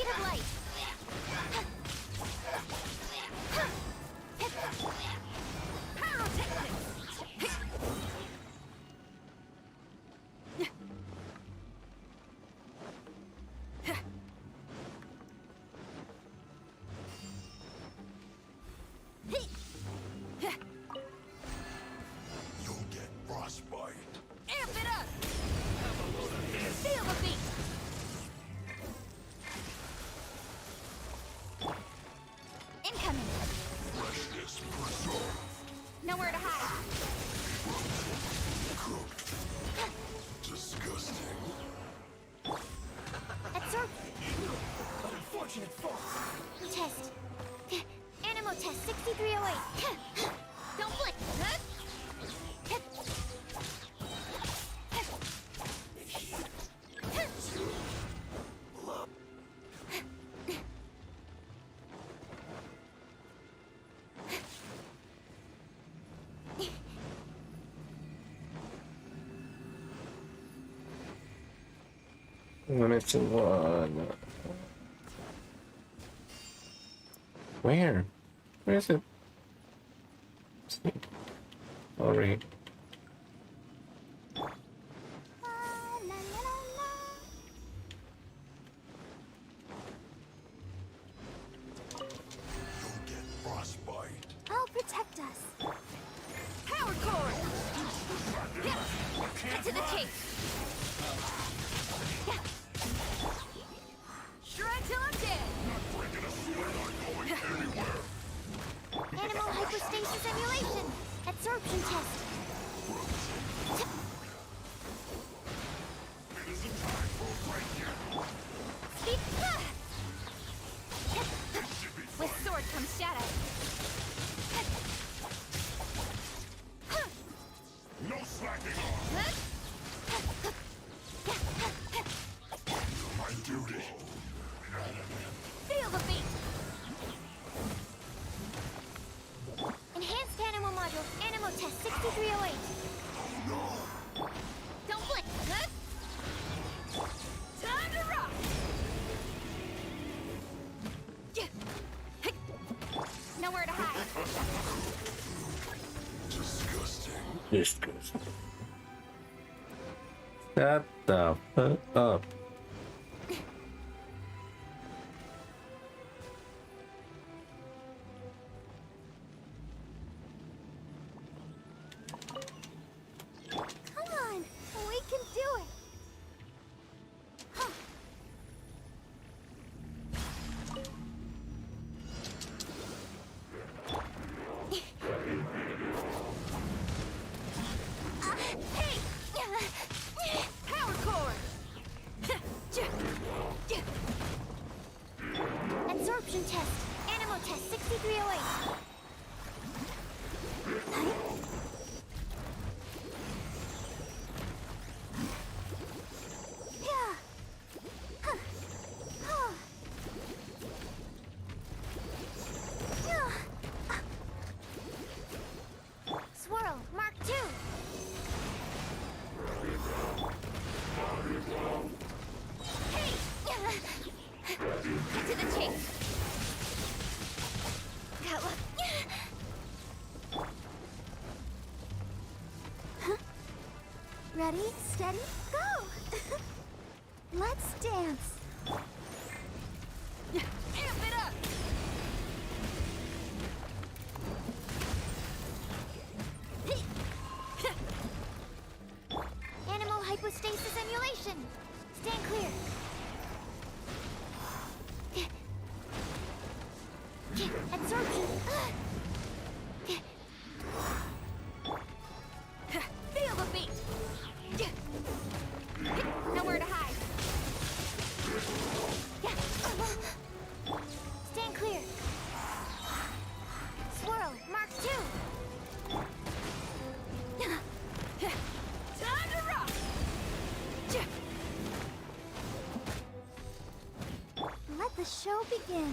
speed of light. You'll get frostbite. Amp it up! Feel the beat! Incoming. Freshness preserved. Nowhere to hide. Disgusting. Absorb. Unfortunate fall. Test. Animal test 6308. Don't blink. Limited one. Where? Where is it? Sorry. You'll get frostbite. I'll protect us. Power cord! Cut to the chase! Shred till I'm dead! Animal hypostasis emulation. Absorption test. Speed. With sword comes shadow. No slacking off. My duty. Feel the beat! Enhanced animal module. Animal test 6308. Don't blink. Time to rock! Nowhere to hide. Disgusting. Disgusting. Shut the fuck up. Come on. We can do it. Huh. Hey! Power cord! Absorption test. Animal test 6308. Yeah. Huh. Huh. Yeah. Swirl, Mark II. Hey! Cut to the chase! That look. Huh? Ready, steady, go! Let's dance. Amp it up! Animal hypostasis emulation. Stand clear. Absorption. Feel the beat! Nowhere to hide. Stand clear. Swirl, Mark II. Time to rock! Let the show begin.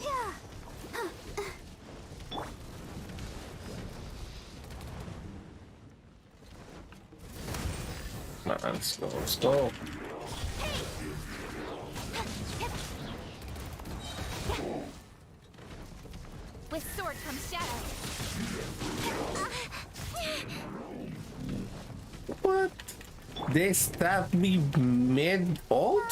Yeah. Let's go. Let's go. With sword comes shadow. What? They stabbed me mid ult?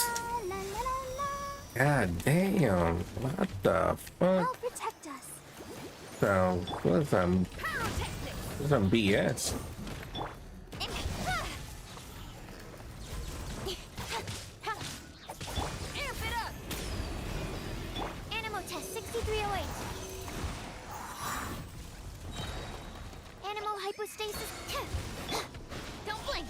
God damn. What the fuck? I'll protect us. So, what's some BS? Amp it up. Animo test 6308. Animo hypostasis. Don't blink.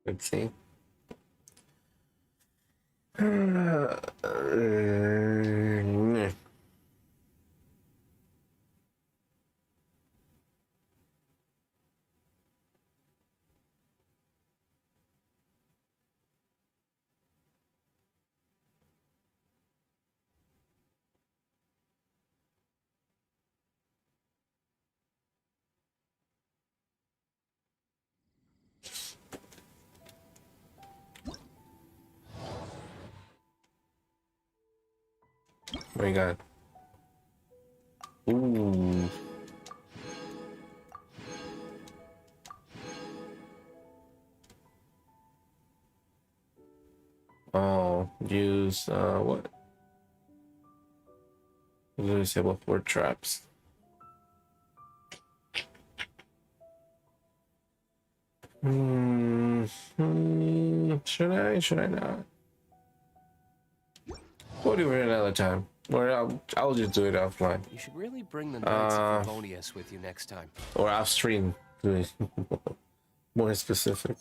Let's see. My God. Ooh. Oh, use what? Disable 4 traps. Should I? Should I not? We'll do it another time. Or I'll just do it offline. You should really bring the Knights of Favonius with you next time. Or off stream. To be more specific.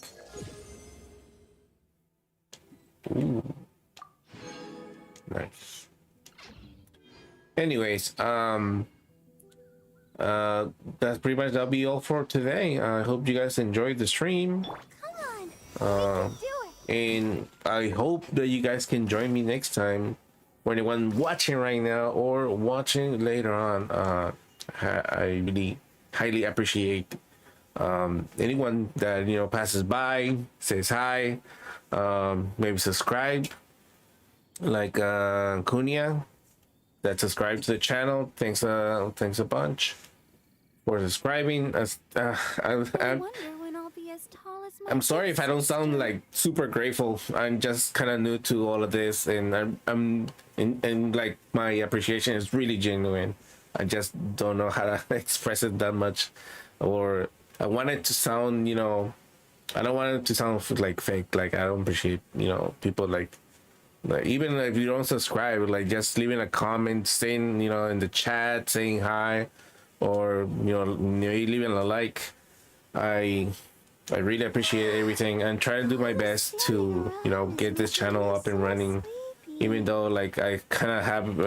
Ooh. Nice. Anyways, that's pretty much that'll be all for today. I hope you guys enjoyed the stream. And I hope that you guys can join me next time. For anyone watching right now or watching later on, I really highly appreciate anyone that passes by, says hi, maybe subscribe, like Kunya that subscribed to the channel. Thanks a bunch for subscribing. I'm sorry if I don't sound like super grateful. I'm just kind of new to all of this, and I'm like my appreciation is really genuine. I just don't know how to express it that much, or I want it to sound, I don't want it to sound like fake. Like I don't appreciate, people like even if you don't subscribe, like just leaving a comment, saying, in the chat, saying hi, or leaving a like. I really appreciate everything and try to do my best to, get this channel up and running, even though like I kind of have,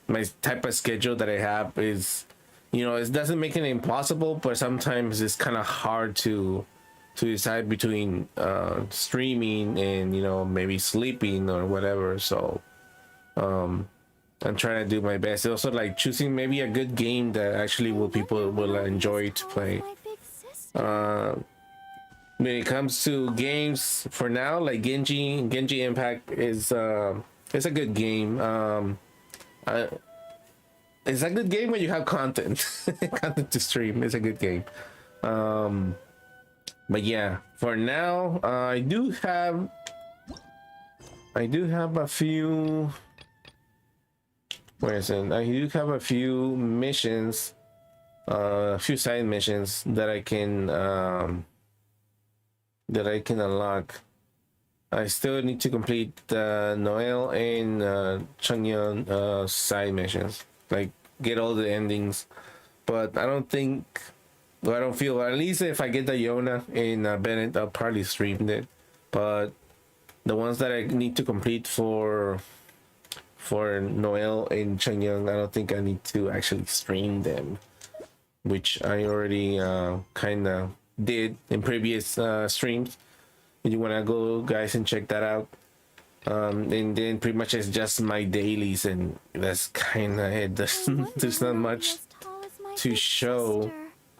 my type of schedule that I have is, it doesn't make it impossible, but sometimes it's kind of hard to decide between streaming and, maybe sleeping or whatever. So I'm trying to do my best. Also like choosing maybe a good game that actually people will enjoy to play. When it comes to games for now, like Genji Impact is it's a good game. It's a good game when you have content content to stream. It's a good game. But yeah, for now, I do have a few. Where is it? I do have a few missions, a few side missions that I can unlock. I still need to complete the Noel and Changyeon side missions, like get all the endings. But I don't feel, at least if I get the Yona in Bennett, I'll probably stream it. But the ones that I need to complete for Noel and Changyeon, I don't think I need to actually stream them, which I already kind of did in previous streams. you want to go, guys, and check that out. And then pretty much it's just my dailies, and that's kind of it. There's not much to show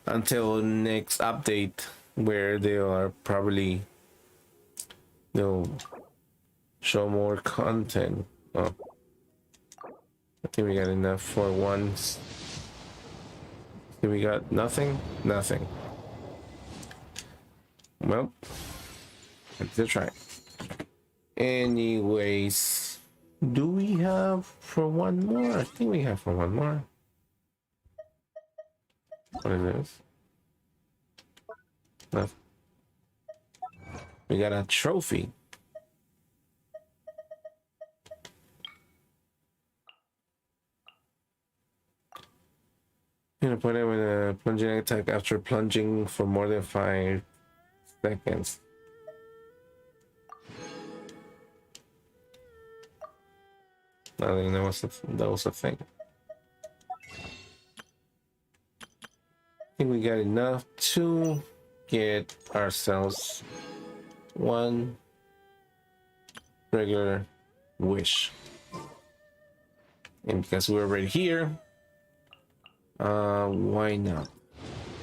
until next update, where they are probably they'll show more content. Oh, I think we got enough for once. We got nothing. Well, let's try. Anyways, do we have for one more? I think we have for one more. What is this? Nothing. We got a trophy. You know, put it with a plunging attack after plunging for more than 5 seconds. I think that was a thing. I think we got enough to get ourselves one regular wish. And because we're already here, why not?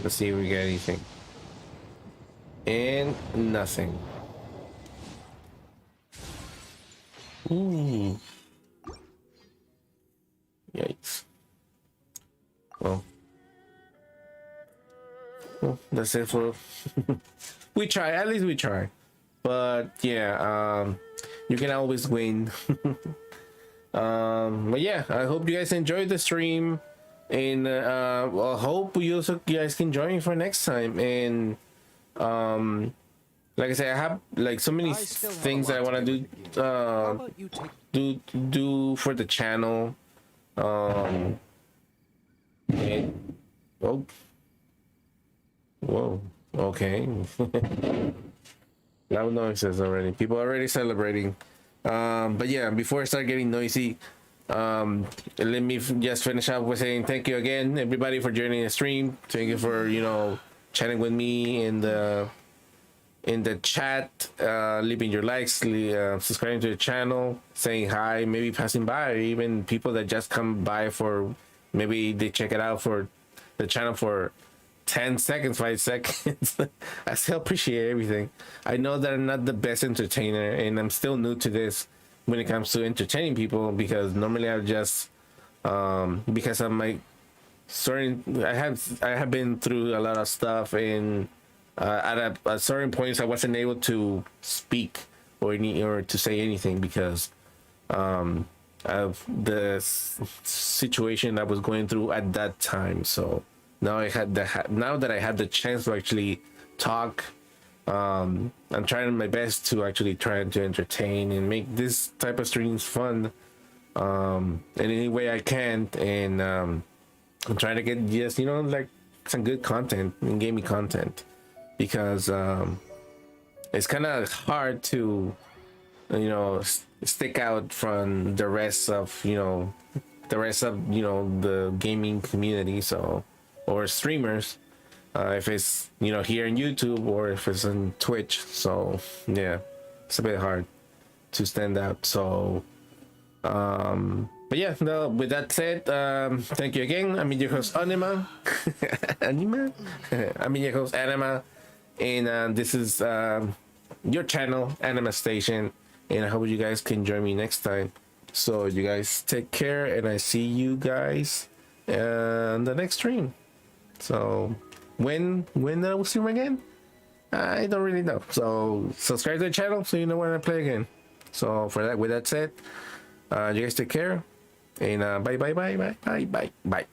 Let's see if we get anything. And nothing. Ooh. Yikes. Well, that's it for we try, at least we try. But yeah, you can always win. But yeah, I hope you guys enjoyed the stream, and I hope you guys can join me for next time. And like I said, I have like so many things that I want to do for the channel. And, whoa, okay. Loud noises already. People are already celebrating. But yeah, before I start getting noisy, let me just finish up with saying thank you again, everybody, for joining the stream. Thank you for, you know, chatting with me in the chat, leaving your likes, subscribing to the channel, saying hi, maybe passing by, or even people that just come by for maybe they check it out for the channel for 10 seconds, 5 seconds. I still appreciate everything. I know that I'm not the best entertainer, and I'm still new to this when it comes to entertaining people, because normally I just because of my certain I have been through a lot of stuff, and at certain points I wasn't able to speak or to say anything because of the situation I was going through at that time. So now that I had the chance to actually talk, I'm trying my best to actually try to entertain and make this type of streams fun in any way I can. And I'm trying to get just, you know, like some good content and gaming content, because it's kind of hard to, you know, stick out from the rest of the gaming community, so, or streamers, if it's, you know, here in YouTube or if it's on Twitch. So yeah, it's a bit hard to stand out. So but yeah, no, with that said, thank you again. I'm your host, Anima. Anima? I'm your host, Anima, and this is your channel, Anima Station, and I hope you guys can join me next time. So you guys take care, and I see you guys on the next stream. So when I will see you again, I don't really know. So subscribe to the channel so you know when I play again. So with that said, you guys take care, and bye.